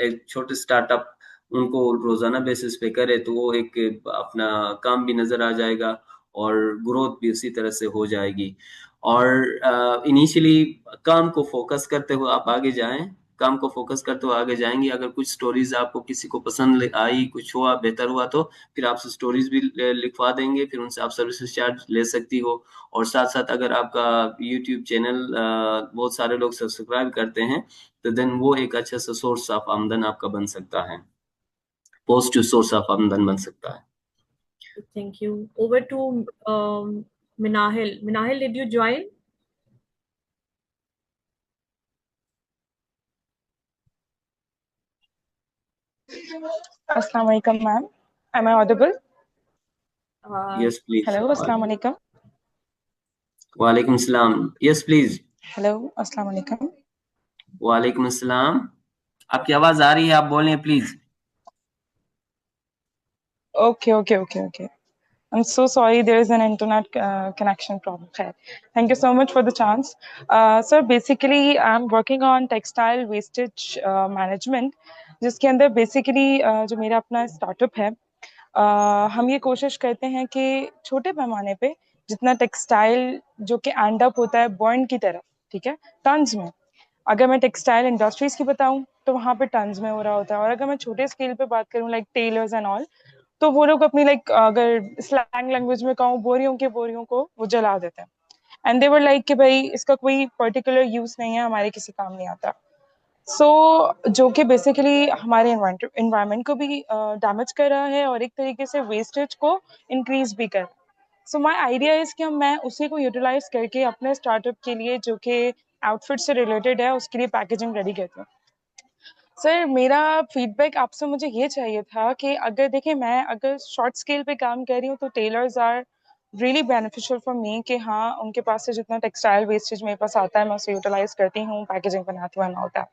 एक छोटे स्टार्टअप उनको रोजाना बेसिस पे करे तो वो एक अपना काम भी नजर आ जाएगा और ग्रोथ भी उसी तरह से हो जाएगी। और इनिशियली काम को फोकस करते हुए आप आगे जाएं, काम को फोकस करते हुए आगे जाएंगे। अगर कुछ स्टोरीज आपको किसी को पसंद आई, कुछ हुआ बेहतर हुआ, तो फिर आपसे स्टोरीज भी लिखवा देंगे, फिर उनसे आप सर्विस चार्ज ले सकती हो। और साथ साथ अगर आपका यूट्यूब चैनल बहुत सारे लोग सब्सक्राइब करते हैं तो देन वो एक अच्छा सा सोर्स ऑफ आमदन आपका बन सकता है, पॉजिटिव सोर्स ऑफ आमदन बन सकता है। Thank you. Over to Minahil. Minahil, did you join? Assalamu alaikum, ma'am. Am I audible? Yes, please. Hello, assalamu alaikum. वालेकुम सलाम। Yes, please. Hello, assalamu alaikum. वालेकुम सलाम। आपकी आवाज आ रही है, आप बोलें please. Okay. I'm so sorry, there is an internet connection problem. Khair. Thank you so much for the chance. Sir, basically, I'm working on textile wastage management, जिसके अंदर basically जो मेरा अपना स्टार्टअप है, हम ये कोशिश करते हैं कि छोटे पैमाने पे जितना टेक्सटाइल जो कि एंड अप होता है बर्न की तरफ, ठीक है, टन्स में। अगर मैं टेक्सटाइल इंडस्ट्रीज की बताऊं तो वहाँ पे टन्स में हो रहा होता है, और अगर मैं छोटे स्केल पे बात करूं लाइक टेलर्स एंड ऑल, तो वो लोग अपनी लाइक अगर स्लैंग लैंग्वेज में कहूँ बोरियों को वो जला देते हैं। एंड दे वर लाइक कि भाई इसका कोई पर्टिकुलर यूज नहीं है, हमारे किसी काम नहीं आता। जो कि बेसिकली हमारे इन्वायरमेंट को भी डैमेज कर रहा है और एक तरीके से वेस्टेज को इंक्रीज भी कर रहा है। सो माई आइडिया इज कि मैं उसी को यूटिलाइज करके अपने स्टार्टअप के लिए जो कि आउटफिट से रिलेटेड है उसके लिए पैकेजिंग रेडी करती हूँ। सर, मेरा फीडबैक आपसे मुझे ये चाहिए था कि अगर देखिए मैं अगर शॉर्ट स्केल पे काम कर रही हूँ तो tailors are really beneficial for me, कि हाँ उनके पास से जितना टेक्सटाइल वेस्टेज मेरे पास आता है मैं उसे यूटिलाइज करती हूँ, पैकेजिंग बनाती हूँ and all that.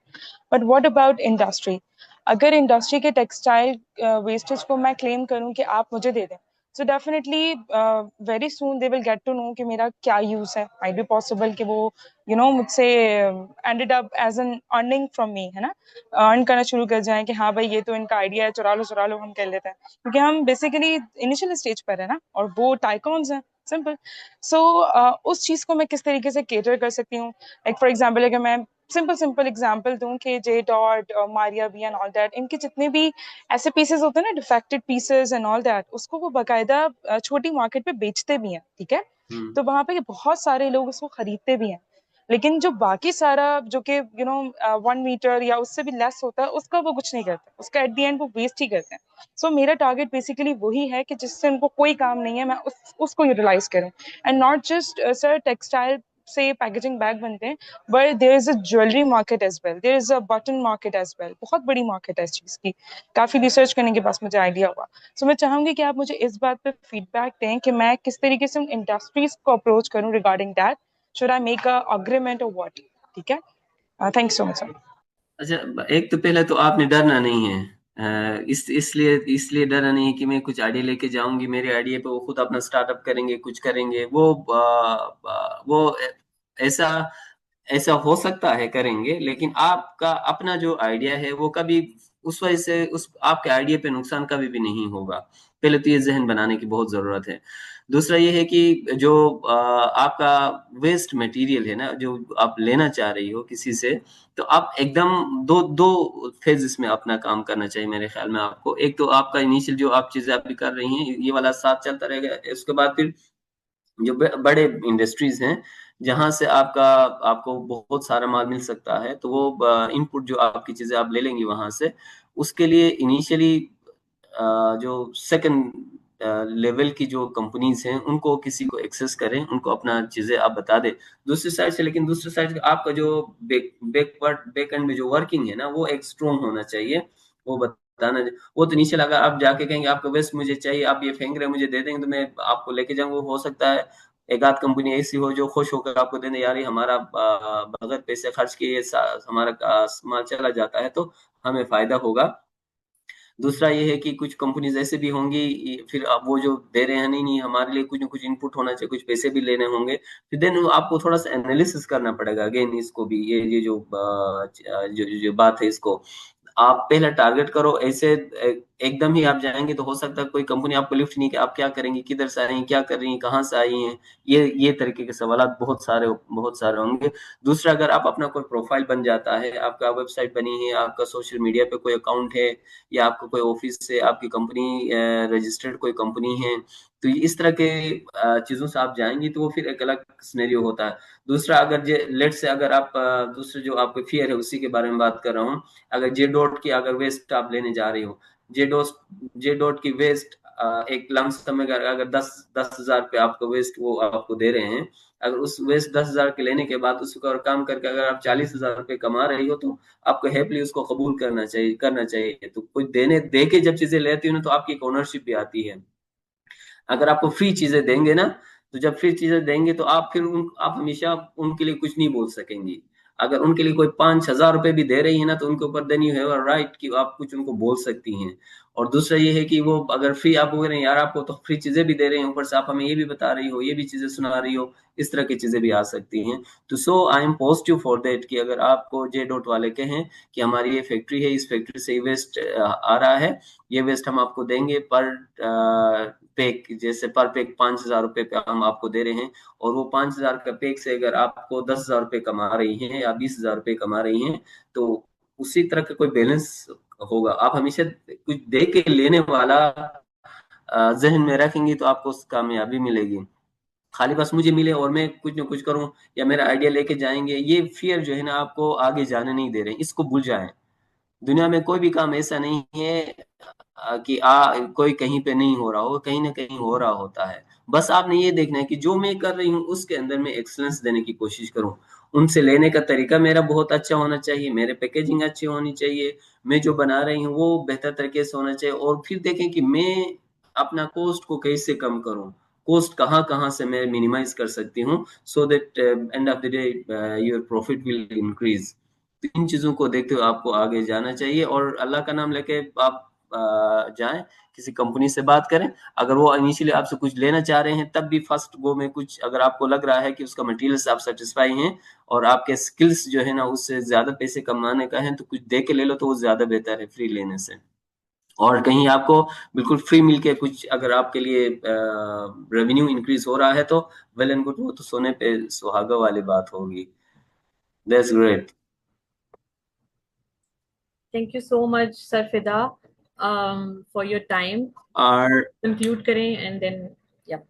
But what about industry? अगर इंडस्ट्री के टेक्सटाइल वेस्टेज को मैं क्लेम करूँ कि आप मुझे दे दें, so definitely very soon they will get to know कि मेरा क्या यूज है। माइट बी पॉसिबल कि वो मुझसे ended up as an earning from me, है ना, अर्न करना शुरू कर जाएं कि हाँ भाई ये तो इनका आइडिया है, चुरा लो हम कर लेते हैं, क्योंकि हम बेसिकली इनिशियल स्टेज पर है ना, और वो टाइकॉन्स हैं, सिंपल। सो उस चीज को मैं किस तरीके से केटर कर सकती हूँ? लाइक फॉर एग्जाम्पल अगर मैं सिंपल एग्जाम्पल दूं कि J dot, Maria B and all that, इनके जितने भी ऐसे पीसेस होते हैं ना, defected pieces and all that, उसको वो बाकायदा छोटी मार्केट पे बेचते भी हैं, ठीक है। तो वहां पे बहुत सारे लोग उसको खरीदते भी हैं, लेकिन जो बाकी सारा जो कि 1 मीटर या उससे भी लेस होता है उसका वो कुछ नहीं करता, उसका एट द एंड वो वेस्ट ही करते हैं। सो मेरा टारगेट बेसिकली वही है कि जिससे उनको कोई काम नहीं है, मैं उसको यूटिलाइज करूं। And not just sir textile से पैकेजिंग बैग बनते हैं, but there is a jewellery market as well, there is a button market as well, बहुत बड़ी मार्केट है इस चीज की। काफी रिसर्च करने के बाद मुझे आइडिया हुआ। सो मैं चाहूंगी कि आप मुझे इस बात पे फीडबैक दें कि मैं किस तरीके से उन इंडस्ट्रीज को अप्रोच करूं regarding that. should I make a agreement or what? ठीक है, thank you so much sir. अच्छा, एक तो पहले तो आपने डरना नहीं है। इसलिए डरना नहीं है कि मैं कुछ आइडिया लेके जाऊंगी, मेरे आइडिया पे वो खुद अपना स्टार्टअप करेंगे, कुछ करेंगे, वो ऐसा ऐसा हो सकता है करेंगे, लेकिन आपका अपना जो आइडिया है वो कभी उस वजह से उस आपके आइडिया पे नुकसान कभी भी नहीं होगा। पहले तो ये जहन बनाने की बहुत जरूरत है। दूसरा ये है कि जो आपका वेस्ट मटेरियल है ना, जो आप लेना चाह रही हो किसी से, तो आप एकदम दो दो फेजेस में अपना काम करना चाहिए मेरे ख्याल में आपको। एक तो आपका इनिशियल जो आप चीजें अभी कर रही हैं ये वाला साथ चलता रहेगा, उसके बाद फिर जो बड़े इंडस्ट्रीज हैं जहां से आपको बहुत सारा माल मिल सकता है, तो वो इनपुट जो आपकी चीजें आप ले लेंगी वहां से, उसके लिए इनिशियली जो सेकंड लेवल की जो कंपनीज हैं उनको किसी को एक्सेस करें, उनको अपना चीजें आप बता दें दूसरी साइड से। लेकिन दूसरी साइड आपका जो बैक एंड में जो वर्किंग है ना, वो एक स्ट्रॉन्ग होना चाहिए। वो बताना, वो तो नीचे लगा, आप जाके कहेंगे आपका वेस्ट मुझे चाहिए, आप ये फेंक रहे मुझे दे देंगे तो मैं आपको लेके जाऊंगा। हो सकता है एक आध कंपनी ऐसी हो जो खुश होकर आपको देने, यार ये हमारा बगैर पैसे खर्च किए हमारा माल चला जाता है तो हमें फायदा होगा। दूसरा ये है कि कुछ कंपनीज ऐसे भी होंगी, फिर अब वो जो दे रहे हैं, नहीं नहीं हमारे लिए कुछ ना कुछ इनपुट होना चाहिए, कुछ पैसे भी लेने होंगे, फिर देन आपको थोड़ा सा एनालिसिस करना पड़ेगा। अगेन इसको भी ये जो जो बात है, इसको आप पहले टारगेट करो। ऐसे एकदम ही आप जाएंगे तो हो सकता है कोई कंपनी आपको लिफ्ट नहीं कि आप क्या करेंगे, किधर से आई हैं, क्या कर रही हैं, कहाँ से आई हैं, ये तरीके के सवालात बहुत सारे होंगे। दूसरा, अगर आप अपना कोई प्रोफाइल बन जाता है, आपका वेबसाइट बनी है, आपका सोशल मीडिया पे कोई अकाउंट है, या आपका कोई ऑफिस से आपकी कंपनी रजिस्टर्ड कोई कंपनी है, तो इस तरह के चीजों से आप जाएंगी तो वो फिर एक अलग सिनेरियो होता है। दूसरा, अगर लेट से अगर आप दूसरे जो आपको फियर है उसी के बारे में बात कर रहा हूँ, अगर जे डॉट की अगर वेस्ट आप लेने जा रही हो, जे डॉट की वेस्ट एक लमसम में अगर दस हजार पे आपको वेस्ट वो आपको दे रहे हैं, अगर उस वेस्ट 10,000 के लेने के बाद उसको और काम करके अगर आप 40,000 रुपए कमा रही हो तो आपको हैप्पली उसको कबूल करना चाहिए। तो कुछ दे के जब चीजें लेती हो ना तो आपकी एक ओनरशिप भी आती है। अगर आपको फ्री चीजें देंगे ना, तो जब फ्री चीजें देंगे तो आप फिर आप हमेशा उनके लिए कुछ नहीं बोल सकेंगी। अगर उनके लिए कोई 5,000 रुपए भी दे रही है ना, तो उनके ऊपर then you have a right कि आप कुछ उनको बोल सकती हैं। और दूसरा ये है कि वो अगर फ्री आप बोल रहे हैं, यार आपको तो फ्री चीजें भी दे रहे हैं, ऊपर से आप हमें ये भी बता रही हो, ये भी चीजें सुना रही हो, इस तरह की चीजें भी आ सकती हैं। तो so I am positive for that कि अगर आपको जे डॉट वाले कहें कि हमारी ये फैक्ट्री है, इस फैक्ट्री से वेस्ट आ रहा है, ये वेस्ट हम आपको देंगे पर पैक, जैसे पर पैक 5,000 रुपए पे हम आपको दे रहे हैं, और वो 5,000 का पैक से अगर आपको 10,000 रुपए कमा रही हैं या 20,000 रुपए कमा रही हैं, तो उसी तरह का कोई बैलेंस होगा। आप हमेशा कुछ दे के लेने वाला जहन में रखेंगे तो आपको कामयाबी मिलेगी। खाली बस मुझे मिले और मैं कुछ ना कुछ करूं या मेरा आइडिया लेके जाएंगे, ये फियर जो है ना आपको आगे जाने नहीं दे रहे, इसको भूल जाएं। दुनिया में कोई भी काम ऐसा नहीं है कि कोई कहीं पे नहीं हो रहा हो, कहीं ना कहीं हो रहा होता है। बस आपने ये देखना है कि जो मैं कर रही हूँ उसके अंदर मैं एक्सलेंस देने की कोशिश करूँ। उनसे लेने का तरीका मेरा बहुत अच्छा होना चाहिए, मेरे पैकेजिंग अच्छी होनी चाहिए, मैं जो बना रही हूँ वो बेहतर तरीके से होना चाहिए, और फिर देखें कि मैं अपना कॉस्ट को कैसे कम करूँ, कॉस्ट कहाँ कहाँ से मैं मिनिमाइज कर सकती हूँ, so that end of the day your profit will increase. तो इन चीजों को देखते हुए आपको आगे जाना चाहिए, और अल्लाह का नाम लेके आप जाएं, किसी कंपनी से बात करें। अगर वो इनिशियली आपसे कुछ लेना चाह रहे हैं तब भी फर्स्ट गो में कुछ, अगर आपको लग रहा है कि उसका मटेरियल से आप सेटिस्फाई हैं और आपके स्किल्स जो है ना उससे ज्यादा पैसे कमाने का है, तो कुछ दे के ले लो तो वो ज्यादा बेहतर है फ्री लेने से। और कहीं आपको बिल्कुल फ्री मिलके कुछ अगर आपके लिए रेवेन्यू इंक्रीज हो रहा है तो वेल एंड गुड, वो तो सोने पे सुहागा वाली बात होगी। That's great. Thank you so much, Sir Fida, for your time. और Conclude करें and then yeah.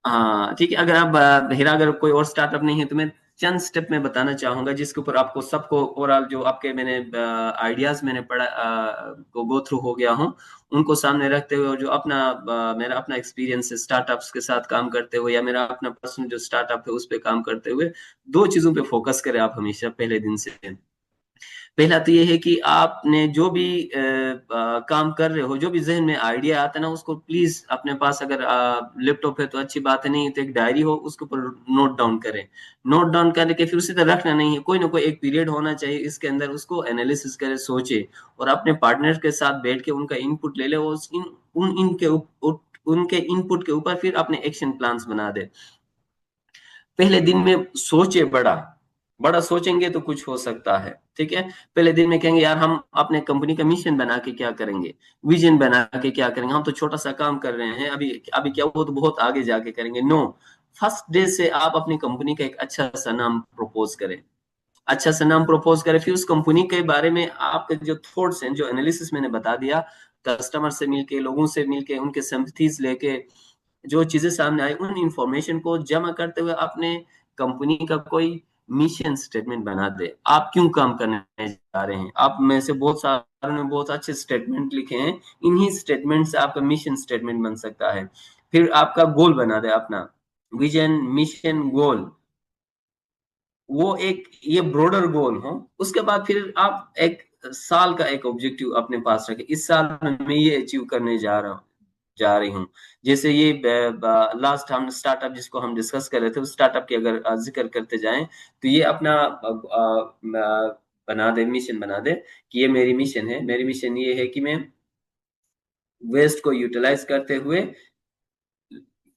हाँ ठीक है, अगर आप हीरा अगर कोई और स्टार्टअप नहीं है तो मैं चंद स्टेप में बताना चाहूंगा जिसके ऊपर आपको सबको ओवरऑल जो आपके मैंने आइडियाज मैंने पढ़ा को गो थ्रू हो गया हूँ, उनको सामने रखते हुए, और जो मेरा अपना एक्सपीरियंस है स्टार्टअप्स के साथ काम करते हुए, या मेरा अपना पर्सनल जो स्टार्टअप है उस पर काम करते हुए, दो चीजों पे फोकस करें आप हमेशा पहले दिन से। पहला तो ये है कि आपने जो भी काम कर रहे हो, जो भी जहन में आइडिया आता है ना, उसको प्लीज अपने पास, अगर लैपटॉप है तो अच्छी बात है, नहीं तो एक डायरी हो उसके ऊपर नोट डाउन करें। नोट डाउन करके फिर उसी तरह रखना नहीं है, कोई ना कोई एक पीरियड होना चाहिए इसके अंदर उसको एनालिसिस करे, सोचे, और अपने पार्टनर के साथ बैठ के उनका इनपुट ले ले, और उनके इनपुट के ऊपर फिर अपने एक्शन प्लान्स बना दे। पहले दिन में सोचे बड़ा, बड़ा सोचेंगे तो कुछ हो सकता है, ठीक है। पहले दिन में कहेंगे यार हम अपने कंपनी का मिशन बना के क्या करेंगे, विजन बना के क्या करेंगे, हम तो छोटा सा काम कर रहे हैं अभी अभी, क्या वो तो बहुत आगे जाके करेंगे। नो, फर्स्ट डे से आप अपनी कंपनी का एक अच्छा सा नाम प्रपोज करें, अच्छा सा नाम प्रपोज करें, फिर उस कंपनी के बारे में आपके जो थॉट्स हैं, जो एनालिसिस मैंने बता दिया, कस्टमर से मिलके, लोगों से मिलके, उनके सिंपैथीज लेके, जो चीजें सामने आई उन इंफॉर्मेशन को जमा करते हुए अपने कंपनी का कोई मिशन स्टेटमेंट बना दे। आप क्यों काम करने जा रहे हैं, आप में से बहुत सारों ने बहुत अच्छे स्टेटमेंट लिखे हैं, इन्हीं स्टेटमेंट से आपका मिशन स्टेटमेंट बन सकता है। फिर आपका गोल बना दे, अपना विजन, मिशन, गोल, वो एक ये ब्रॉडर गोल हो। उसके बाद फिर आप एक साल का एक ऑब्जेक्टिव अपने पास रखें, इस साल में मैं ये अचीव करने जा रही हूँ। जैसे ये लास्ट हम स्टार्टअप जिसको हम डिस्कस कर रहे थे, उस स्टार्टअप की अगर जिक्र करते जाएं तो ये अपना बना दे, मिशन बना दे कि ये मेरी मिशन है। मेरी मिशन ये है कि मैं वेस्ट को यूटिलाइज करते हुए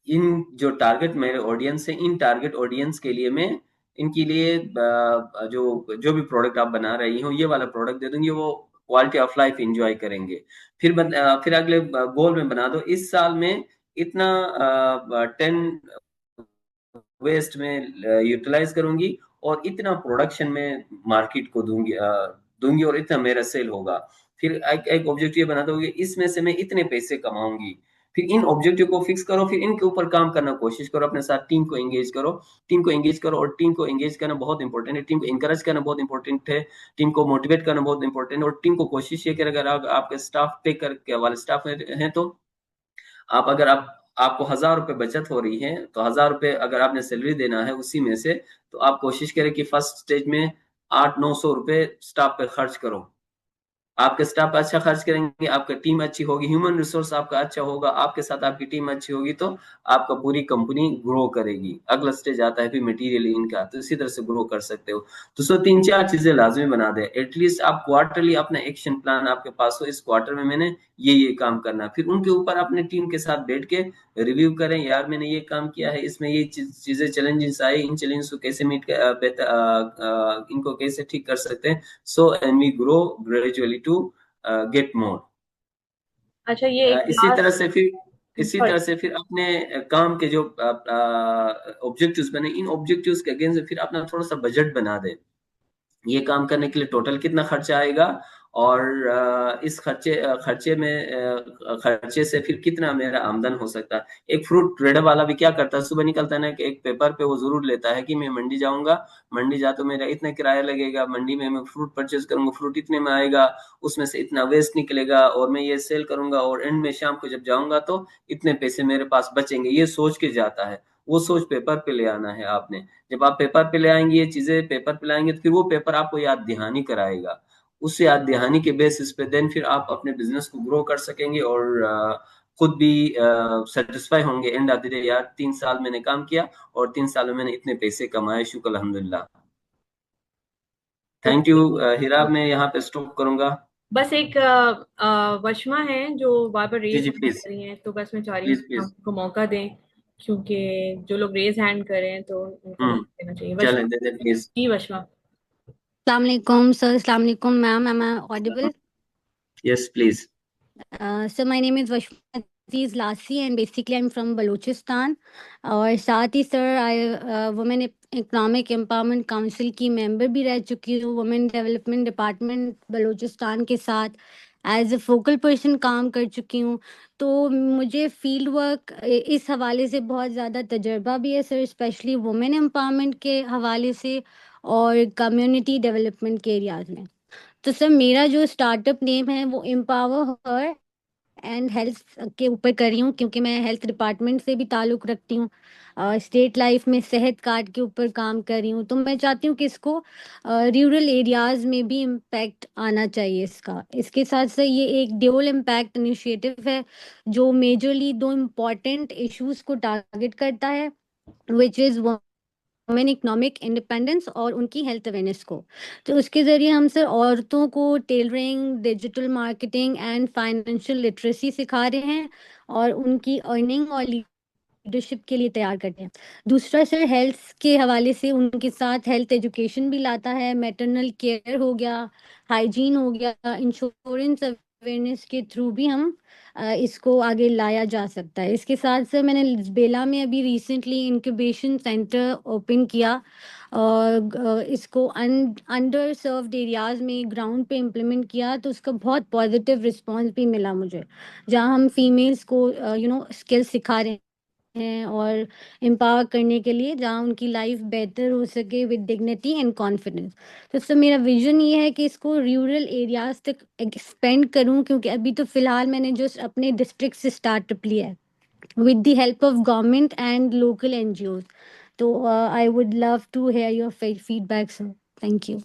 इन जो टारगेट मेरे ऑडियंस है, इन टारगेट ऑडियंस के लिए मैं इनके लिए जो जो भी प्रोडक्ट आप बना रही हो, ये वाला प्रोडक्ट दे दूंगी, वो क्वालिटी ऑफ लाइफ एंजॉय करेंगे। फिर अगले गोल में बना दो, इस साल में इतना 10 वेस्ट में यूटिलाइज करूंगी और इतना प्रोडक्शन में मार्केट को दूंगी और इतना मेरा सेल होगा। फिर एक ऑब्जेक्टिव बना दोगे, इसमें से मैं इतने पैसे कमाऊंगी। फिर इन ऑब्जेक्टिव को फिक्स करो, फिर इनके ऊपर काम करना कोशिश करो, अपने साथ टीम को एंगेज करो। और टीम को एंगेज करना बहुत इंपॉर्टेंट है, टीम को इंकरेज करना बहुत इंपॉर्टेंट है, टीम को मोटिवेट करना बहुत इंपॉर्टेंट है। और टीम को कोशिश ये करें, अगर आपके स्टाफ पे कर वाले स्टाफ हैं तो अगर आपको 1,000 रुपए बचत हो रही है, तो 1,000 रुपए अगर आपने सैलरी देना है उसी में से, तो आप कोशिश करें कि फर्स्ट स्टेज में 800-900 रुपए स्टाफ पे खर्च करो। आपके स्टाफ का अच्छा खर्च करेंगे, आपका टीम अच्छी होगी, ह्यूमन रिसोर्स आपका अच्छा होगा, आपके साथ आपकी टीम अच्छी होगी, तो आपका पूरी कंपनी ग्रो करेगी। अगला स्टेज आता है फिर मटेरियल इनका, तो इसी तरह से ग्रो कर सकते हो। तो 3-4 चीजें लाजमी बना दे, एटलीस्ट आप क्वार्टरली अपना एक्शन प्लान आपके पास हो, इस क्वार्टर में मैंने ये काम करना है। फिर उनके ऊपर अपने टीम के साथ बैठ के रिव्यू करें, यार मैंने ये काम किया है, इसमें ये चीजें चैलेंजेस आई, इन चैलेंजेस को कैसे इनको कैसे ठीक कर सकते हैं, so and we grow gradually to get more। अच्छा, ये एक इसी तरह लास्ट, से फिर सॉरी, अपने काम के जो ऑब्जेक्टिव्स बने, इन ऑब्जेक्टिव्स के अगेंस्ट फिर अपना थोड़ा सा बजट बना दे, ये काम करने के लिए टोटल कितना खर्चा आएगा, और इस खर्चे से फिर कितना मेरा आमदन हो सकता है। एक फ्रूट ट्रेडर वाला भी क्या करता है, सुबह निकलता है ना, कि एक पेपर पे वो जरूर लेता है कि मैं मंडी जाऊंगा, मंडी जा तो मेरा इतना किराया लगेगा, मंडी में मैं फ्रूट परचेज करूंगा, फ्रूट इतने में आएगा, उसमें से इतना वेस्ट निकलेगा, और मैं ये सेल करूंगा, और एंड में शाम को जब जाऊंगा तो इतने पैसे मेरे पास बचेंगे, ये सोच के जाता है। वो सोच पेपर पे ले आना है आपने। जब आप पेपर पे ले आएंगे, ये चीजें पेपर पे लाएंगे, तो फिर वो पेपर आपको याद दहानी कराएगा। उस याद दहानी के बेसिस पे देन फिर आप अपने बिजनेस को ग्रो कर सकेंगे, और खुद भी सेटिस्फाई होंगे एंड ऑफ द डे, यार 3 साल मैंने काम किया और 3 साल में मैंने इतने पैसे कमाए, शुक्र अल्हम्दुलिल्लाह। थैंक यू हिराब, मैं यहाँ पे स्टॉप करूंगा। बस एक वशमा है जो बार बार जी रेज जी, हैंड प्लीज कर रही हैं, तो बस मैं चाह रही हूँ प्लीज कि हम प्लीज। उनको मौका दें, क्योंकि जो लोग रेज हैंड कर रहे हैं तो उनको मौका देना चाहिए। चलें वशमा, दे प्लीज। जी Washma. Assalamualaikum sir, Assalamualaikum ma'am. Am I audible? Yes please. So my name is Vashma Aziz Lasi and basically I'm from Balochistan. और साथ ही sir I women economic empowerment council की मेंबर भी रह चुकी हूँ, वुमेन डेवलपमेंट डिपार्टमेंट बलूचिस्तान के साथ एज ए फोकल पर्सन काम कर चुकी हूँ। तो मुझे फील्ड वर्क इस हवाले से बहुत ज़्यादा तजर्बा भी है सर, स्पेशली वुमेन एम्पावरमेंट के हवाले से और कम्युनिटी डेवलपमेंट के एरियाज में। तो सर मेरा जो स्टार्टअप नेम है वो एम्पावर हर एंड हेल्थ के ऊपर कर रही हूँ, क्योंकि मैं हेल्थ डिपार्टमेंट से भी ताल्लुक़ रखती हूँ। स्टेट लाइफ में सेहत कार्ड के ऊपर काम कर रही हूँ, तो मैं चाहती हूँ कि इसको रूरल एरियाज़ में भी इम्पैक्ट आना चाहिए इसका। इसके साथ साथ ये एक ड्यूल इम्पैक्ट इनिशिएटिव है जो मेजरली 2 इम्पॉर्टेंट इश्यूज़ को टारगेट करता है, which is women economic independence और उनकी हेल्थ अवेयरनेस को। तो उसके ज़रिए हम सर औरतों को tailoring, digital marketing and financial literacy सिखा रहे हैं और उनकी अर्निंग और लीडरशिप के लिए तैयार करते हैं। दूसरा सर हेल्थ के हवाले से उनके साथ हेल्थ एजुकेशन भी लाता है, मैटरनल केयर हो गया, हाइजीन हो गया, इंश्योरेंस अवेयरनेस के थ्रू भी हम इसको आगे लाया जा सकता है। इसके साथ सर मैंने लिस्बेला में अभी रिसेंटली इंक्यूबेशन सेंटर ओपन किया और इसको अंडर सर्व्ड एरियाज़ में ग्राउंड पे इम्प्लीमेंट किया, तो उसका बहुत पॉजिटिव रिस्पांस भी मिला मुझे, जहाँ हम फीमेल्स को स्किल सिखा रहे हैं और एम्पावर करने के लिए, जहाँ उनकी लाइफ बेहतर हो सके विद डिग्निटी एंड कॉन्फिडेंस। तो सर मेरा विजन ये है कि इसको रूरल एरियाज तक एक्सपेंड करूं, क्योंकि अभी तो फिलहाल मैंने जस्ट अपने डिस्ट्रिक्ट से स्टार्टअप लिया है with the help of government and local NGOs. So I would love to hear your feedback, sir. Thank you.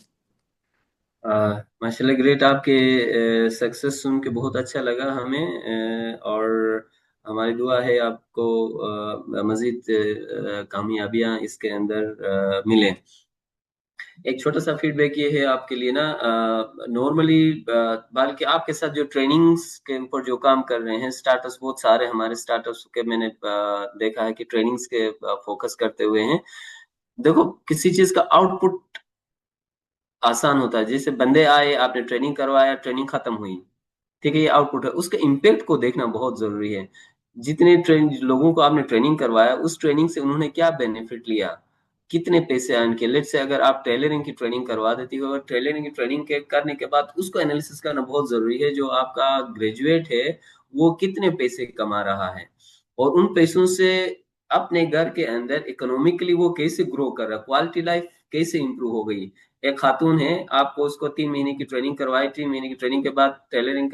माशाल्लाह ग्रेट। आपके सक्सेस सुन के बहुत अच्छा लगा हमें, और हमारी दुआ है आपको मजीद कामयाबियां इसके अंदर मिले। एक छोटा सा फीडबैक ये है आपके लिए ना, नॉर्मली बल्कि आपके साथ जो ट्रेनिंग्स के ऊपर जो काम कर रहे हैं स्टार्टअप्स, बहुत सारे हमारे स्टार्टअप्स के मैंने देखा है कि ट्रेनिंग्स के फोकस करते हुए हैं। देखो, किसी चीज का आउटपुट आसान होता है। जैसे बंदे आए, आपने ट्रेनिंग करवाया, ट्रेनिंग खत्म हुई, ठीक है, ये आउटपुट है। उसके इम्पैक्ट को देखना बहुत जरूरी है। जितने लोगों को आपने ट्रेनिंग करवाया, उस ट्रेनिंग से उन्होंने क्या बेनिफिट लिया, कितने पैसे अर्न किए। लेट्स से अगर आप टेलरिंग की ट्रेनिंग करवा देती हो, और टेलरिंग की ट्रेनिंग के करने के बाद उसको एनालिसिस करना बहुत जरूरी है, जो आपका ग्रेजुएट है वो कितने पैसे कमा रहा है, और उन पैसों से अपने घर के अंदर इकोनॉमिकली वो कैसे ग्रो कर रहा है, क्वालिटी लाइफ कैसे इंप्रूव हो गई। एक खातून है, आपको उसको 3 महीने की ट्रेनिंग करवाई, 3 महीने की ट्रेनिंग के बाद टेलरिंग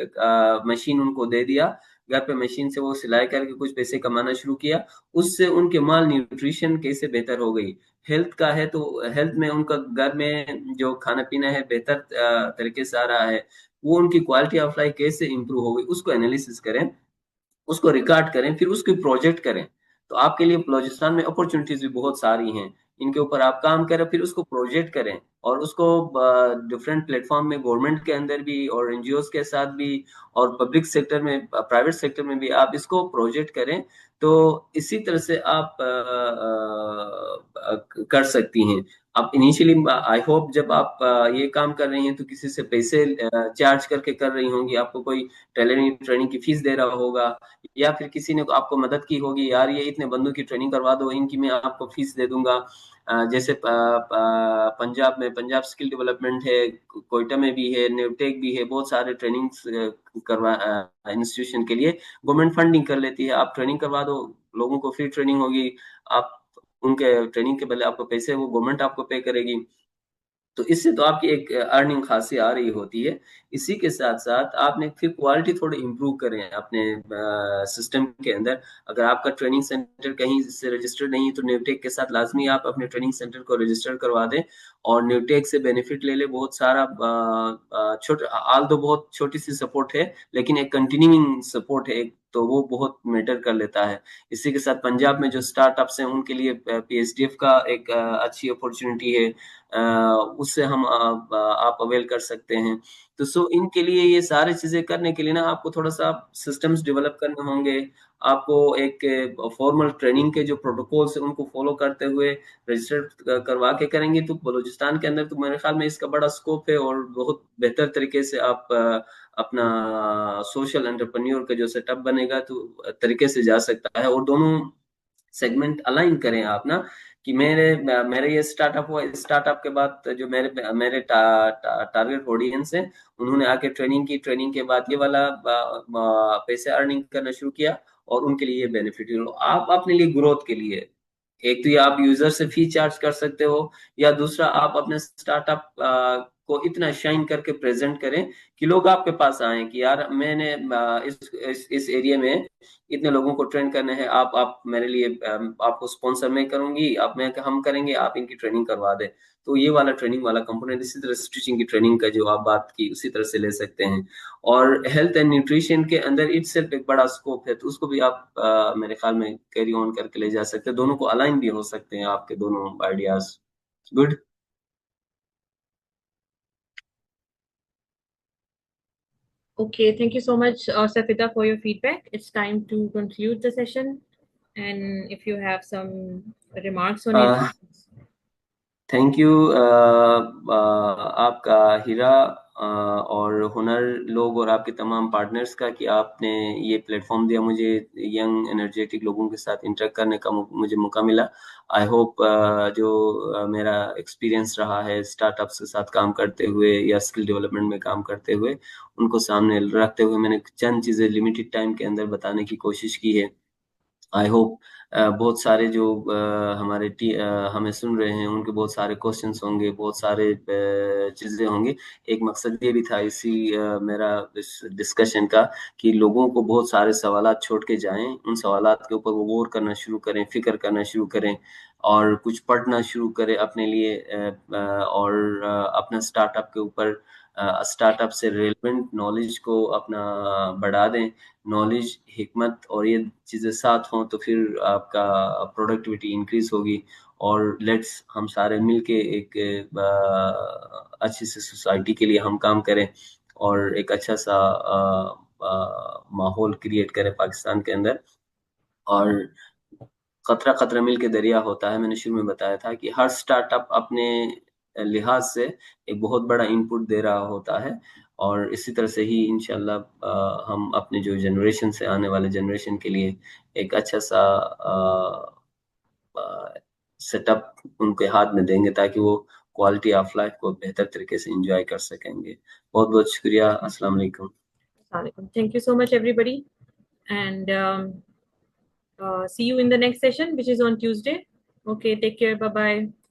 मशीन उनको दे दिया, घर पे मशीन से वो सिलाई करके कुछ पैसे कमाना शुरू किया। उससे उनके माल न्यूट्रिशन कैसे बेहतर हो गई। हेल्थ का है तो हेल्थ में उनका घर में जो खाना पीना है बेहतर तरीके से आ रहा है। वो उनकी क्वालिटी ऑफ लाइफ कैसे इंप्रूव हो गई, उसको एनालिसिस करें, उसको रिकॉर्ड करें, फिर उसकी प्रोजेक्ट करें। तो आपके लिए बलूचिस्तान में अपॉर्चुनिटीज भी बहुत सारी हैं, इनके ऊपर आप काम करें, फिर उसको प्रोजेक्ट करें, और उसको डिफरेंट प्लेटफॉर्म में, गवर्नमेंट के अंदर भी और एनजीओ के साथ भी, और पब्लिक सेक्टर में, प्राइवेट सेक्टर में भी आप इसको प्रोजेक्ट करें। तो इसी तरह से आप कर सकती हैं। आप इनिशियली, आई होप, जब आप ये काम कर रही हैं तो किसी से पैसे चार्ज करके कर रही होंगी, आपको कोई टेलरिंग ट्रेनिंग की फीस दे रहा होगा, या फिर किसी ने आपको मदद की होगी, यार ये इतने बंदों की ट्रेनिंग करवा दो, इनकी मैं आपको फीस दे दूंगा। जैसे पंजाब में पंजाब स्किल डेवलपमेंट है, कोयटा में भी है, नेवटेक भी है, बहुत सारे ट्रेनिंग्स करवा इंस्टीट्यूशन के लिए गवर्नमेंट फंडिंग कर लेती है। आप ट्रेनिंग करवा दो, लोगों को फ्री ट्रेनिंग होगी, आप उनके ट्रेनिंग के बदले आपको पैसे वो गवर्नमेंट आपको पे करेगी। तो इससे तो आपकी एक अर्निंग खासी आ रही होती है। इसी के साथ साथ आपने फिर क्वालिटी थोड़ी इंप्रूव करें अपने सिस्टम के अंदर। अगर आपका ट्रेनिंग सेंटर कहीं से रजिस्टर्ड नहीं है तो न्यूटेक के साथ लाजमी आप अपने ट्रेनिंग सेंटर को रजिस्टर करवा दें, और न्यूटेक से बेनिफिट ले ले। बहुत सारा छोटा, आल दो बहुत छोटी सी सपोर्ट है, लेकिन एक कंटिन्यूइंग सपोर्ट है एक, तो वो बहुत मैटर कर लेता है। इसी के साथ पंजाब में जो स्टार्टअप्स हैं उनके लिए पीएसडीएफ का एक अच्छी अपॉर्चुनिटी है, उससे हम आप अवेल कर सकते हैं। तो सो इनके लिए, ये सारी चीजें करने के लिए ना, आपको थोड़ा सा सिस्टम्स डेवलप करने होंगे। आपको एक फॉर्मल ट्रेनिंग के जो प्रोटोकॉल्स हैं उनको फॉलो करते हुए रजिस्टर करवा के करेंगे, तो बलूचिस्तान के अंदर तो मेरे ख्याल में इसका बड़ा स्कोप है, और बहुत बेहतर तरीके से आप अपना सोशल एंटरप्रेन्योर का जो सेटअप बनेगा तो तरीके से जा सकता है। और दोनों सेगमेंट अलाइन करें आप ना, कि मेरे मेरे ये स्टार्टअप हुआ, स्टार्टअप के बाद जो मेरे मेरे टारगेट ऑडियंस है, उन्होंने आके ट्रेनिंग की, ट्रेनिंग के बाद ये वाला पैसे अर्निंग करना शुरू किया, और उनके लिए ये बेनिफिट। आप अपने लिए ग्रोथ के लिए, एक तो ये आप यूजर से फी चार्ज कर सकते हो, या दूसरा आप अपने स्टार्टअप को इतना शाइन करके प्रेजेंट करें कि लोग आपके पास आए कि यार मैंने इस एरिया में इतने लोगों को ट्रेन करना है, आप मेरे लिए, आपको स्पॉन्सर मैं करूंगी, आप मैं हम करेंगे, आप इनकी ट्रेनिंग करवा दे। तो ये वाला ट्रेनिंग वाला कंपोनेंट, इसी तरह स्टिचिंग की ट्रेनिंग का जो आप बात की उसी तरह से ले सकते हैं। और हेल्थ एंड न्यूट्रिशन के अंदर इटसेल्फ एक बड़ा स्कोप है, तो उसको भी आप मेरे ख्याल में कैरी ऑन करके ले जा सकते हैं। दोनों को अलाइन भी हो सकते हैं आपके दोनों ideas. Good. Okay, thank you so much, Safita, for your feedback. It's time to conclude the session. And if you have some remarks on it. Thank you आपका हीरा और हुनर लोग और आपके तमाम पार्टनर्स का, कि आपने ये प्लेटफॉर्म दिया मुझे, यंग एनर्जेटिक लोगों के साथ इंटरेक्ट करने का मुझे मौका मिला। आई होप जो मेरा एक्सपीरियंस रहा है स्टार्टअप्स के साथ काम करते हुए या स्किल डेवलपमेंट में काम करते हुए, उनको सामने रखते हुए मैंने चंद चीज़ें लिमिटेड टाइम के अंदर बताने की कोशिश की है। आई होप बहुत सारे जो हमारे हमें सुन रहे हैं उनके बहुत सारे क्वेश्चंस होंगे, बहुत सारे चीजें होंगी। एक मकसद ये भी था इसी मेरा इस डिस्कशन का, कि लोगों को बहुत सारे सवालात छोड़ के जाएं, उन सवालात के ऊपर वो गौर करना शुरू करें, फिक्र करना शुरू करें, और कुछ पढ़ना शुरू करें अपने लिए, और अपना स्टार्टअप के ऊपर स्टार्टअप से रेलेवेंट नॉलेज को अपना बढ़ा दें। नॉलेज, हिकमत और ये चीज़ें साथ हों तो फिर आपका प्रोडक्टिविटी इंक्रीज होगी। और लेट्स हम सारे मिलके एक अच्छी सी सोसाइटी के लिए हम काम करें और एक अच्छा सा माहौल क्रिएट करें पाकिस्तान के अंदर। और खतरा खतरा मिल के दरिया होता है, मैंने शुरू में बताया था कि हर स्टार्टअप अपने लिहाज से एक बहुत बड़ा इनपुट दे रहा होता है। और इसी तरह से ही इंशाल्लाह हम अपने जो जनरेशन से आने वाले जनरेशन के लिए एक अच्छा सा सेटअप उनके हाथ में देंगे ताकि वो क्वालिटी ऑफ लाइफ को बेहतर तरीके से एंजॉय कर सकेंगे। बहुत बहुत शुक्रिया। अस्सलाम वालेकुम। Thank you so much, everybody, and see you in the next session, which is on Tuesday. Okay, take care. Bye bye.